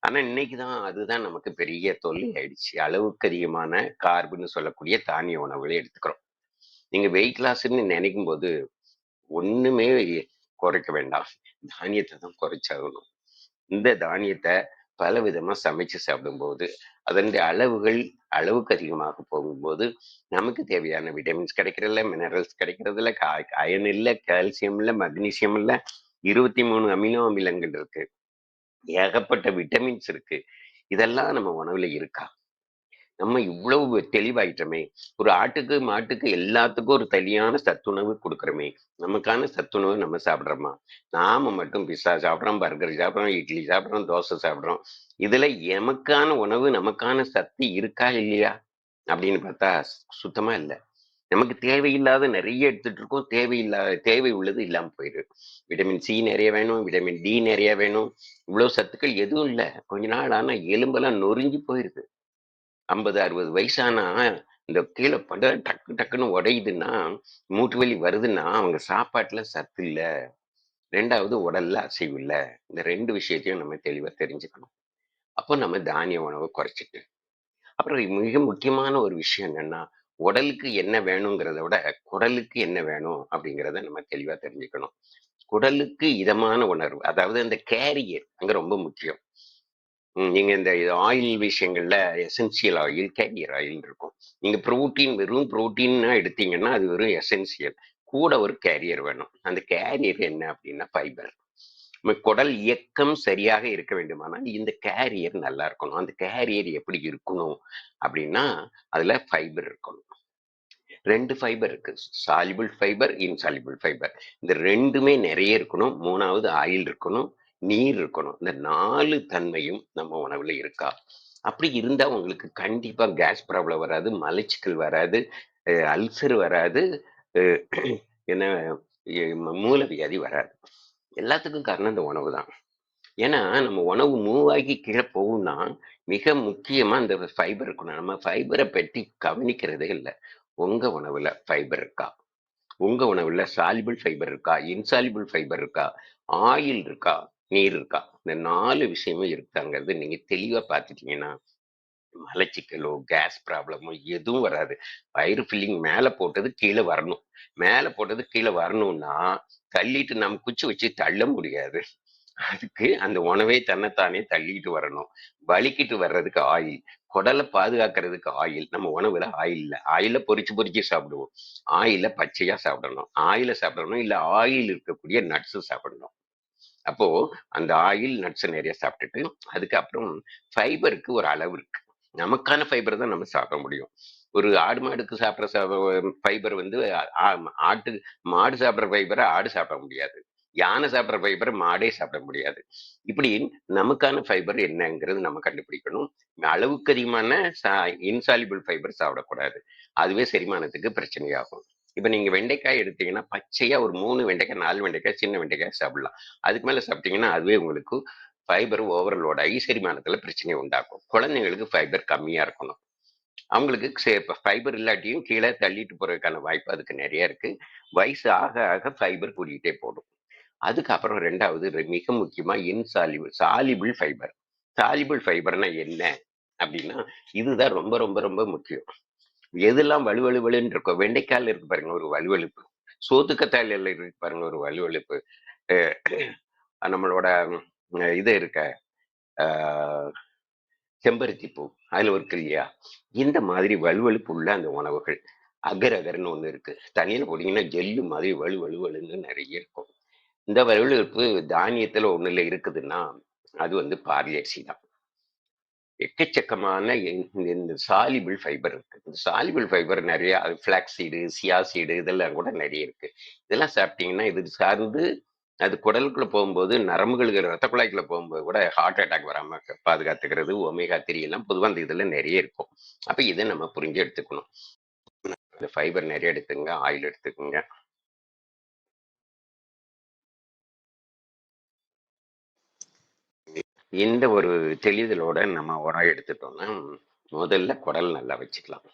ஆனா இன்னைக்குதான் அதுதான் நமக்கு பெரிய தொல்லை ஆயிடுச்சு. அளவுக்கு அதிகமான கார்புன்னு சொல்லக்கூடிய தானிய உணவுகளை எடுத்துக்கிறோம். நீங்க வெயிட் லாஸ்ன்னு நினைக்கும் போது ஒண்ணுமே குறைக்க வேண்டாம். தானியத்தை தான் குறைச்சாகணும். இந்த தானியத்தை பல விதமா சமைச்சு சாப்பிடும்போது அதனுடைய அளவுக்கு அதிகமாக போகும்போது நமக்கு தேவையான விட்டமின்ஸ் கிடைக்கிறதில்ல, மினரல்ஸ் கிடைக்கிறதில்ல, அயன் இல்லை, கால்சியம் இல்லை, மக்னீசியம் இல்லை, 23 அமினோ அமிலங்கள் இருக்கு, ஏகப்பட்ட விட்டமின்ஸ் இருக்கு. இதெல்லாம் நம்ம உணவுல இருக்கா? நம்ம இவ்வளவு தெளிவாயிட்டோமே, ஒரு ஆட்டுக்கு மாட்டுக்கு எல்லாத்துக்கும் ஒரு தெளிவான சத்துணவு கொடுக்குறோமே, நமக்கான சத்துணவு நம்ம சாப்பிட்றோமா? நாம மட்டும் பிஸ்ஸா சாப்பிட்றோம், பர்கர் சாப்பிட்றோம், இட்லி சாப்பிட்றோம், தோசை சாப்பிட்றோம். இதுல எமக்கான உணவு நமக்கான சக்தி இருக்கா இல்லையா அப்படின்னு பார்த்தா சுத்தமா இல்லை. நமக்கு தேவையில்லாத நிறைய எடுத்துட்டு இருக்கோம், தேவை உள்ளது இல்லாம போயிடுது. விட்டமின் சி நிறைய வேணும், விட்டமின் டி நிறைய வேணும், இவ்வளவு சத்துக்கள் எதுவும் இல்லை. கொஞ்ச நாள் ஆனா எலும்பெல்லாம் நொறுங்கி போயிருது. 50-60 வயசானா இந்த கீழே பட டக்கு டக்குன்னு உடையுதுன்னா, மூட்டு வலி வருதுன்னா அவங்க சாப்பாட்டுல சத்து இல்ல, ரெண்டாவது உடல்ல அசைவு இல்ல. இந்த ரெண்டு விஷயத்தையும் நம்ம தெளிவா தெரிஞ்சுக்கணும். அப்போ நம்ம தானிய உணவை குறைச்சிட்டு, அப்புறம் மிக முக்கியமான ஒரு விஷயம் என்னன்னா, உடலுக்கு என்ன வேணுங்கிறத விட குடலுக்கு என்ன வேணும் அப்படிங்கிறத நம்ம தெளிவா தெரிஞ்சுக்கணும். குடலுக்கு இதமான உணர்வு, அதாவது அந்த கேரியர் அங்க ரொம்ப முக்கியம். நீங்க இந்த ஆயில் விஷயங்கள்ல எசென்சியல் ஆயில், கேரியர் ஆயில் இருக்கும். நீங்க புரோட்டீன், வெறும் புரோட்டீன்னா எடுத்தீங்கன்னா அது வெறும் எசென்சியல். கூட ஒரு கேரியர் வேணும். அந்த கேரியர் என்ன அப்படின்னா ஃபைபர். நம்ம குடல் இயக்கம் சரியாக இருக்க வேண்டுமானால் இந்த கேரியர் நல்லா இருக்கணும். அந்த கேரியர் எப்படி இருக்கணும் அப்படின்னா அதுல ஃபைபர் இருக்கணும். 2 ஃபைபர் இருக்கு, சாலிபிள் ஃபைபர், இன்சாலிபிள் ஃபைபர். இந்த ரெண்டுமே நிறைய இருக்கணும். 3வது ஆயில் இருக்கணும், நீர் இருக்கணும். இந்த 4 தன்மையும் நம்ம உணவுல இருக்கா? அப்படி இருந்தா உங்களுக்கு கண்டிப்பா கேஸ் ப்ராப்ளம் வராது, மலச்சிக்கல் வராது, அல்சர் வராது, அஹ் என்ன மூலவியாதி வராது. எல்லாத்துக்கும் காரணம் இந்த உணவு தான். ஏன்னா நம்ம உணவு மூவ் ஆகி கீழே போகும்னா மிக முக்கியமா இந்த ஃபைபர் இருக்கணும். நம்ம ஃபைபரை பற்றி கவனிக்கிறதே இல்லை. உங்க உணவுல ஃபைபர் இருக்கா? உங்க உணவுல சாலிபிள் ஃபைபர் இருக்கா, இன்சாலிபிள் ஃபைபர் இருக்கா, ஆயில் இருக்கா, நீர் இருக்கா? இந்த 4 விஷயமும் இருக்காங்கிறது நீங்க தெளிவா பார்த்துட்டீங்கன்னா மலச்சிக்கலோ கேஸ் ப்ராப்ளமோ எதுவும் வராது. வயிறு ஃபில்லிங் மேல போட்டது கீழே வரணும். மேல போட்டது கீழே வரணும்னா தள்ளிட்டு நம்ம குச்சி வச்சு தள்ள முடியாது. அதுக்கு அந்த உணவே தன்னைத்தானே தள்ளிட்டு வரணும். வலிக்கிட்டு வர்றதுக்கு ஆயில், குடலை பாதுகாக்கிறதுக்கு ஆயில். நம்ம உணவுல ஆயில் இல்லை. ஆயில பொரிச்சு பொரிச்சு சாப்பிடுவோம், ஆயில பச்சையா சாப்பிடணும். ஆயில சாப்பிடணும், இல்ல ஆயில் இருக்கக்கூடிய நட்ஸ் சாப்பிடணும். அப்போ அந்த ஆயில் நட்ஸ் நிறைய சாப்பிட்டுட்டு அதுக்கப்புறம் ஃபைபருக்கு ஒரு அளவு இருக்கு. நமக்கான ஃபைபர் தான் நம்ம சாப்பிட முடியும். ஒரு ஆடு மாடுக்கு சாப்பிட்ற ஃபைபர் வந்து ஆட்டு மாடு சாப்பிட்ற ஃபைபரை ஆடு சாப்பிட முடியாது, யானை சாப்பிட்ற ஃபைபரை மாடே சாப்பிட முடியாது. இப்படி நமக்கான ஃபைபர் என்னங்கிறது நம்ம கண்டுபிடிக்கணும். அளவுக்கு அதிகமான இன்சாலிபிள் ஃபைபர் சாப்பிடக்கூடாது, அதுவே செரிமானத்துக்கு பிரச்சனையாகும். இப்ப நீங்க வெண்டைக்காய் எடுத்தீங்கன்னா பச்சையா ஒரு 3 வெண்டைக்காய் 4 வெண்டைக்காய் சின்ன வெண்டைக்காய் சாப்பிடலாம். அதுக்கு மேல சாப்பிட்டீங்கன்னா அதுவே உங்களுக்கு ஃபைபர் ஓவர்லோட் ஆகி செரிமானத்துல பிரச்சனையை உண்டாக்கும். குழந்தைங்களுக்கு ஃபைபர் கம்மியா இருக்கணும். அவங்களுக்கு ஃபைபர் இல்லாட்டியும் கீழே தள்ளிட்டு போறதுக்கான வாய்ப்பு அதுக்கு நிறைய இருக்கு. வயசு ஆக ஆக ஃபைபர் கூடிக்கிட்டே போடும். அதுக்கப்புறம் 2வது மிக முக்கியமா சாலிபிள் ஃபைபர். சாலிபிள் ஃபைபர்னா என்ன அப்படின்னா இதுதான் ரொம்ப ரொம்ப ரொம்ப முக்கியம். எதெல்லாம் வலுவலுன்னு இருக்கும், வெண்டைக்காயில இருக்கு பாருங்க ஒரு வலுவலுப்பு, சோத்துக்கத்தாயில இருக்கு பாருங்க ஒரு வலுவலுப்பு, நம்மளோட இது இருக்க செம்பருத்தி பூ அதுல இருக்கு இல்லையா, இந்த மாதிரி வலுவலுப்பு உள்ள அந்த உணவுகள். அகர் அகர்னு ஒண்ணு இருக்கு, தண்ணியில போட்டீங்கன்னா ஜெல்லு மாதிரி வலுவலுன்னு நிறைய இருக்கும். இந்த வலுவலுப்பு தானியத்துல ஒண்ணுல இருக்குதுன்னா அது வந்து பார்லி அரிசி தான். எக்கச்சக்கமான இந்த சாலிபிள் ஃபைபர் இருக்கு. இந்த சாலிபிள் ஃபைபர் நிறைய ஃபிளாக்ஸ் சீடு, சியா சீடு இதெல்லாம் கூட நிறைய இருக்கு. இதெல்லாம் சாப்பிட்டீங்கன்னா இது சார்ந்து அது குடலுக்குள்ள போகும்போது நரம்புகளுக்கு ரத்த குழாய்க்குள்ள போகும்போது கூட ஹார்ட் அட்டாக் வராம பாதுகாத்துக்கிறது. ஒமேகா 3 எல்லாம் பொதுவாக அந்த இதுல நிறைய இருக்கும். அப்ப இதை நம்ம புரிஞ்சு எடுத்துக்கணும். இந்த ஃபைபர் நிறைய எடுத்துங்க, ஆயில் எடுத்துக்கோங்க. இந்த ஒரு தெளிதலோட நம்ம உரம் எடுத்துட்டோம்னா முதல்ல குடல் நல்லா வச்சுக்கலாம்.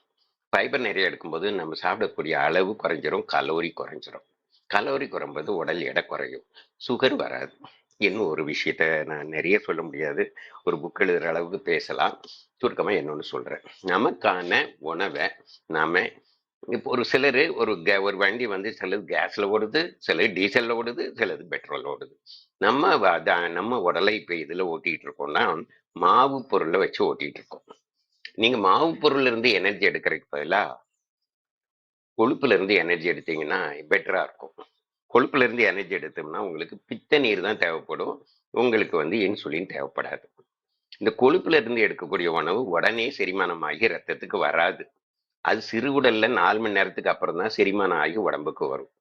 ஃபைபர் நிறைய எடுக்கும்போது நம்ம சாப்பிடக்கூடிய அளவு குறைஞ்சிரும், கலோரி குறைஞ்சிரும். கலோரி குறையும்போது உடல் எடை குறையும், சுகர் வராது. இன்னும் ஒரு விஷயத்த நான் நிறைய சொல்ல முடியாது, ஒரு புக் எழுதுற அளவுக்கு பேசலாம். சுருக்கமாக என்னொன்று சொல்றேன். நமக்கான உணவை நாம இப்போ ஒரு சிலர் ஒரு வண்டி வந்து சிலது கேஸ்ல ஓடுது, சிலது டீசல்ல ஓடுது, சிலது பெட்ரோல் ஓடுது. நம்ம உடலை இப்போ இதுல ஓட்டிட்டு இருக்கோம்னா மாவு பொருளை வச்சு ஓட்டிட்டு இருக்கோம். நீங்க மாவு பொருள்ல இருந்து எனர்ஜி எடுக்கிறதுக்கு பதிலா கொழுப்புல இருந்து எனர்ஜி எடுத்தீங்கன்னா பெட்டரா இருக்கும். கொழுப்புல இருந்து எனர்ஜி எடுத்தோம்னா உங்களுக்கு பித்த நீர் தான் தேவைப்படும், உங்களுக்கு வந்து இன்சுலின் தேவைப்படாது. இந்த கொழுப்புல இருந்து எடுக்கக்கூடிய உணவு உடனே செரிமானமாகி ரத்தத்துக்கு வராது. அது சிறுகுடல்ல 4 மணி நேரத்துக்கு அப்புறம் தான் செரிமானம் ஆகி உடம்புக்கு வரும்.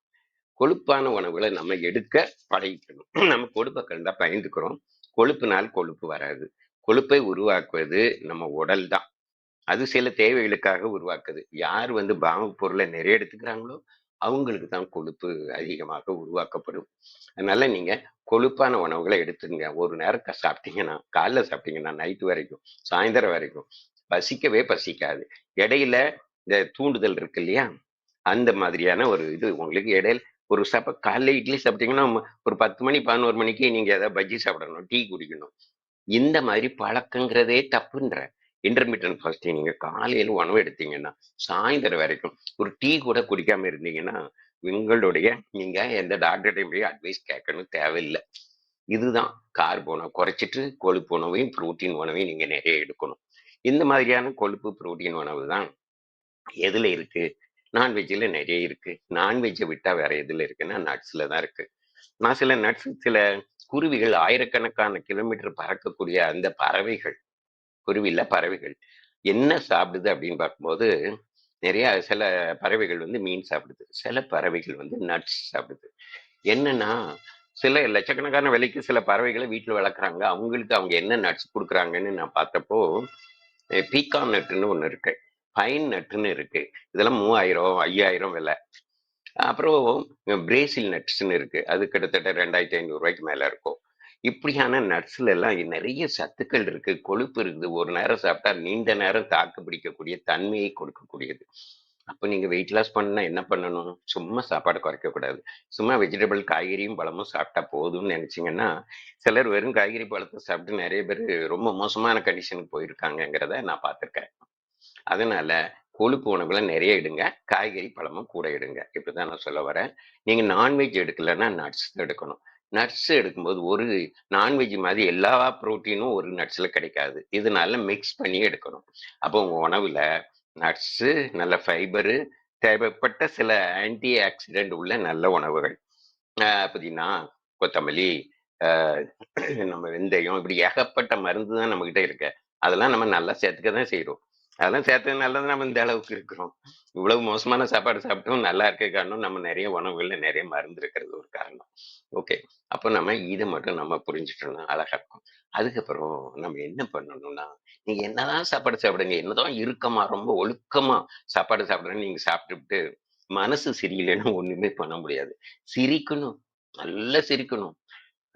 கொழுப்பான உணவுகளை நம்ம எடுக்க பழகிக்கணும். நம்ம கொழுப்பை கண்டா பயந்துக்கிறோம். கொழுப்புனால் கொழுப்பு வராது. கொழுப்பை உருவாக்குவது நம்ம உடல் தான். அது சில தேவைகளுக்காக உருவாக்குது. யார் வந்து பாவ பொருளை நிறைய எடுத்துக்கிறாங்களோ அவங்களுக்கு தான் கொழுப்பு அதிகமாக உருவாக்கப்படும். அதனால நீங்க கொழுப்பான உணவுகளை எடுத்துங்க. ஒரு நேரம் சாப்பிட்டீங்கன்னா, காலைல சாப்பிட்டீங்கன்னா நைட்டு வரைக்கும், சாயந்தரம் வரைக்கும் பசிக்கவே பசிக்காது. இடையில இந்த தூண்டுதல் இருக்கு இல்லையா, அந்த மாதிரியான ஒரு இது உங்களுக்கு இடையில ஒரு காலைல இட்லி சாப்பிட்டீங்கன்னா ஒரு 10 மணி 11 மணிக்கு நீங்க ஏதாவது பஜ்ஜி சாப்பிடணும், டீ குடிக்கணும். இந்த மாதிரி பழக்கங்கிறதே தப்புன்ற. இன்டர்மீடியன்ட் ஃபாஸ்டிங் நீங்க காலையில உணவு எடுத்தீங்கன்னா சாயந்தரம் வரைக்கும் ஒரு டீ கூட குடிக்காம இருந்தீங்கன்னா உங்களுடைய நீங்க எந்த டாக்டர்டையும் போய் அட்வைஸ் கேட்கணும் தேவையில்லை. இதுதான் கார்பு உணவு குறைச்சிட்டு கொழுப்பு உணவையும் புரோட்டீன் உணவையும் நீங்க நிறைய எடுக்கணும். இந்த மாதிரியான கொழுப்பு புரோட்டீன் உணவு தான் எதுல இருக்கு? நான்வெஜ்ல நிறைய இருக்கு. நான்வெஜ்ஜை விட்டா வேற எதுல இருக்குன்னா நட்ஸ்ல தான் இருக்கு. நான் சில நட்ஸ் சில குருவிகள் ஆயிரக்கணக்கான கிலோமீட்டர் பறக்கக்கூடிய அந்த பறவைகள், குருவில பறவைகள் என்ன சாப்பிடுது அப்படின்னு பார்க்கும்போது நிறைய சில பறவைகள் வந்து மீன் சாப்பிடுது, சில பறவைகள் வந்து நட்ஸ் சாப்பிடுது. என்னன்னா சில லட்சக்கணக்கான விலைக்கு சில பறவைகளை வீட்டுல வளர்க்குறாங்க. அவங்களுக்கு அவங்க என்ன நட்ஸ் கொடுக்குறாங்கன்னு நான் பார்த்தப்போ பீகான் நட்டுன்னு ஒண்ணு இருக்கு, பைன் நட்டுன்னு இருக்கு. இதெல்லாம் 3000 5000 விலை. அப்புறம் பிரேசில் நட்ஸ்ன்னு இருக்கு, அது கிட்டத்தட்ட 2500 ரூபாய்க்கு மேல இருக்கும். இப்படியான நட்ஸ்ல எல்லாம் நிறைய சத்துக்கள் இருக்கு, கொழுப்பு இருக்குது. ஒரு நேரம் சாப்பிட்டா நீண்ட நேரம் தாக்கு பிடிக்கக்கூடிய தன்மையை கொடுக்கக்கூடியது. அப்ப நீங்க வெயிட் லாஸ் பண்ணா என்ன பண்ணணும்? சும்மா சாப்பாடு குறைக்க கூடாது. சும்மா வெஜிடபிள் காய்கறியும் பழமும் சாப்பிட்டா போதும்னு நினைச்சீங்கன்னா, சிலர் வெறும் காய்கறி பழத்தை சாப்பிட்டு நிறைய பேர் ரொம்ப மோசமான கண்டிஷனுக்கு போயிருக்காங்கிறத நான் பார்த்திருக்கேன். அதனால கொழுப்பு உணவுகளை நிறைய எடுங்க, காய்கறி பழமும் கூட எடுங்க. இப்படிதான் நான் சொல்ல வரேன். நீங்க நான்வெஜ் எடுக்கலைன்னா நட்ஸ் எடுக்கணும். நட்ஸ் எடுக்கும்போது ஒரு நான்வெஜ் மாதிரி எல்லா புரோட்டீனும் ஒரு நட்ஸ்ல கிடைக்காது. இதனால மிக்ஸ் பண்ணி எடுக்கணும். அப்போ உங்க உணவுல நட்ஸு, நல்ல ஃபைபரு, தேவைப்பட்ட சில ஆன்டி ஆக்சிடென்ட் உள்ள நல்ல உணவுகள், புதினா, கொத்தமல்லி, நம்ம வெந்தயம், இப்படி ஏகப்பட்ட மருந்து தான் நம்ம கிட்ட இருக்கு. அதெல்லாம் நம்ம நல்லா சேர்த்துக்க தான் செய்யறோம். அதெல்லாம் சேர்த்ததுனால தான் நம்ம இந்த அளவுக்கு இருக்கிறோம். இவ்வளவு மோசமான சாப்பாடு சாப்பிட்டும் நல்லா இருக்க காரணம் நம்ம நிறைய உணவுகள்ல நிறைய மருந்து இருக்கிறது ஒரு காரணம். ஓகே, அப்போ நம்ம இதை மட்டும் நம்ம புரிஞ்சுட்டோம்னா அழகா இருக்கும். அதுக்கப்புறம் நம்ம என்ன பண்ணணும்னா, நீங்க என்னதான் சாப்பாடு சாப்பிடுங்க, என்னதான் இறுக்கமா ரொம்ப ஒழுக்கமா சாப்பாடு சாப்பிடுறேன்னு நீங்க சாப்பிட்டுட்டு மனசு சரியில்லைன்னு ஒண்ணுமே பண்ண முடியாது. சிரிக்கணும், நல்லா சிரிக்கணும்,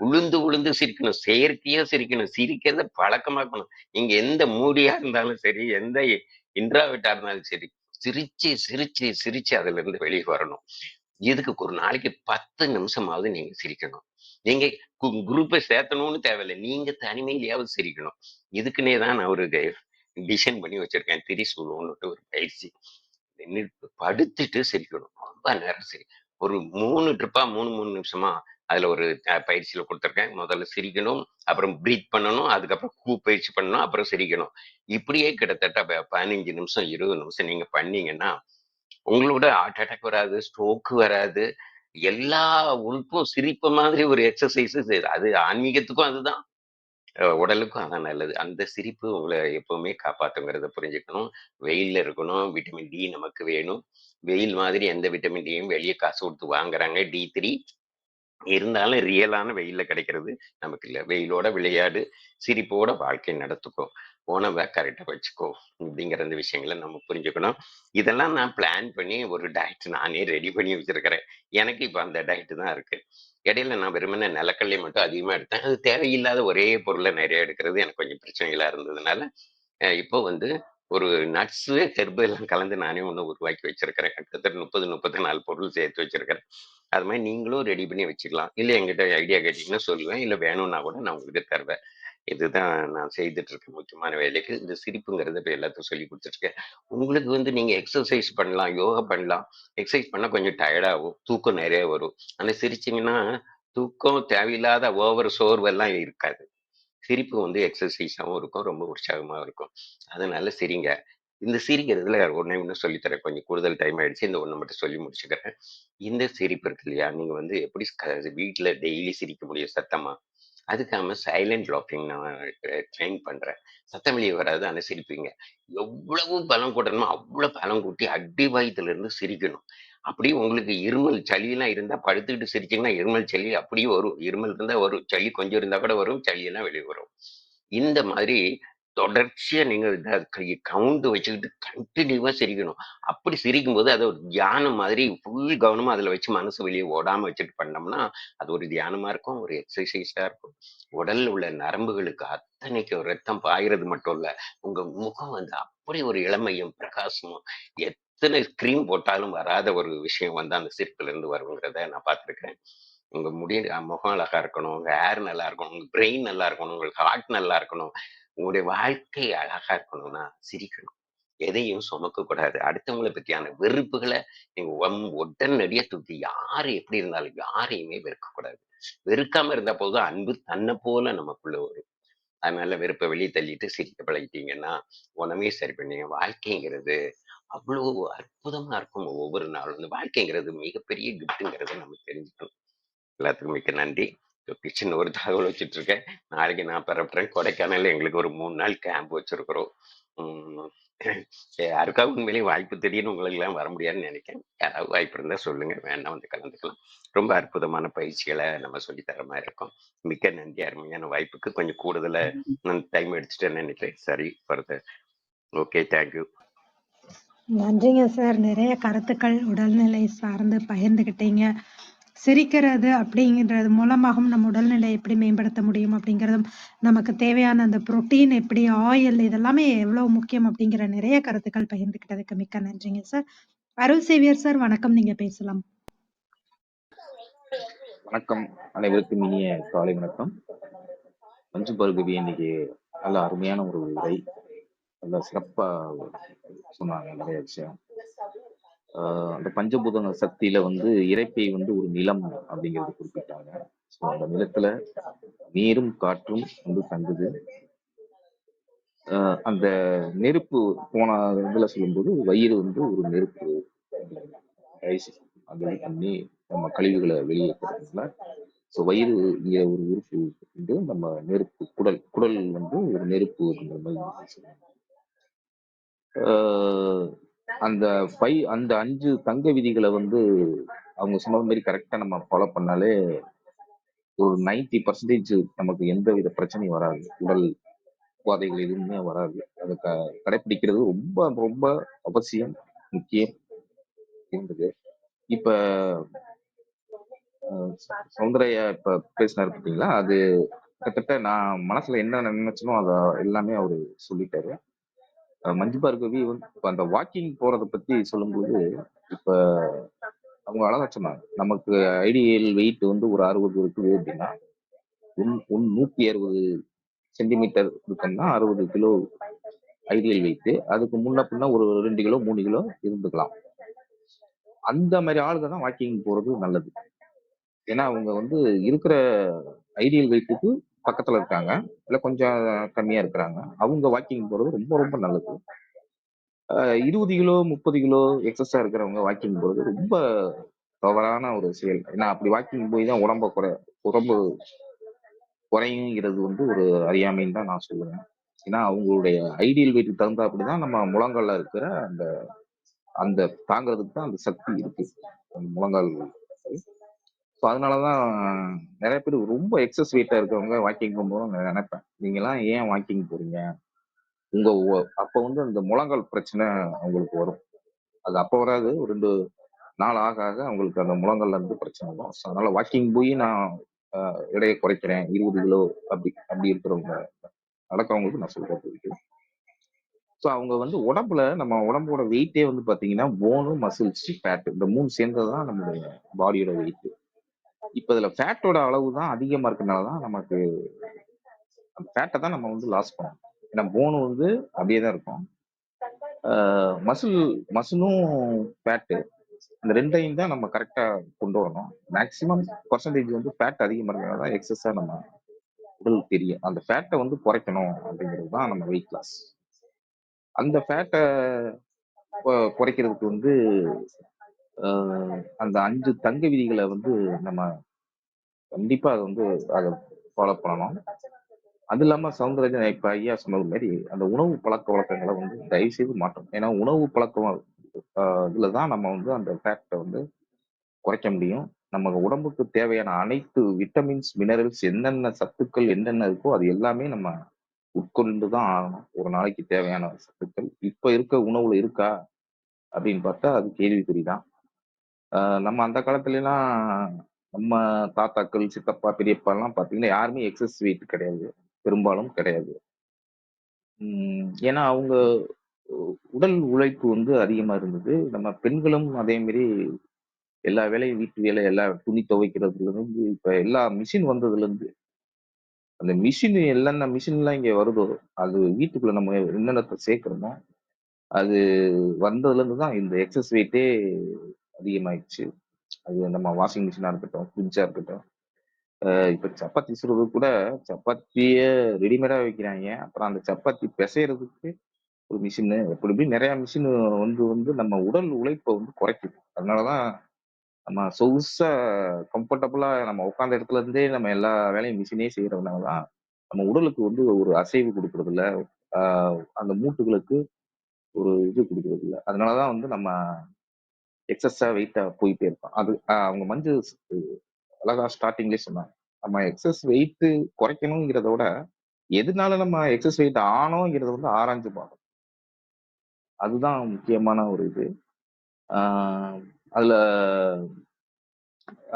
உளுந்து உளுந்து சிரிக்கணும், செயற்கையா சிரிக்கணும், சிரிக்கிறத பழக்கமாக்கணும். நீங்க எந்த மூடியா இருந்தாலும் சரி, எந்த இன்ட்ராவிட்டா இருந்தாலும் சரி, சிரிச்சு சிரிச்சு சிரிச்சு அதுல இருந்து வெளியே வரணும். இதுக்கு ஒரு நாளைக்கு 10 நிமிஷமாவது நீங்க சிரிக்கணும். நீங்க குரூப்பை சேர்த்தணும்னு தேவையில்லை, நீங்க தனிமையிலேயாவது சிரிக்கணும். இதுக்குன்னே தான் நான் ஒரு டிசைன் பண்ணி வச்சிருக்கேன், திரிசூலம்னு ஒரு பயிற்சி. படுத்துட்டு சிரிக்கணும், ரொம்ப நேரம் சரி. ஒரு 3 ட்ரிப்பா 3 நிமிஷமா அதுல ஒரு பயிற்சியில கொடுத்துருக்கேன். முதல்ல சிரிக்கணும், அப்புறம் பிரீத் பண்ணணும், அதுக்கப்புறம் பயிற்சி பண்ணணும், அப்புறம் சிரிக்கணும். இப்படியே கிட்டத்தட்ட 15 நிமிஷம் 20 நிமிஷம் நீங்க பண்ணீங்கன்னா உங்களோட ஹார்ட் அட்டாக் வராது, ஸ்ட்ரோக் வராது. எல்லா உறுப்பும் சிரிப்பு மாதிரி ஒரு எக்ஸசைஸ். அது ஆன்மீகத்துக்கும் அதுதான், உடலுக்கும் அதான் நல்லது. அந்த சிரிப்பு உங்களை எப்பவுமே காப்பாத்துங்கிறத புரிஞ்சுக்கணும். வெயில்ல இருக்கணும், விட்டமின் டி நமக்கு வேணும். வெயில் மாதிரி எந்த விட்டமின் டியும் வெளியே காசு கொடுத்து வாங்குறாங்க, D3. இருந்தாலும் ரியலான வெயில்ல கிடைக்கிறது நமக்கு இல்லை. வெயிலோட விளையாடு, சிரிப்போட வாழ்க்கை நடத்துக்கோ, உணவை கரெக்டா வச்சுக்கோ, அப்படிங்கிற அந்த விஷயங்களை நம்ம புரிஞ்சுக்கணும். இதெல்லாம் நான் பிளான் பண்ணி ஒரு டயட் நானே ரெடி பண்ணி வச்சிருக்கிறேன். எனக்கு இப்ப அந்த டயட் தான் இருக்கு. இடையில நான் வெறுமனே நிலக்கடலை மட்டும் அதிகமா எடுத்தேன். அது தேவையில்லாத ஒரே பொருளை நிறைய எடுக்கிறது எனக்கு கொஞ்சம் பிரச்சனைகளா இருந்ததுனால இப்போ வந்து ஒரு நட்ஸ் ஹெர்பு எல்லாம் கலந்து நானே ஒன்று உருவாக்கி வச்சிருக்கிறேன். கிட்டத்தட்ட 34 பொருள் சேர்த்து வச்சிருக்கிறேன். அது மாதிரி நீங்களும் ரெடி பண்ணி வச்சுக்கலாம். இல்லை என்கிட்ட ஐடியா கேட்டீங்கன்னா சொல்லுவேன், இல்லை வேணும்னா கூட நான் உங்களுக்கு தருவேன். இதுதான் நான் செய்துட்டு இருக்கேன் முக்கியமான வேலைக்கு. இந்த சிரிப்புங்கிறத இப்போ எல்லாத்தையும் சொல்லி கொடுத்துருக்கேன். உங்களுக்கு வந்து நீங்க எக்ஸசைஸ் பண்ணலாம், யோகா பண்ணலாம். எக்ஸசைஸ் பண்ணா கொஞ்சம் டயர்டாகும், தூக்கம் நிறைய வரும். ஆனால் சிரிச்சிங்கன்னா தூக்கம் தேவையில்லாத ஓவர் சோர்வெல்லாம் இருக்காது. சிரிப்பு வந்து எக்ஸசைஸாகவும் இருக்கும், ரொம்ப உற்சாகமாகவும் இருக்கும். அதனால சிரிங்க. இந்த சிரிக்கிறதுல ஒண்ணு சொல்லித்தரேன். கொஞ்சம் கூடுதல் டைம் ஆயிடுச்சு, இந்த ஒண்ணு மட்டும் சொல்லி முடிச்சுக்கிறேன். இந்த சிரிப்பு இருக்கு இல்லையா, நீங்க வந்து எப்படி வீட்டுல டெய்லி சிரிக்க முடியும் சத்தமா? அதுக்காக சைலண்ட் லாக்கிங் நான் ட்ரெயின் பண்றேன். சத்தம் வெளியே வராது, ஆனா சிரிப்பீங்க. எவ்வளவு பலம் கூட்டணுமோ அவ்வளவு பலம் கூட்டி அடி வயித்துல இருந்து சிரிக்கணும். அப்படியே உங்களுக்கு இருமல் சளியெல்லாம் இருந்தா படுத்துக்கிட்டு சிரிச்சீங்கன்னா இருமல் சளி அப்படியே வரும். இருமல் இருந்தா வரும், சளி கொஞ்சம் இருந்தா கூட வரும், சளியெல்லாம் வெளியே வரும். இந்த மாதிரி தொடர்ச்சியா நீங்க கவுண்ட் வச்சுக்கிட்டு கண்டினியூவா சிரிக்கணும். அப்படி சிரிக்கும் போது அதை ஒரு தியானம் மாதிரி ஃபுல் கவனமா அதுல வச்சு மனசு வெளியே ஓடாம வச்சுட்டு பண்ணோம்னா அது ஒரு தியானமா இருக்கும், ஒரு எக்ஸசைஸா இருக்கும். உடல்ல உள்ள நரம்புகளுக்கு அத்தனைக்கு ரத்தம் பாயிறது மட்டும் இல்ல, உங்க முகம் வந்து அப்படி ஒரு இளமையும் பிரகாசமும் எத்தனை கிரீம் போட்டாலும் வராத ஒரு விஷயம் வந்து அந்த சிரிப்புல இருந்து வருங்கிறத நான் பார்த்திருக்கேன். உங்க முடி முகம் அழகா இருக்கணும், உங்க ஹேர் நல்லா இருக்கணும், உங்க பிரெயின் நல்லா இருக்கணும், உங்களுக்கு ஹார்ட் நல்லா இருக்கணும், உங்களுடைய வாழ்க்கை அழகா இருக்கணும்னா சிரிக்கணும். எதையும் சுமக்க கூடாது. அடுத்தவங்களை பத்தியான வெறுப்புகளை நீங்க உடனடியா தூக்கி, யாரு எப்படி இருந்தாலும் யாரையுமே வெறுக்கக்கூடாது. வெறுக்காம இருந்த போதும் அன்பு தன்னை போல நமக்குள்ள வரும். அதனால வெறுப்பை வெளியே தள்ளிட்டு சிரிக்க பழகிட்டீங்கன்னா உணவே சரி பண்ணீங்க. வாழ்க்கைங்கிறது அவ்வளவு அற்புதமா இருக்கும். ஒவ்வொரு நாளும் இந்த வாழ்க்கைங்கிறது மிகப்பெரிய கிஃப்ட்டுங்கிறத நம்ம தெரிஞ்சுக்கணும். எல்லாத்துக்கும் மிக்க நன்றி. கிச்சன் ஒரு தகவல் வச்சுட்டு இருக்கேன். நாளைக்கு நான் பரப்புறேன். கொடைக்கானல்ல எங்களுக்கு ஒரு 3 நாள் கேம்ப் வச்சிருக்கிறோம். உம் யாருக்காவது உண்மையிலேயே வாய்ப்பு திடீர்னு உங்களுக்கு எல்லாம் வர முடியாதுன்னு நினைக்கிறேன். யாராவது வாய்ப்பு இருந்தா சொல்லுங்க, வேணா வந்து கலந்துக்கலாம். ரொம்ப அற்புதமான பயிற்சிகளை நம்ம சொல்லித்தர மாதிரி இருக்கும். மிக்க நன்றி. அருமையான வாய்ப்புக்கு கொஞ்சம் கூடுதல நான் டைம் எடுத்துட்டேன்னு நினைக்கிறேன். சரி, ஃபர்தர். Okay, thank you. நன்றிங்க சார். நிறைய கருத்துக்கள் உடல்நிலை சார்ந்து பகிர்ந்துக்கிட்டீங்க. சிரிக்கிறது அப்படிங்கிறது மூலமாகவும் நம்ம உடல்நிலை எப்படி மேம்படுத்த முடியும் அப்படிங்கிறதும், நமக்கு தேவையான அந்த புரோட்டீன் எப்படி, ஆயில் இதெல்லாமே எவ்வளவு முக்கியம் அப்படிங்கிற நிறைய கருத்துக்கள் பகிர்ந்துக்கிட்டதுக்கு மிக்க நன்றிங்க சார். அருள் சேவியர் சார், வணக்கம். நீங்க பேசலாம். வணக்கம், அனைவருக்கும் இனிய காலை வணக்கம். மஞ்சு பார்கவி இன்னைக்கு நல்ல அருமையான ஒரு உரை, நல்ல சிறப்பா சொன்னாங்க நிறைய விஷயம். அந்த பஞ்சபூத சக்தியில வந்து இறைப்பை வந்து ஒரு நிலம் அப்படிங்கிறது குறிப்பிட்டாங்க. ஸோ அந்த நிலத்துல நீரும் காற்றும் வந்து தங்குது. அந்த நெருப்பு போன இதுல சொல்லும்போது வயிறு வந்து ஒரு நெருப்பு அந்த இது பண்ணி நம்ம கழிவுகளை வெளியேற்றுறதுல. ஸோ வயிறு இங்க ஒரு உறுப்பு வந்து நம்ம நெருப்பு, குடல் குடல் வந்து ஒரு நெருப்பு அப்படிங்கிற மாதிரி சொல்லுவாங்க. அந்த அந்த 5 தங்க விதிகளை வந்து அவங்க சொன்ன மாதிரி கரெக்டா நம்ம ஃபாலோ பண்ணாலே ஒரு 90% நமக்கு எந்த வித பிரச்சனையும் வராது. உடல் உபாதைகள் எதுவுமே வராது. அதை கடைபிடிக்கிறது ரொம்ப ரொம்ப அவசியம், முக்கியம் இருந்தது. இப்ப சௌந்தர்யா இப்ப பேசினாரு பார்த்தீங்களா, அது கிட்டத்தட்ட நான் மனசுல என்ன நினைச்சனோ அதை எல்லாமே அவரு சொல்லிட்டாரு. மஞ்சு பார்கவி வந்து இப்ப அந்த வாக்கிங் போறத பத்தி சொல்லும்போது, இப்ப அவங்க அழகா சொன்னாங்க. நமக்கு ஐடியல் வெயிட் வந்து ஒரு 60 இருக்குது அப்படின்னா 160 சென்டிமீட்டர் இருக்கோம்னா 60 கிலோ ஐடியல் வெயிட். அதுக்கு முன்ன பின்ன ஒரு 2 கிலோ 3 கிலோ இருந்துக்கலாம். அந்த மாதிரி ஆளுங்க தான் வாக்கிங் போறது நல்லது. ஏன்னா அவங்க வந்து இருக்கிற ஐடியல் வெயிட்டுக்கு பக்கத்துல இருக்காங்க, இல்ல கொஞ்சம் கம்மியா இருக்கிறாங்க. அவங்க வாக்கிங் போறது ரொம்ப ரொம்ப நல்லது. 20 கிலோ 30 கிலோ எக்ஸஸா இருக்கிறவங்க வாக்கிங் போறது ரொம்ப தவறான ஒரு செயல். ஏன்னா அப்படி வாக்கிங் போய் தான் உடம்பு குறையுங்கிறது வந்து ஒரு அறியாமைன்னு தான் நான் சொல்லுவேன். ஏன்னா அவங்களுடைய ஐடியல் வெயிட்டுக்கு தகுந்தா அப்படிதான் நம்ம முழங்கால்ல இருக்கிற அந்த அந்த தாங்கிறதுக்கு தான் அந்த சக்தி இருக்கு முழங்கால். ஸோ அதனாலதான் நிறைய பேர் ரொம்ப எக்ஸஸ் வெயிட்டா இருக்கிறவங்க வாக்கிங் போகும்போது நான் நினைப்பேன், நீங்க எல்லாம் ஏன் வாக்கிங் போறீங்க? அப்ப வந்து அந்த முழங்கால் பிரச்சனை அவங்களுக்கு வரும். அது அப்ப வராது, ஒரு 2 நாள் ஆக ஆக அவங்களுக்கு அந்த முழங்கால்ல இருந்து பிரச்சனை வரும். ஸோ அதனால வாக்கிங் போய் நான் எடையை குறைக்கிறேன் 20 கிலோ அப்படி அப்படி இருக்கிறவங்க நடக்கிறவங்களுக்கு நான் சொல்றது இருக்கு. ஸோ அவங்க வந்து நம்ம உடம்போட வெயிட்டே வந்து பாத்தீங்கன்னா போனு, மசில்ஸ், ஃபேட் இந்த 3 சேர்ந்ததுதான் நம்மளுடைய பாடியோட வெயிட். இப்ப இதுல ஃபேட்டோட அளவு தான் அதிகமா இருக்கனாலதான் நமக்கு அந்த ஃபேட்டை தான் நம்ம வந்து லாஸ் பண்ணணும். ஏன்னா போனு வந்து அப்படியே தான் இருக்கும். மசிலும் ஃபேட்டு இந்த ரெண்டையும் தான் நம்ம கரெக்டா கொண்டு வரணும். மேக்சிமம் பர்சன்டேஜ் வந்து ஃபேட் அதிகமா இருக்கிறனால தான் எக்ஸஸா நம்ம உடல் தெரியும். அந்த ஃபேட்டை வந்து குறைக்கணும் அப்படிங்கிறது தான் நம்ம வெயிட் லாஸ். அந்த ஃபேட்டை குறைக்கிறதுக்கு வந்து அந்த 5 தங்க விதிகளை வந்து நம்ம கண்டிப்பா அதை ஃபாலோ பண்ணணும். அது இல்லாம சவுந்தரராஜன் இப்ப ஐயா சொன்னது மாதிரி அந்த உணவு பழக்க வழக்கங்களை வந்து தயவு செய்து மாற்றணும். ஏன்னா உணவு பழக்கம் இதுலதான் நம்ம வந்து அந்த ஃபேக்டை வந்து குறைக்க முடியும். நம்ம உடம்புக்கு தேவையான அனைத்து விட்டமின்ஸ், மினரல்ஸ், என்னென்ன சத்துக்கள் என்னென்ன இருக்கோ அது எல்லாமே நம்ம உட்கொண்டு தான் ஆகணும். ஒரு நாளைக்கு தேவையான சத்துக்கள் இப்ப இருக்க உணவுல இருக்கா அப்படின்னு பார்த்தா அது கேள்விக்குறிதான். நம்ம அந்த காலத்துல எல்லாம் நம்ம தாத்தாக்கள், சித்தப்பா, பெரியப்பா எல்லாம் பாத்தீங்கன்னா யாருமே எக்ஸஸ் வெயிட் கிடையாது, பெரும்பாலும் கிடையாது. ஏன்னா அவங்க உடல் உழைப்பு வந்து அதிகமா இருந்தது. நம்ம பெண்களும் அதே மாதிரி எல்லா வேலையும் வீட்டு வேலை, எல்லா துணி துவைக்கிறதுல இருந்து இப்ப எல்லா மிஷின் வந்ததுல இருந்து அந்த மிஷின் என்னென்ன மிஷின்லாம் இங்க வருதோ அது வீட்டுக்குள்ள நம்ம என்னென்னத்தை சேர்க்கிறோமோ அது வந்ததுல இருந்து தான் இந்த எக்ஸஸ் வெயிட்டே அதிகமாயிடுச்சு. அது நம்ம வாஷிங் மிஷினா இருக்கட்டும், ஃப்ரிட்ஜா இருக்கட்டும். இப்ப சப்பாத்தி சுடுறது கூட சப்பாத்திய ரெடிமேடா வைக்கிறாங்க. அப்புறம் அந்த சப்பாத்தி பிசையறதுக்கு ஒரு மிஷின், இப்படி இப்படி நிறைய மிஷின் வந்து வந்து நம்ம உடல் உழைப்பை வந்து குறைக்குது. அதனாலதான் நம்ம சொகுசா கம்ஃபர்டபுளா நம்ம உட்கார்ந்த இடத்துல இருந்தே நம்ம எல்லா வேலையும் மிஷினே செய்யறதுனாலதான் நம்ம உடலுக்கு வந்து ஒரு அசைவு கொடுக்கறது இல்ல. அந்த மூட்டுகளுக்கு ஒரு இது கொடுக்கறது இல்ல. அதனாலதான் வந்து நம்ம எக்ஸஸா வெயிட்டா போயிட்டே இருக்கோம். அது அவங்க மஞ்சு அழகா ஸ்டார்டிங்லேயே சொன்னாங்க. நம்ம எக்ஸஸ் வெயிட் குறைக்கணுங்கிறத விட எதனால நம்ம எக்ஸஸ் வெயிட் ஆனோங்கிறத வந்து ஆராய்ஞ்சு பார்க்கணும். அதுதான் முக்கியமான ஒரு இது. அதுல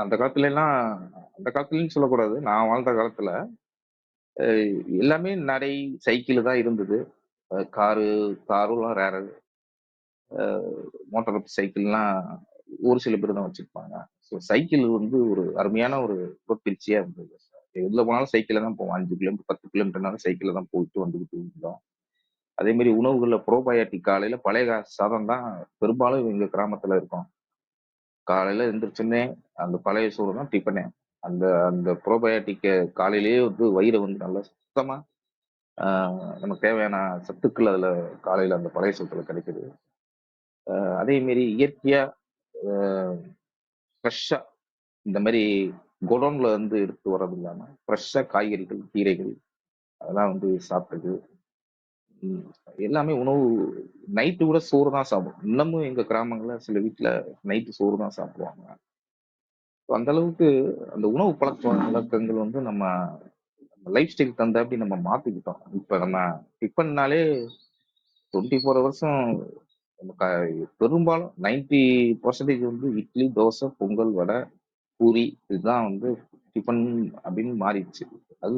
அந்த காலத்துலன்னு சொல்லக்கூடாது, நான் வாழ்ந்த காலத்துல எல்லாமே நடை, சைக்கிள் தான் இருந்தது. காருலாம் ரேரு. மோட்டார் சைக்கிள்லாம் ஒரு சில பேர் தான் வச்சிருப்பாங்க. ஸோ சைக்கிள் வந்து ஒரு அருமையான ஒரு உடற்பயிற்சியா இருந்தது. எதுல போனாலும் சைக்கிள்ல தான் போவோம். 5 கிலோமீட்டர் 10 கிலோமீட்டர்னாலும் சைக்கிள்ல தான் போயிட்டு வந்துகிட்டு இருந்தோம். அதே மாதிரி உணவுகள்ல ப்ரோபயோட்டிக் காலையில பழைய சாதம் தான் பெரும்பாலும் எங்க கிராமத்துல இருக்கும். காலையில எந்திரிச்சுன்னே அந்த பழைய சோறு தான் டிஃபனே. அந்த அந்த ப்ரோபயோட்டிக்க காலையிலேயே வந்து வயிறை வந்து நல்லா சுத்தமா நமக்கு தேவையான சத்துக்கள் அதுல காலையில அந்த பழைய சோத்துல கிடைக்குது. அதே மாதிரி இயற்கையா ஃப்ரெஷ்ஷா இந்த மாதிரி குடோன்ல இருந்து எடுத்து வர்றது இல்லாம ஃப்ரெஷ்ஷா காய்கறிகள், கீரைகள் அதெல்லாம் வந்து சாப்பிட்டது. எல்லாமே உணவு. நைட்டு கூட சோறு தான் சாப்பிடும். இன்னமும் எங்க கிராமங்கள்ல சில வீட்டுல நைட்டு சோறு தான் சாப்பிடுவாங்க. அந்த அளவுக்கு அந்த உணவு பழக்க வழக்கங்கள் வந்து நம்ம லைஃப் ஸ்டைல் தந்தாப்படி நம்ம மாத்திக்கிட்டோம். இப்ப நம்ம டிஃபன்னாலே 24 வருஷம் பெரும்பாலும் 90% வந்து இட்லி, தோசை, பொங்கல், வடை, பூரி இதுதான் வந்து டிஃபன் அப்படின்னு மாறிடுச்சு. அது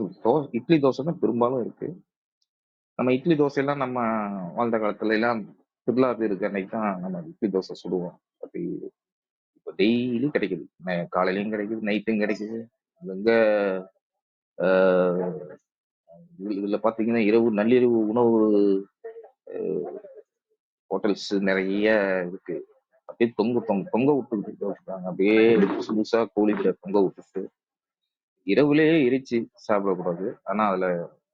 இட்லி தோசை தான் பெரும்பாலும் இருக்கு. நம்ம இட்லி தோசையெல்லாம் நம்ம வாழ்ந்த காலத்துல எல்லாம் திருவிழா இருக்க அன்னைக்கு தான் நம்ம இட்லி தோசை சுடுவோம். பட் இப்போ டெய்லி கிடைக்குது. காலையிலயும் கிடைக்குது, நைட்டும் கிடைக்குது. அங்க இதுல பாத்தீங்கன்னா இரவு நள்ளிரவு உணவு ஹோட்டல்ஸ் நிறைய இருக்கு. அப்படியே தொங்க விட்டுக்கிட்டு இருக்காங்க. அப்படியே புதுசா கோழி தொங்க விட்டுட்டு இரவுலயே எரிச்சு சாப்பிடக்கூடாது. ஆனா அதுல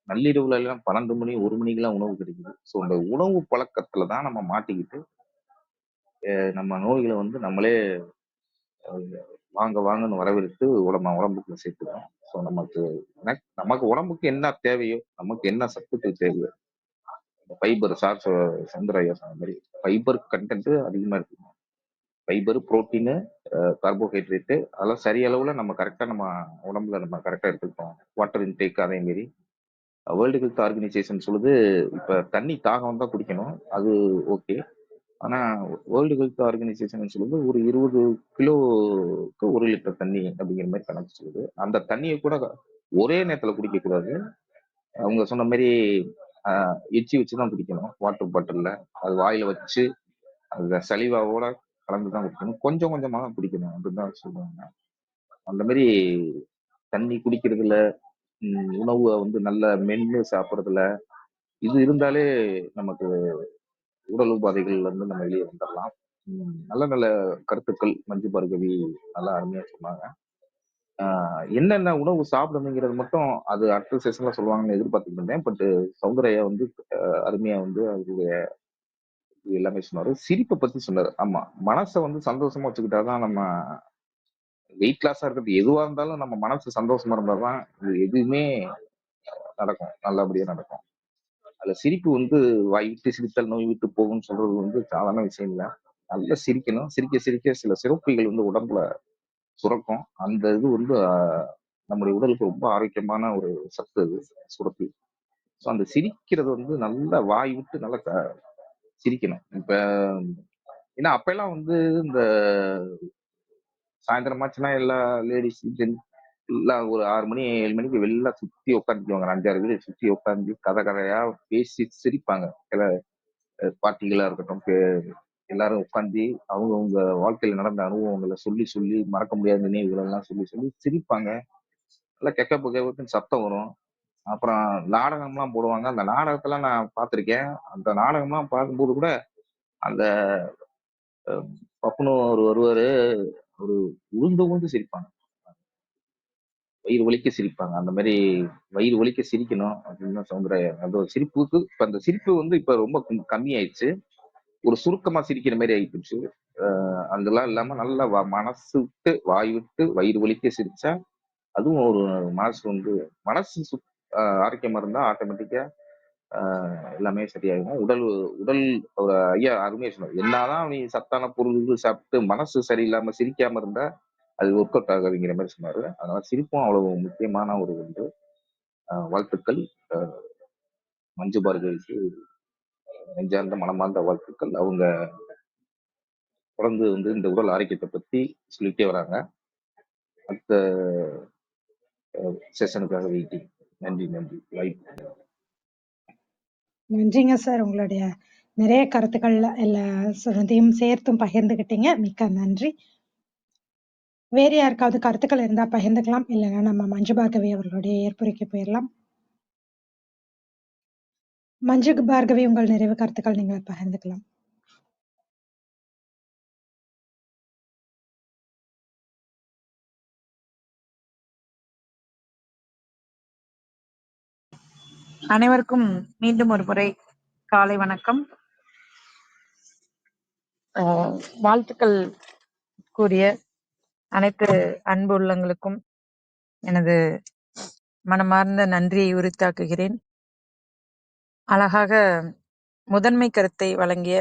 நள்ளிரவுல எல்லாம் 12 மணி 1 மணிக்கெல்லாம் உணவு கிடைக்குது. ஸோ அந்த உணவு பழக்கத்துல தான் நம்ம மாட்டிக்கிட்டு நம்ம நோய்களை வந்து நம்மளே வாங்க வாங்கன்னு வரவேற்று உடம்புக்குள்ள சேர்த்துக்கிறோம். ஸோ நமக்கு உடம்புக்கு என்ன தேவையோ, நமக்கு என்ன சத்துக்கள் தேவையோ, ஃபைபர் சந்திரையா சொன்ன மாதிரி ஃபைபர் கண்டென்ட் அதிகமா இருக்கு. ஃபைபர், புரோட்டீனு, கார்போஹைட்ரேட்டு அதெல்லாம் சரி அளவுல நம்ம கரெக்டா நம்ம உடம்புல நம்ம கரெக்டா எடுத்துக்கிட்டோம். வாட்டர் இன்டேக் அதே மாதிரி வேர்ல்டு ஹெல்த் ஆர்கனைசேஷன் சொல்லுது இப்ப தண்ணி தாகம் தான் குடிக்கணும், அது ஓகே. ஆனா வேர்ல்டு ஹெல்த் ஆர்கனைசேஷன் சொல்லுது ஒரு 20 கிலோக்கு 1 லிட்டர் தண்ணி அப்படிங்கிற மாதிரி கணக்கு சொல்லுது. அந்த தண்ணியை கூட ஒரே நேரத்துல குடிக்க கூடாது. அவங்க சொன்ன மாதிரி எச்சி வச்சுதான் குடிக்கணும். வாட்டர் பாட்டில்ல அது வாயில வச்சு அந்த சலிவாவோட கலந்துதான் குடிக்கணும். கொஞ்சம் கொஞ்சமா தான் குடிக்கணும் அப்படின்னு சொல்லுவாங்க. அந்த மாதிரி தண்ணி குடிக்கிறதுல உணவை வந்து நல்ல மென்று சாப்பிட்றதுல இது இருந்தாலே நமக்கு உடல் உபாதைகள்ல இருந்து நம்ம வெளியே வந்துடலாம். நல்ல நல்ல கருத்துக்கள் மஞ்சு பார்கவி நல்லா அருமையா சொன்னாங்க. என்னென்ன உணவு சாப்பிடணுங்கிறது மட்டும் அது அடுத்த செஷன்ல சொல்லுவாங்கன்னு எதிர்பார்த்துட்டு இருந்தேன். பட் சௌந்தர்யா வந்து அருமையா வந்து அவருடைய எல்லாமே சொன்னாரு. சிரிப்பை பத்தி சொன்னாரு. ஆமா, மனசை வந்து சந்தோஷமா வச்சுக்கிட்டாதான் நம்ம வெயிட் லாஸா இருக்கிறது எதுவா இருந்தாலும் நம்ம மனசு சந்தோஷமா இருந்தாதான் இது எதுவுமே நடக்கும், நல்லபடியா நடக்கும். அதுல சிரிப்பு வந்து வாய் விட்டு சிரித்தால் நோய் விட்டு போகும்னு சொல்றது வந்து சாதாரண விஷயம் இல்லை. நல்லா சிரிக்கணும். சிரிக்க சிரிக்க சில சிறப்புகள் வந்து உடம்புல சுரக்கும். அந்த இது வந்து நம்முடைய உடலுக்கு ரொம்ப ஆரோக்கியமான ஒரு சத்து அது, சுரப்பி. ஸோ அந்த சிரிக்கிறது வந்து நல்லா வாய் விட்டு நல்லா சிரிக்கணும். இப்ப ஏன்னா அப்பெல்லாம் வந்து இந்த சாயந்தரமாச்சுன்னா எல்லா லேடிஸ் ஜென்ஸ் எல்லாம் ஒரு 6 மணி 7 மணிக்கு வெளில சுத்தி உட்காந்துக்குவாங்க. 5-6 வீடு சுத்தி உட்காந்து கதை கதையா பேசி சிரிப்பாங்க. சில பாட்டிகளா இருக்கட்டும், எல்லாரும் உட்காந்து அவங்கவுங்க வாழ்க்கையில நடந்த அனுபவங்களை சொல்லி சொல்லி மறக்க முடியாத நினைவுகள் எல்லாம் சொல்லி சொல்லி சிரிப்பாங்க. நல்லா கெக்க புகவுக்குன்னு சத்தம் வரும். அப்புறம் நாடகம்லாம் போடுவாங்க. அந்த நாடகத்தெல்லாம் நான் பார்த்திருக்கேன். அந்த நாடகம்லாம் பார்க்கும்போது கூட அந்த பப்புனு ஒரு வருவாரு, ஒரு உழுந்து உழுந்து சிரிப்பாங்க. வயிறு வலிக்க சிரிப்பாங்க. அந்த மாதிரி வயிறு வலிக்க சிரிக்கணும் அப்படின்னு சௌந்தரராஜன் அந்த ஒரு சிரிப்புக்கு இப்ப அந்த சிரிப்பு வந்து இப்ப ரொம்ப கம்மியாயிடுச்சு. ஒரு சுருக்கமா சிரிக்கிற மாதிரி ஆயிடுச்சு. அதெல்லாம் இல்லாம நல்லா மனசு விட்டு வாய் விட்டு வயிறு வலிக்க சிரிச்சா அதுவும் ஒரு மனசு வந்து மனசு ஆரோக்கியமா இருந்தா ஆட்டோமேட்டிக்கா எல்லாமே சரியாகும். உடல் உடல் ஒரு ஐயா அருமையா சொன்னார். என்னதான் நீ சத்தான பொருள் சாப்பிட்டு மனசு சரியில்லாம சிரிக்காம இருந்தா அது ஒர்க் அவுட் ஆகாதுங்கிற மாதிரி சொன்னாரு. அதனால சிரிப்பும் அவ்வளவு முக்கியமான ஒரு ஒன்று. வாழ்த்துக்கள். மஞ்சு பார்கவிக்கு நெஞ்சார்ந்த மனமார்ந்த வாழ்த்துக்கள். அவங்க தொடர்ந்து வந்து இந்த உடல் ஆரோக்கியத்தை பத்தி சொல்லிட்டே வராங்க. அடுத்த செஷனுக்காக வெயிட்டிங். நன்றி நன்றி. வாய்ப்பு நன்றிங்க சார். உங்களுடைய நிறைய கருத்துக்கள் எல்லா சொன்னதையும் சேர்த்தும் பகிர்ந்துகிட்டீங்க. மிக்க நன்றி. வேறு யாருக்காவது கருத்துக்கள் இருந்தா பகிர்ந்துக்கலாம். இல்லைன்னா நம்ம மஞ்சு பார்கவி அவர்களுடைய ஏற்புரைக்கு போயிடலாம். மஞ்சு பார்கவி, உங்கள் நிறைவு கருத்துக்கள் நீங்கள் பகிர்ந்துக்கலாம். அனைவருக்கும் மீண்டும் ஒரு முறை காலை வணக்கம். வாழ்த்துக்கள் கூறிய அனைத்து அன்பு உள்ளங்களுக்கும் எனது மனமார்ந்த நன்றியை உரித்தாக்குகிறேன். அழகாக முதன்மை கருத்தை வழங்கிய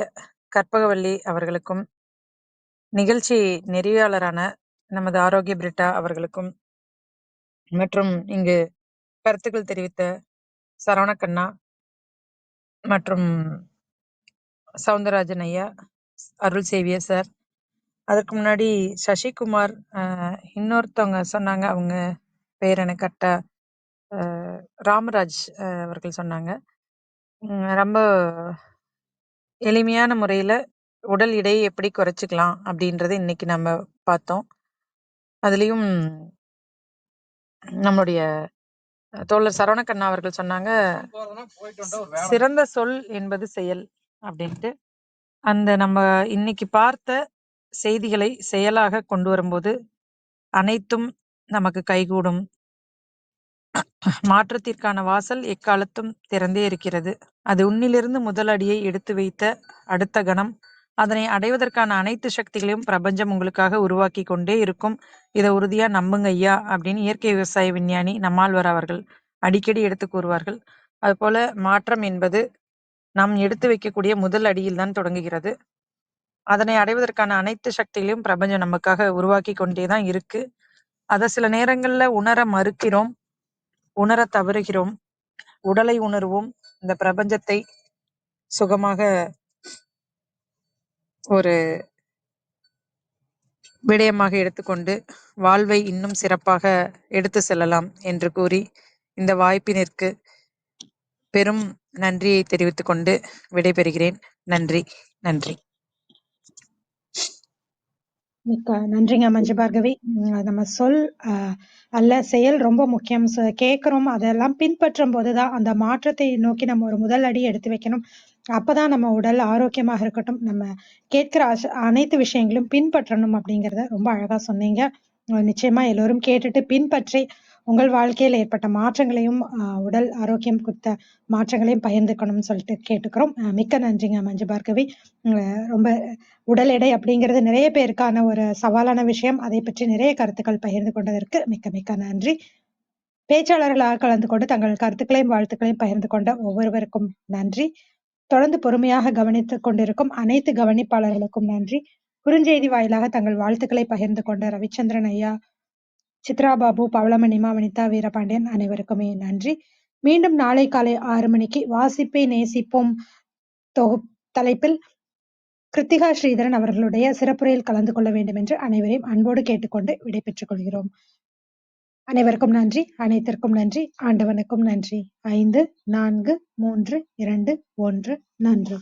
கற்பகவள்ளி அவர்களுக்கும், நிகழ்ச்சி நெறியாளரான நமது ஆரோக்கிய பிரிட்டா அவர்களுக்கும், மற்றும் இங்கு கருத்துக்கள் தெரிவித்த சரவணக்கண்ணா மற்றும் சவுந்தரராஜன் ஐயா, அருள் சேவியர் சார், அதற்கு முன்னாடி சசிகுமார், இன்னொருத்தவங்க சொன்னாங்க, அவங்க பேர் எனக்கு கரெக்டா ராமராஜ் அவர்கள் சொன்னாங்க. ரொம்ப எளிமையான முறையில உடல் எடையை எப்படி குறைச்சிக்கலாம் அப்படின்றத இன்னைக்கு நம்ம பார்த்தோம். அதுலயும் நம்முடைய தோழர் சரவணக்கண்ணா அவர்கள் சொன்னாங்க, சிறந்த சொல் என்பது செயல் அப்படின்ட்டு. அந்த நம்ம இன்னைக்கு பார்த்த செய்திகளை செயலாக கொண்டு வரும்போது அனைத்தும் நமக்கு கைகூடும். மாற்றத்திற்கான வாசல் எக்காலத்தும் திறந்தே இருக்கிறது. அது உன்னிலிருந்து முதல் அடியை எடுத்து வைத்த அடுத்த கணம் அதனை அடைவதற்கான அனைத்து சக்திகளையும் பிரபஞ்சம் உங்களுக்காக உருவாக்கி கொண்டே இருக்கும். இதை உறுதியா நம்புங்க ஐயா அப்படின்னு இயற்கை விவசாய விஞ்ஞானி நம்மாழ்வார் அவர்கள் அடிக்கடி எடுத்து கூறுவார்கள். அதுபோல மாற்றம் என்பது நாம் எடுத்து வைக்கக்கூடிய முதல் அடியில் தான் தொடங்குகிறது. அதனை அடைவதற்கான அனைத்து சக்திகளையும் பிரபஞ்சம் நமக்காக உருவாக்கி கொண்டேதான் இருக்கு. அதை சில நேரங்கள்ல உணர மறுக்கிறோம், உணர தவறுகிறோம். உடலை உணர்வோம், இந்த பிரபஞ்சத்தை சுகமாக ஒரு விடயமாக எடுத்துக்கொண்டு வாழ்வை இன்னும் சிறப்பாக எடுத்து செல்லலாம் என்று கூறி இந்த வாய்ப்பினிற்கு பெரும் நன்றியை தெரிவித்துக் கொண்டு விடைபெறுகிறேன். நன்றி நன்றி. மிக்க நன்றிங்க மஞ்சு பார்கவி. நம்ம சொல் அல்ல செயல் ரொம்ப முக்கியம். கேட்குறோம், அதெல்லாம் பின்பற்றும் போதுதான் அந்த மாற்றத்தை நோக்கி நம்ம ஒரு முதல் அடி எடுத்து வைக்கணும். அப்பதான் நம்ம உடல் ஆரோக்கியமாக இருக்கட்டும். நம்ம கேட்கிற அனைத்து விஷயங்களும் பின்பற்றணும் அப்படிங்கிறத ரொம்ப அழகா சொன்னீங்க. நிச்சயமா எல்லோரும் கேட்டுட்டு பின்பற்றி உங்கள் வாழ்க்கையில் ஏற்பட்ட மாற்றங்களையும் உடல் ஆரோக்கியம் குறித்த மாற்றங்களையும் பகிர்ந்துக்கணும்னு சொல்லிட்டு கேட்டுக்கிறோம். மிக்க நன்றிங்க மஞ்சு பார்கவி. ரொம்ப உடல் எடை அப்படிங்கிறது நிறைய பேருக்கான ஒரு சவாலான விஷயம். அதை பற்றி நிறைய கருத்துக்கள் பகிர்ந்து கொண்டதற்கு மிக்க மிக்க நன்றி. பேச்சாளர்களாக கலந்து கொண்டு தங்கள் கருத்துக்களையும் வாழ்த்துக்களையும் பகிர்ந்து கொண்ட ஒவ்வொருவருக்கும் நன்றி. தொடர்ந்து பொறுமையாக கவனித்துக் கொண்டிருக்கும் அனைத்து கவனிப்பாளர்களுக்கும் நன்றி. குறுஞ்செய்தி வாயிலாக தங்கள் வாழ்த்துக்களை பகிர்ந்து கொண்ட ரவிச்சந்திரன் ஐயா, சித்ரா பாபு, பவளமணிமா, வனிதா வீரபாண்டியன் அனைவருக்குமே நன்றி. மீண்டும் நாளை காலை 6 மணிக்கு வாசிப்பை நேசிப்போம் தலைப்பில் கிருத்திகா ஸ்ரீதரன் அவர்களுடைய சிறப்புரையில் கலந்து கொள்ள வேண்டும் என்று அனைவரையும் அன்போடு கேட்டுக்கொண்டு விடைபெற்றுக் கொள்கிறோம். அனைவருக்கும் நன்றி, அனைத்திற்கும் நன்றி, ஆண்டவனுக்கும் நன்றி. 5, 4, 3, 2, 1 நன்றி.